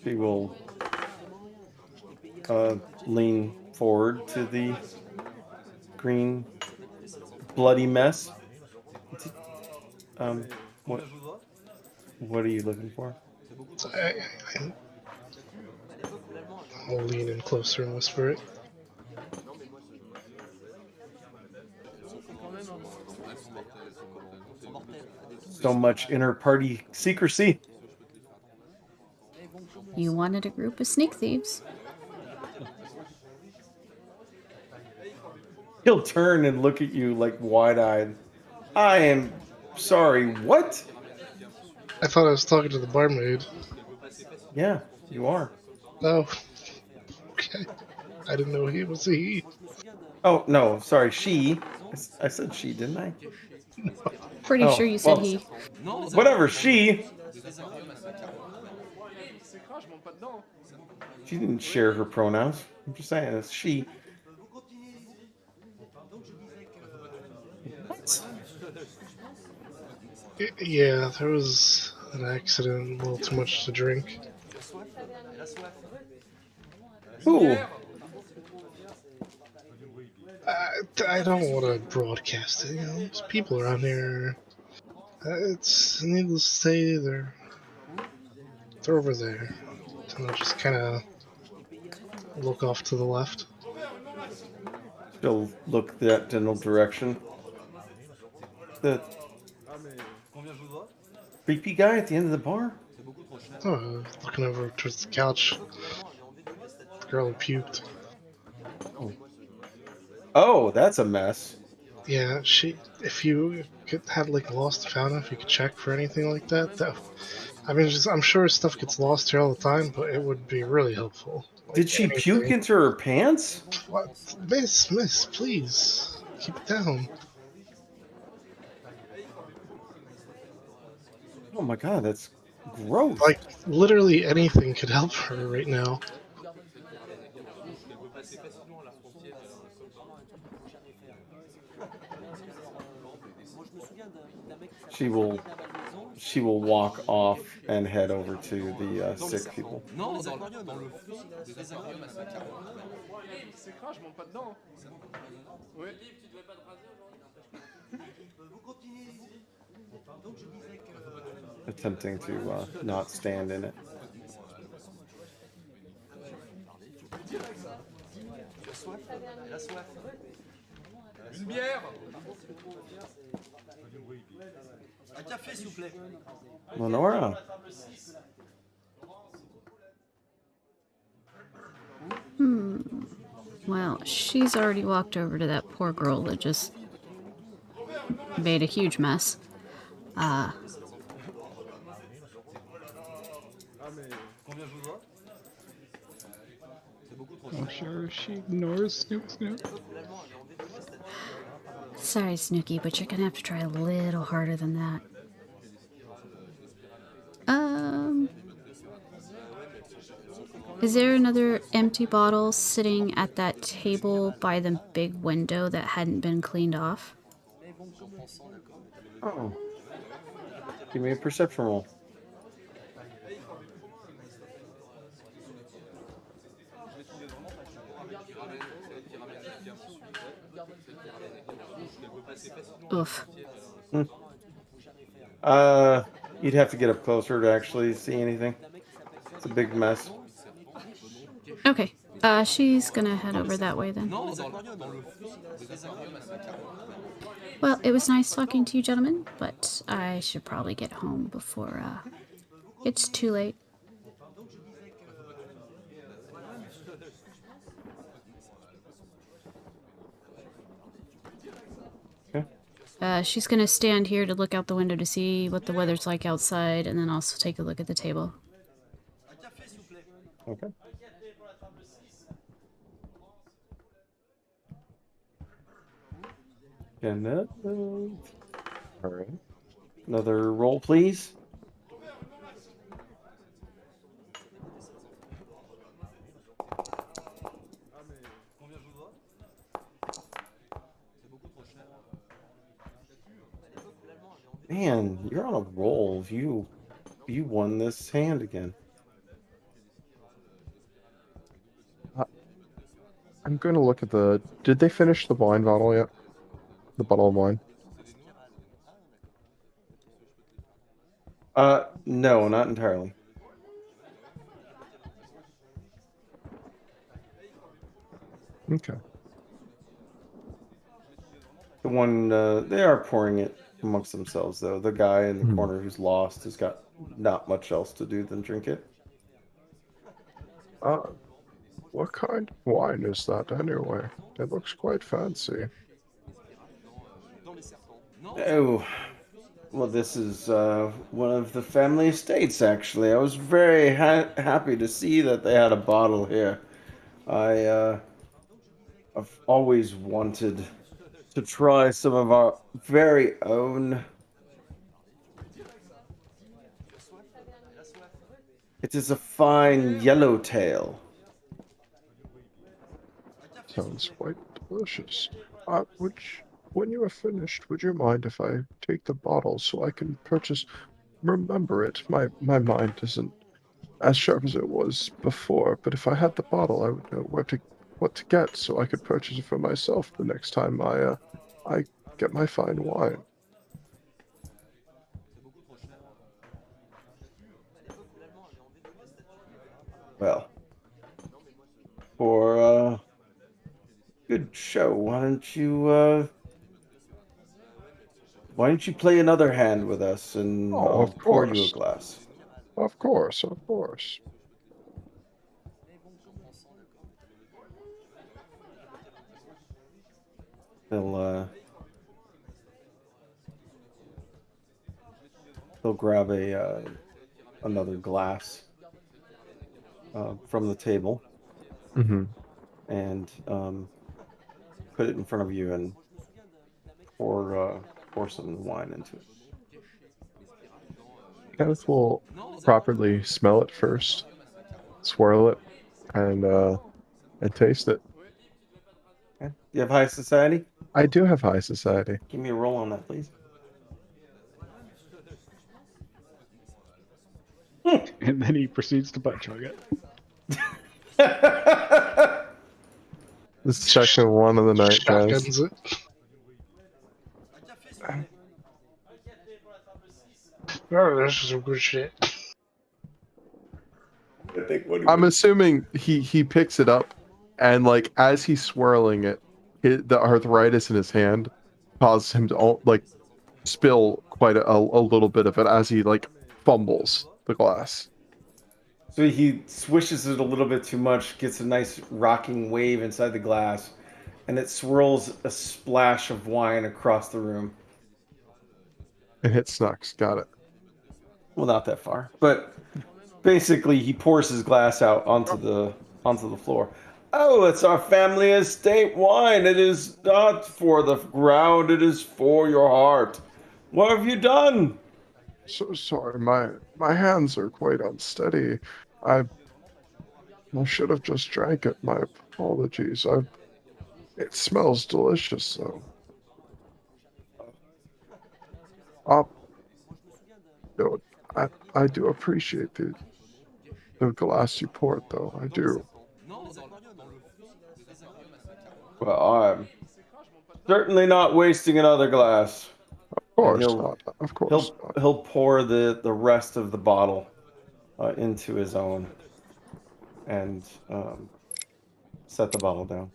Speaker 1: She will lean forward to the green bloody mess. What are you looking for?
Speaker 6: So I'll lean in closer and whisper it.
Speaker 1: So much inter-party secrecy.
Speaker 3: You wanted a group of sneak thieves.
Speaker 1: He'll turn and look at you like wide-eyed. I am sorry, what?
Speaker 6: I thought I was talking to the barmaid.
Speaker 1: Yeah, you are.
Speaker 6: Oh, okay. I didn't know he was he.
Speaker 1: Oh, no, sorry, she. I said she, didn't I?
Speaker 3: Pretty
Speaker 1: Oh,
Speaker 3: sure you said
Speaker 1: well,
Speaker 3: he.
Speaker 1: Whatever, she. She didn't share her pronouns. I'm just saying, it's she. What?
Speaker 6: Yeah, there was an accident, a little too much to drink.
Speaker 1: Who?
Speaker 6: I don't want to broadcast it, you know. There's people around here. It's needless to say, they're over there. And I'll just kind of look off to the left.
Speaker 1: She'll look that general direction. The creepy guy at the end of the bar?
Speaker 6: Oh, looking over towards the couch. The girl who puked.
Speaker 1: Oh, that's a mess.
Speaker 6: Yeah, if you had like lost and found, if you could check for anything like that, I mean, I'm sure stuff gets lost here all the time, but it would be really helpful. Like
Speaker 1: Did she puke into her pants?
Speaker 6: What? Miss, please. Keep it down.
Speaker 1: Oh my god, that's gross.
Speaker 6: Like, literally anything could help her right now.
Speaker 1: She will walk off and head over to the sick people. Attempting to not stand in it.
Speaker 8: Une bière. Un café, s'il vous plaît.
Speaker 1: Lenora.
Speaker 3: Well, she's already walked over to that poor girl that just made a huge mess.
Speaker 4: I'm sure she ignores Snook.
Speaker 3: Sorry, Snooky, but you're gonna have to try a little harder than that. Is there another empty bottle sitting at that table by the big window that hadn't been cleaned off?
Speaker 1: Oh. Give me a perception roll.
Speaker 3: Oof.
Speaker 1: You'd have to get up closer to actually see anything. It's a big mess.
Speaker 3: Okay. She's gonna head over that way then. Well, it was nice talking to you, gentlemen, but I should probably get home before it's too late.
Speaker 1: Okay.
Speaker 3: She's gonna stand here to look out the window to see what the weather's like outside, and then also take a look at the table.
Speaker 1: Okay. Kenneth. All right. Another roll, please. Man, you're on a roll. You won this hand again.
Speaker 2: I'm going to look at the... Did they finish the wine bottle yet? The bottle of wine?
Speaker 1: No, not entirely.
Speaker 2: Okay.
Speaker 1: The one, they are pouring it amongst themselves, though. The guy in the corner who's lost has got not much else to do than drink it.
Speaker 2: What kind of wine is that anyway? It looks quite fancy.
Speaker 1: Oh, well, this is one of the family estates, actually. I was very happy to see that they had a bottle here. I've always wanted to try some of our very own. It is a fine yellowtail.
Speaker 2: Sounds quite delicious. When you are finished, would you mind if I take the bottle so I can remember it? My mind isn't as sharp as it was before, but if I had the bottle, I would know what to get so I could purchase it for myself the next time I get my fine wine.
Speaker 1: Well, for a good show, why don't you play another hand with us and
Speaker 2: Oh,
Speaker 1: I'll
Speaker 2: of
Speaker 1: pour you a
Speaker 2: course.
Speaker 1: glass.
Speaker 2: Of course, of course.
Speaker 1: He'll grab another glass from the table
Speaker 2: Mm-hmm.
Speaker 1: and put it in front of you and pour some wine into it.
Speaker 2: Kenneth will properly smell it first, swirl it, and taste it.
Speaker 1: Okay. You have high society?
Speaker 2: I do have high society.
Speaker 1: Give me a roll on that, please.
Speaker 4: And then he proceeds to butt chug it.
Speaker 2: The second one of the night, guys.
Speaker 6: Shotguns it. Oh, this is some good shit.
Speaker 2: I'm assuming he picks it up, and like as he's swirling it, the arthritis in his hand causes him to like spill quite a little bit of it as he like fumbles the glass.
Speaker 1: So he swishes it a little bit too much, gets a nice rocking wave inside the glass, and it swirls a splash of wine across the room.
Speaker 2: It hits Snuks. Got it.
Speaker 1: Well, not that far, but basically he pours his glass out onto the floor. Oh, it's our family estate wine. It is not for the ground, it is for your heart. What have you done?
Speaker 2: So sorry, my hands are quite unsteady. I should have just drank it. My apologies. It smells delicious though. Up. No, I do appreciate the glass you poured though. I do.
Speaker 1: Well, I'm certainly not wasting another glass.
Speaker 2: Of
Speaker 1: And
Speaker 2: course not. Of course not.
Speaker 1: he'll pour the rest of the bottle into his own and set the bottle down.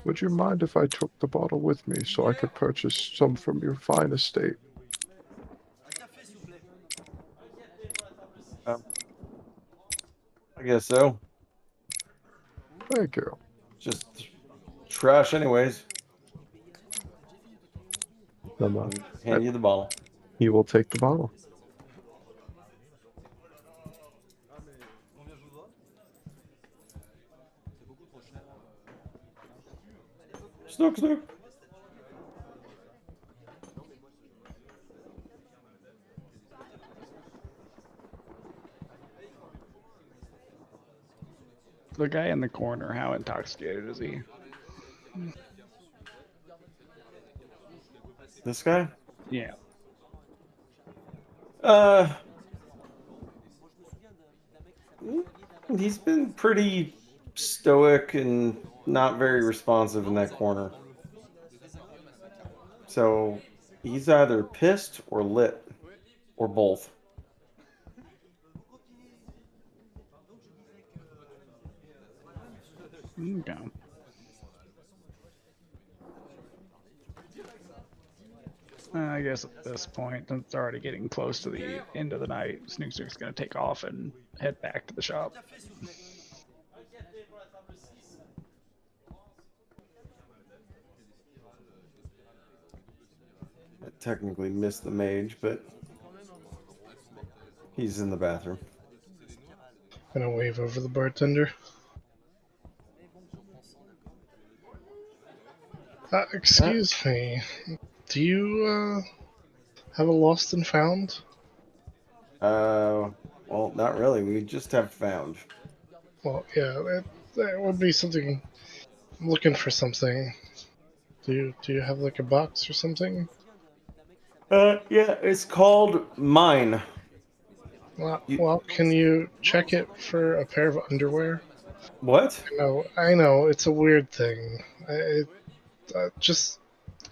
Speaker 2: Would you mind if I took the bottle with me so I could purchase some from your fine estate?
Speaker 1: I guess so.
Speaker 2: Thank you.
Speaker 1: Just trash, anyways. Hand you the bottle.
Speaker 2: He will take the bottle.
Speaker 1: Snook, snook.
Speaker 4: The guy in the corner, how intoxicated is he?
Speaker 1: This guy?
Speaker 4: Yeah.
Speaker 1: He's been pretty stoic and not very responsive in that corner. So he's either pissed or lit, or both.
Speaker 4: Okay. I guess at this point, since it's already getting close to the end of the night, Snuks is going to take off and head back to the shop.
Speaker 1: I technically missed the mage, but he's in the bathroom.
Speaker 6: Gonna wave over the bartender. Excuse me. Do you have a lost and found?
Speaker 1: Well, not really. We just have found.
Speaker 6: Well, yeah, that would be something. I'm looking for something. Do you have like a box or something?
Speaker 1: Yeah, it's called mine.
Speaker 6: Well, can you check it for a pair of underwear?
Speaker 1: What?
Speaker 6: I know, it's a weird thing. Just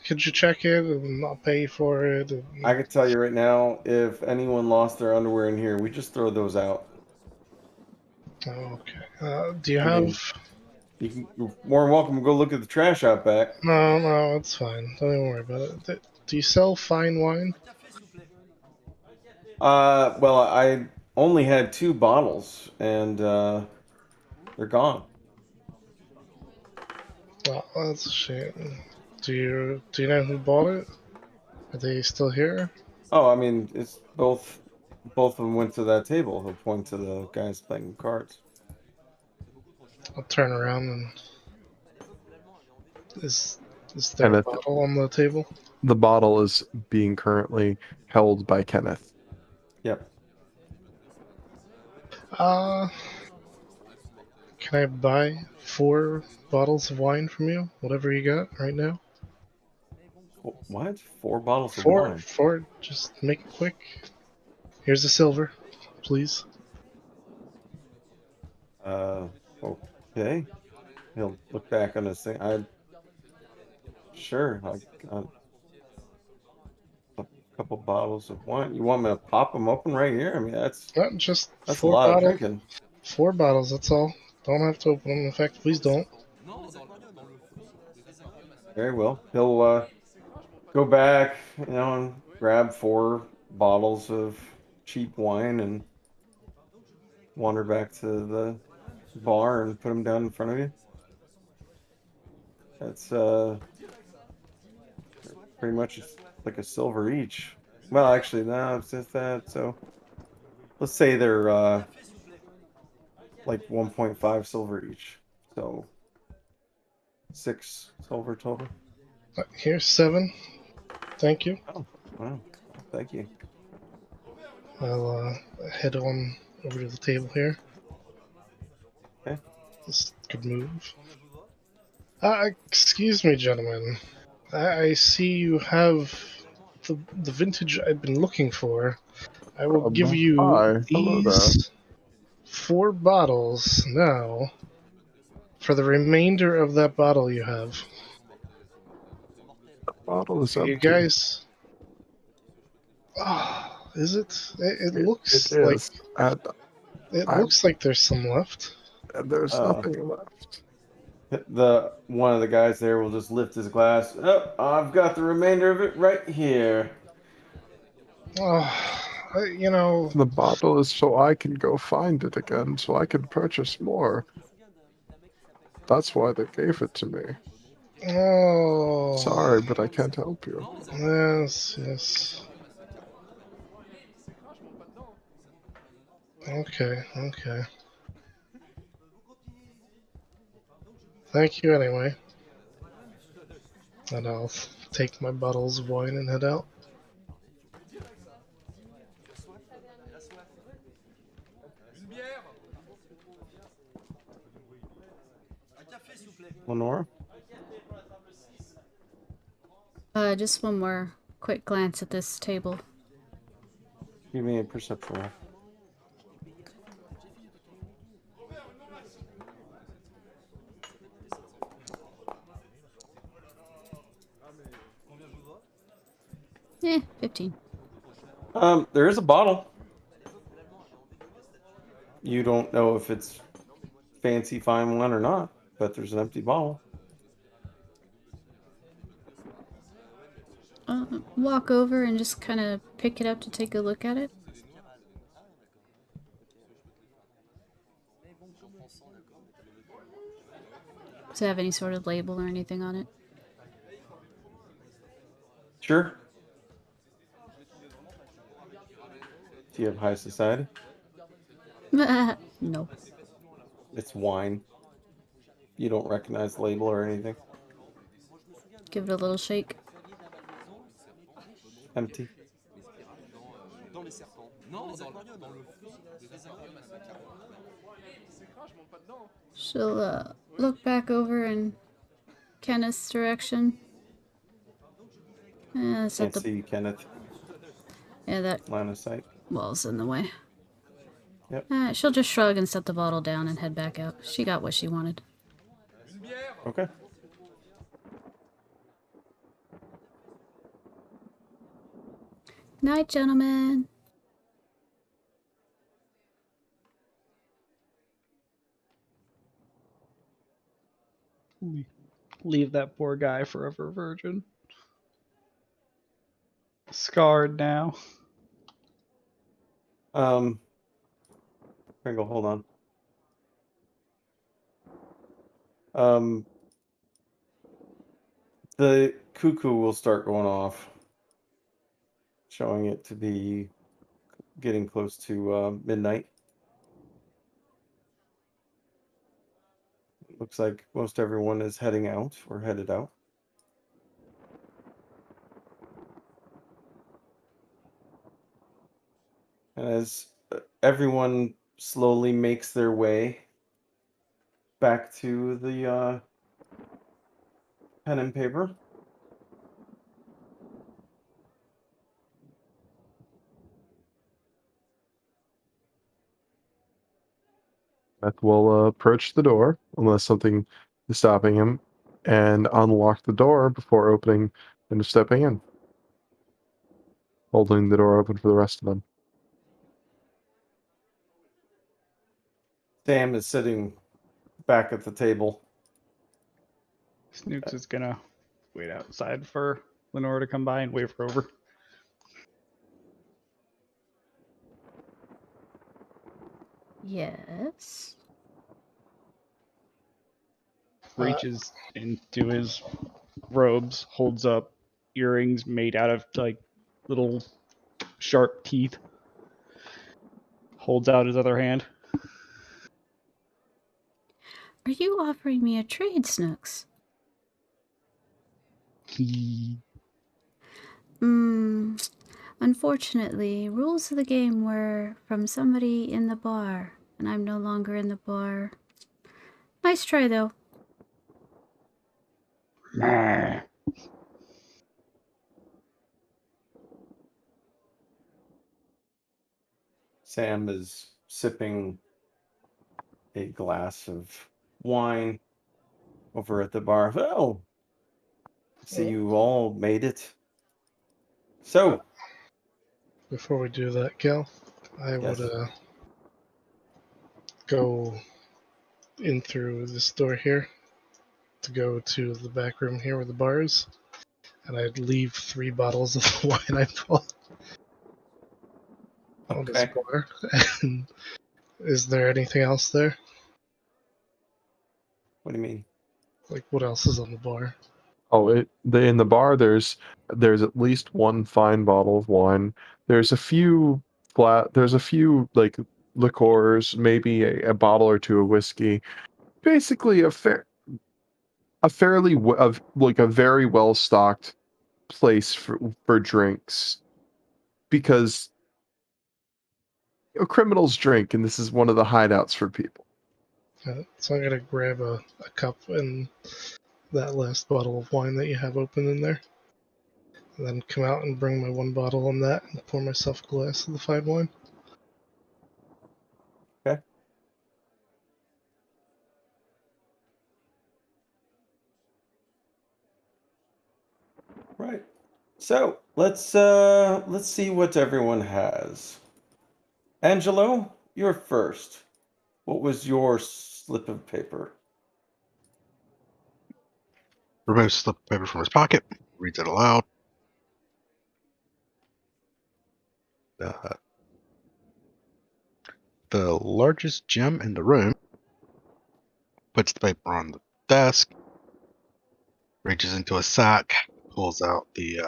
Speaker 6: could you check it and I'll pay for it?
Speaker 1: I can tell you right now, if anyone lost their underwear in here, we just throw those out.
Speaker 6: Oh, okay. Do you
Speaker 1: I
Speaker 6: have?
Speaker 1: mean, you're more than welcome to go look at the trash out back.
Speaker 6: No, it's fine. Don't even worry about it. Do you sell fine wine?
Speaker 1: Well, I only had 2 bottles, and they're gone.
Speaker 6: Well, that's a shame. Do you know who bought it? Are they still here?
Speaker 1: Oh, I mean, it's both of them went to that table. He'll point to the guys playing cards.
Speaker 6: I'll turn around and is there a
Speaker 2: Kenneth,
Speaker 6: bottle on the table?
Speaker 2: the bottle is being currently held by Kenneth.
Speaker 1: Yep.
Speaker 6: Can I buy 4 bottles of wine from you? Whatever you got right now.
Speaker 1: What? 4 bottles of
Speaker 6: Four,
Speaker 1: wine?
Speaker 6: 4. Just make it quick. Here's the silver, please.
Speaker 1: Okay. He'll look back on his thing. Sure. I got a couple bottles of wine. You want me to pop them open right here? I mean, that's
Speaker 6: Not just
Speaker 1: a
Speaker 6: 4
Speaker 1: lot of
Speaker 6: bottles.
Speaker 1: drinking.
Speaker 6: 4 bottles. That's all. Don't have to open them. In fact, please don't.
Speaker 1: Very well. He'll go back, and grab 4 bottles of cheap wine and wander back to the bar and put them down in front of you. That's pretty much like a silver each. Well, actually, no, it's just that. So let's say they're like 1.5 silver each. So 6 silver total.
Speaker 6: Here's 7. Thank you.
Speaker 1: Oh, wow. Thank you.
Speaker 6: I'll head on over to the table here.
Speaker 1: Okay.
Speaker 6: This could move. Excuse me, gentlemen. I see you have the vintage I've been looking for. I will give you
Speaker 2: Hi, hello there.
Speaker 6: these 4 bottles now for the remainder of that bottle you have.
Speaker 2: The bottle is
Speaker 6: You
Speaker 2: empty.
Speaker 6: guys. Oh, is it? It looks
Speaker 2: It
Speaker 6: like
Speaker 2: is. And
Speaker 6: it
Speaker 2: I'm,
Speaker 6: looks like there's some left.
Speaker 2: there's nothing left.
Speaker 1: One of the guys there will just lift his glass. Oh, I've got the remainder of it right here.
Speaker 6: Oh,
Speaker 2: The bottle is so I can go find it again, so I can purchase more. That's why they gave it to me.
Speaker 6: Oh.
Speaker 2: Sorry, but I can't help you.
Speaker 6: Yes. Okay. Thank you anyway. And I'll take my bottles of wine and head out.
Speaker 1: Lenora?
Speaker 3: Just one more quick glance at this table.
Speaker 1: Give me a perception roll.
Speaker 3: Eh, 15.
Speaker 1: There is a bottle. You don't know if it's fancy fine wine or not, but there's an empty bottle.
Speaker 3: walk over and just kind of pick it up to take a look at it. Does it have any sort of label or anything on it?
Speaker 1: Sure. Do you have high society?
Speaker 3: No.
Speaker 1: It's wine. You don't recognize the label or anything?
Speaker 3: Give it a little shake.
Speaker 1: Empty.
Speaker 8: Dans les serpents. Non, les aquariums. Dans le fond des aquariums.
Speaker 3: She'll look back over in Kenneth's direction. Set
Speaker 1: Can't
Speaker 3: the
Speaker 1: see Kenneth.
Speaker 3: yeah, that
Speaker 1: Line of sight.
Speaker 3: wall's in the way.
Speaker 1: Yep.
Speaker 3: She'll just shrug and set the bottle down and head back out. She got what she wanted.
Speaker 1: Okay.
Speaker 3: Night, gentlemen.
Speaker 4: Leave that poor guy forever virgin. Scarred now.
Speaker 1: Pringle, hold on. The cuckoo will start going off, showing it to be getting close to midnight. Looks like most everyone is heading out or headed out. And as everyone slowly makes their way back to the pen and paper,
Speaker 2: Beth will approach the door, unless something is stopping him, and unlock the door before opening and stepping in, holding the door open for the rest of them.
Speaker 1: Sam is sitting back at the table.
Speaker 4: Snuks is gonna wait outside for Lenora to come by and wave her over.
Speaker 3: Yes.
Speaker 4: Reaches into his robes, holds up earrings made out of like little sharp teeth. Holds out his other hand.
Speaker 3: Are you offering me a trade, Snuks? Unfortunately, rules of the game were from somebody in the bar, and I'm no longer in the bar. Nice try, though.
Speaker 1: Sam is sipping a glass of wine over at the bar. Oh, see you all made it. So,
Speaker 6: Before we do that, Gal, I
Speaker 1: yes.
Speaker 6: would go in through this door here to go to the back room here where the bar is, and I'd leave 3 bottles of wine I bought on this
Speaker 1: Okay.
Speaker 6: bar. And is there anything else there?
Speaker 1: What do you mean?
Speaker 6: Like, what else is on the bar?
Speaker 2: Oh, in the bar there's at least one fine bottle of wine. There's a few like liqueurs, maybe a bottle or two of whiskey. Basically a very well stocked place for drinks, because criminals drink, and this is one of the hideouts for people.
Speaker 6: So I'm gonna grab a cup and that last bottle of wine that you have open in there, and then come out and bring my 1 bottle on that and pour myself a glass of the fine wine.
Speaker 1: Okay. Right. So let's see what everyone has. Angelo, you're first. What was your slip of paper?
Speaker 7: Removes slip of paper from his pocket, reads it aloud. the largest gem in the room, puts the paper on the desk, reaches into a sack, pulls out the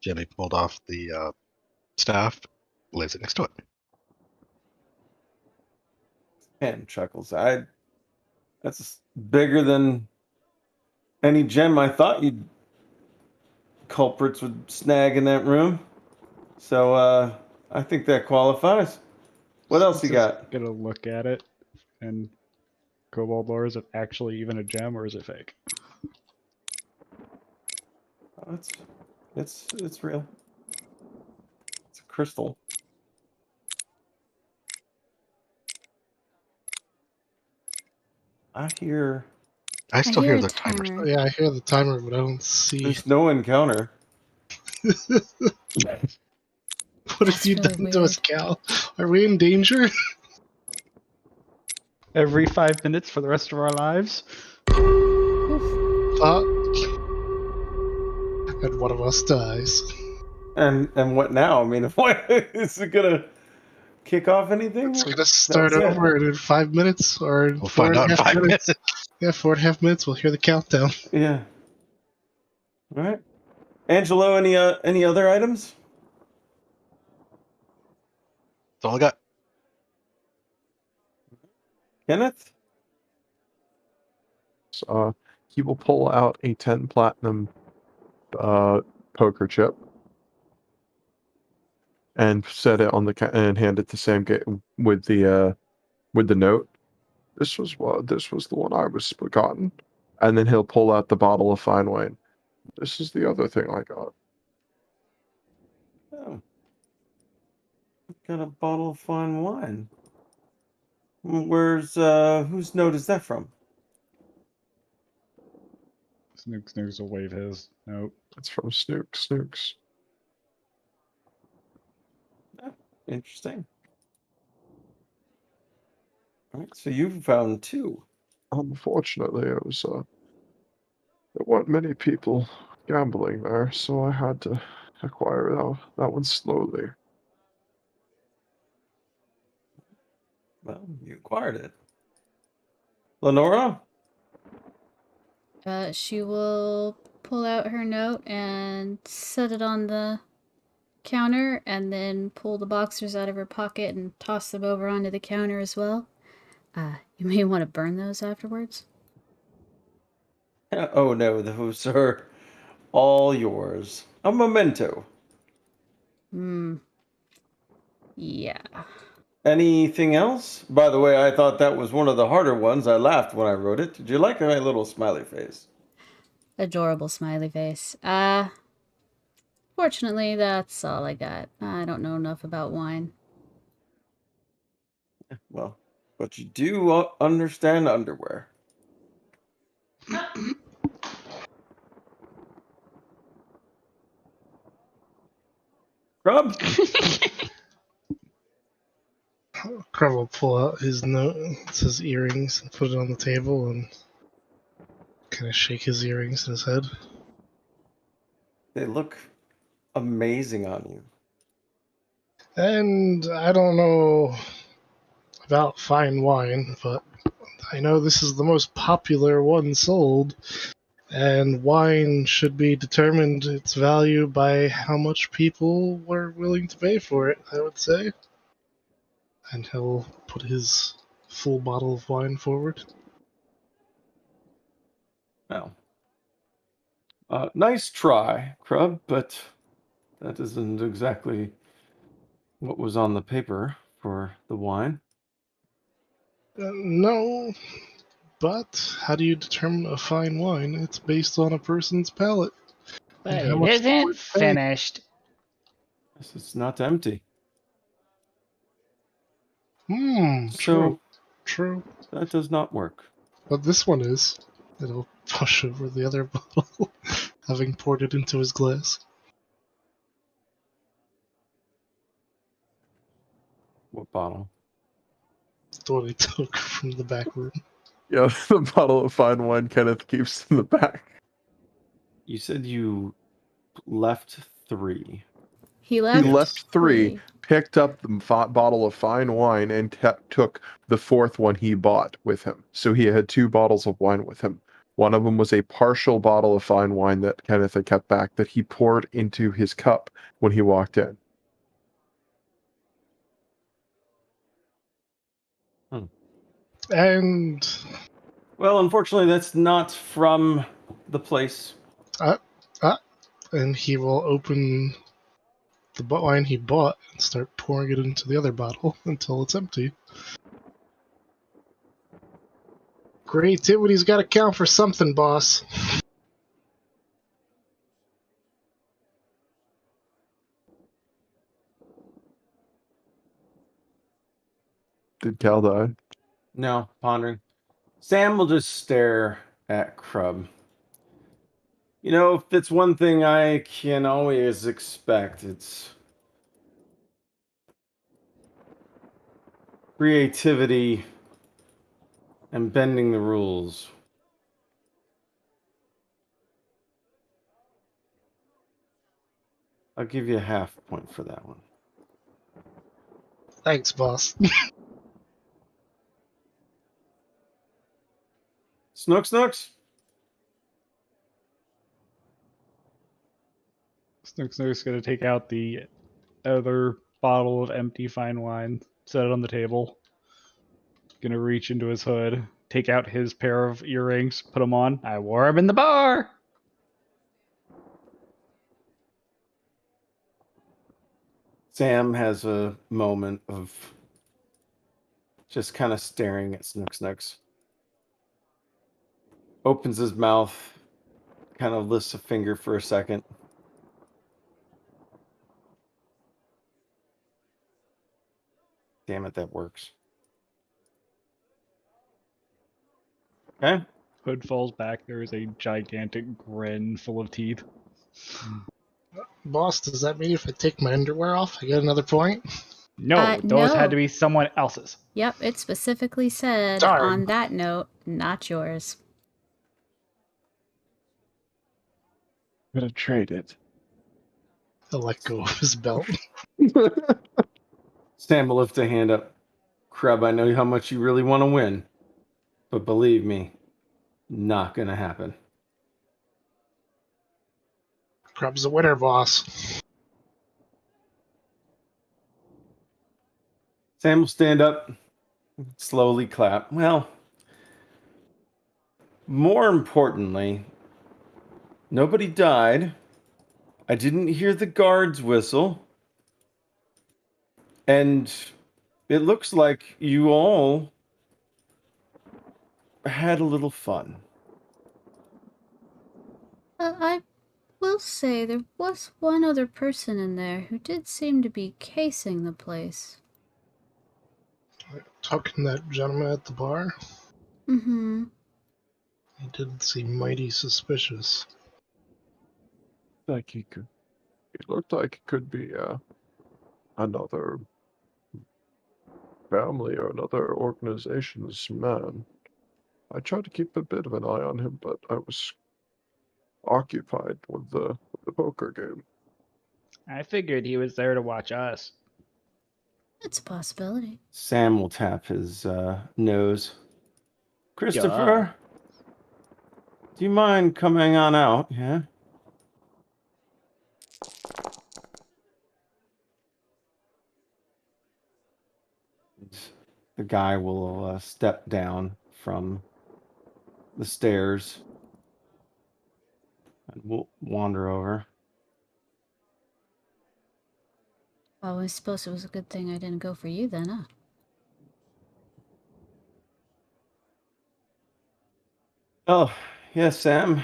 Speaker 7: gem he pulled off the staff, lays it next to it.
Speaker 1: And chuckles. That's bigger than any gem I thought you'd culprits would snag in that room. So I think that qualifies. What else you got?
Speaker 4: Get a look at it, and kobold lore, is it actually even a gem or is it fake?
Speaker 1: Oh, it's real. It's a crystal. I hear
Speaker 7: I still
Speaker 3: hear
Speaker 7: hear
Speaker 3: a
Speaker 7: the timer.
Speaker 3: timer.
Speaker 6: Yeah, I hear the timer, but I don't see.
Speaker 1: there's no encounter.
Speaker 6: What have
Speaker 3: That's
Speaker 6: you
Speaker 3: really
Speaker 6: done to us,
Speaker 3: weird.
Speaker 6: Cal? Are we in danger?
Speaker 4: Every 5 minutes for the rest of our lives?
Speaker 6: Fuck. And one of us dies.
Speaker 1: And what now? I mean, what is it gonna kick off anything?
Speaker 6: It's
Speaker 1: Or
Speaker 6: gonna start
Speaker 1: that's it?
Speaker 6: over in 5 minutes or in
Speaker 7: We'll
Speaker 6: four
Speaker 7: find
Speaker 6: and
Speaker 7: out
Speaker 6: a
Speaker 7: in
Speaker 6: half
Speaker 7: 5
Speaker 6: minutes.
Speaker 7: minutes.
Speaker 6: Yeah, 4.5 minutes. We'll hear the countdown.
Speaker 1: Yeah. All right. Angelo, any other items?
Speaker 7: That's all I got.
Speaker 1: Kenneth?
Speaker 2: He will pull out a 10 platinum poker chip and set it on the and hand it to Sam with the note. This was the one I was forgotten. And then he'll pull out the bottle of fine wine. This is the other thing I got.
Speaker 1: Oh. Got a bottle of fine wine. Where's whose note is that from?
Speaker 4: Snuks will wave his note.
Speaker 2: It's from Snuks.
Speaker 1: Oh, interesting. All right, so you found two.
Speaker 2: Unfortunately, it was there weren't many people gambling there, so I had to acquire that one slowly.
Speaker 1: Well, you acquired it. Lenora?
Speaker 3: She will pull out her note and set it on the counter and then pull the boxers out of her pocket and toss them over onto the counter as well. You may want to burn those afterwards.
Speaker 1: Oh no, those are all yours. A memento.
Speaker 3: Yeah.
Speaker 1: Anything else? By the way, I thought that was one of the harder ones. I laughed when I wrote it. Did you like my little smiley face?
Speaker 3: Adorable smiley face. Fortunately, that's all I got. I don't know enough about wine.
Speaker 1: Well, but you do understand underwear. Krub?
Speaker 6: Krub will pull out his note, it's his earrings, and put it on the table and kind of shake his earrings in his head.
Speaker 1: They look amazing on you.
Speaker 6: And I don't know about fine wine, but I know this is the most popular one sold, and wine should be determined its value by how much people were willing to pay for it, I would say. And he'll put his full bottle of wine forward.
Speaker 1: Well, nice try, Krub, but that isn't exactly what was on the paper for the wine.
Speaker 6: No, but how do you determine a fine wine? It's based on a person's palate.
Speaker 5: But
Speaker 6: And how
Speaker 5: it
Speaker 6: much they're
Speaker 5: isn't
Speaker 6: willing to pay.
Speaker 5: finished.
Speaker 1: Yes, it's not empty.
Speaker 6: True.
Speaker 1: So
Speaker 6: True.
Speaker 1: that does not work.
Speaker 6: But this one is. It'll push over the other bottle, having poured it into his glass.
Speaker 1: What bottle?
Speaker 6: It's the one he took from the back room.
Speaker 2: Yeah, the bottle of fine wine Kenneth keeps in the back.
Speaker 1: You said you left 3.
Speaker 3: He left,
Speaker 2: He left three, picked up the bottle of fine wine, and took the fourth one he bought with him. So he had 2 bottles of wine with him. One of them was a partial bottle of fine wine that Kenneth had kept back that he poured into his cup when he walked in.
Speaker 6: And
Speaker 1: Well, unfortunately, that's not from the place.
Speaker 6: and he will open the wine he bought and start pouring it into the other bottle until it's empty. Creativity's got to count for something, boss.
Speaker 2: Did Cal die?
Speaker 1: No, pondering. Sam will just stare at Krub. You know, if it's one thing I can always expect, it's creativity and bending the rules. I'll give you a half point for that one.
Speaker 6: Thanks, boss.
Speaker 1: Snuks?
Speaker 4: Snuks gonna take out the other bottle of empty fine wine, set it on the table. Gonna reach into his hood, take out his pair of earrings, put them on. I wore them in the bar.
Speaker 1: Sam has a moment of just kind of staring at Snuks. Opens his mouth, kind of lifts a finger for a second. Damn it, that works. Okay.
Speaker 4: Hood falls back. There is a gigantic grin full of teeth.
Speaker 6: Boss, does that mean if I take my underwear off, I get another point?
Speaker 4: No, those
Speaker 3: no.
Speaker 4: had to be someone else's.
Speaker 3: Yep, it specifically said
Speaker 6: Darn.
Speaker 3: on that note, not yours.
Speaker 2: I'm gonna trade it.
Speaker 6: He'll let go of his belt.
Speaker 1: Sam will lift a hand up. Krub, I know how much you really want to win, but believe me, not gonna happen.
Speaker 6: Krub's the winner, boss.
Speaker 1: Sam will stand up, slowly clap. Well, more importantly, nobody died. I didn't hear the guards whistle. And it looks like you all had a little fun.
Speaker 3: I will say there was one other person in there who did seem to be casing the place.
Speaker 6: Talking to that gentleman at the bar,
Speaker 3: Mm-hmm.
Speaker 6: he did seem mighty suspicious.
Speaker 2: Like he could. It looked like it could be another family or another organization's man. I tried to keep a bit of an eye on him, but I was occupied with the poker game.
Speaker 4: I figured he was there to watch us.
Speaker 3: It's a possibility.
Speaker 1: Sam will tap his nose. Christopher, do you mind coming on out? Yeah. The guy will step down from the stairs and we'll wander over.
Speaker 3: Well, I suppose it was a good thing I didn't go for you then, huh?
Speaker 1: Oh, yes, Sam.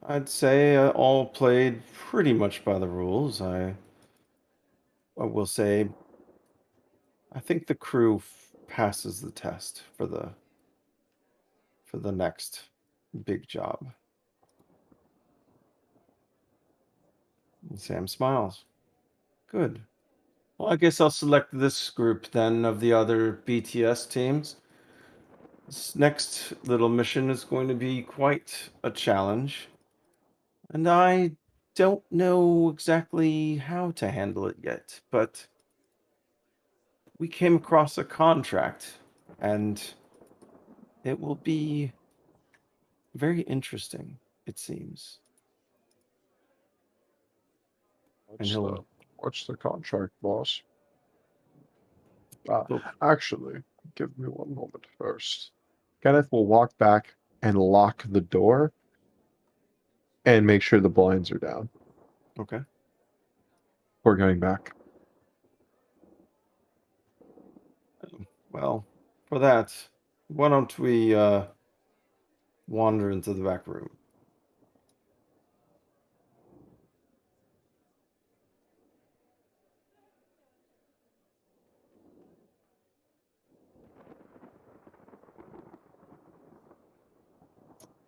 Speaker 1: I'd say all played pretty much by the rules. I will say, I think the crew passes the test for the next big job. And Sam smiles. Good. Well, I guess I'll select this group then of the other BTS teams. This next little mission is going to be quite a challenge. And I don't know exactly how to handle it yet, but we came across a contract, and it will be very interesting, it seems. And he'll
Speaker 2: What's the contract, boss?
Speaker 1: Well-
Speaker 2: Actually, give me one moment first. Kenneth will walk back and lock the door and make sure the blinds are down
Speaker 1: okay.
Speaker 2: before going back.
Speaker 1: Well, for that, why don't we wander into the back room?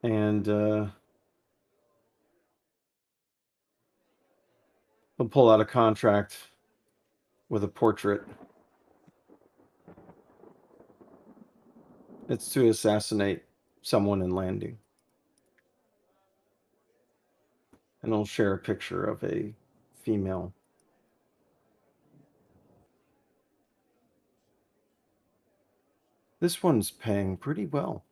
Speaker 1: And he'll pull out a contract with a portrait. It's to assassinate someone in Landing. And he'll share a picture of a female. This one's paying pretty well.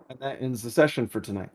Speaker 1: And that ends the session for tonight.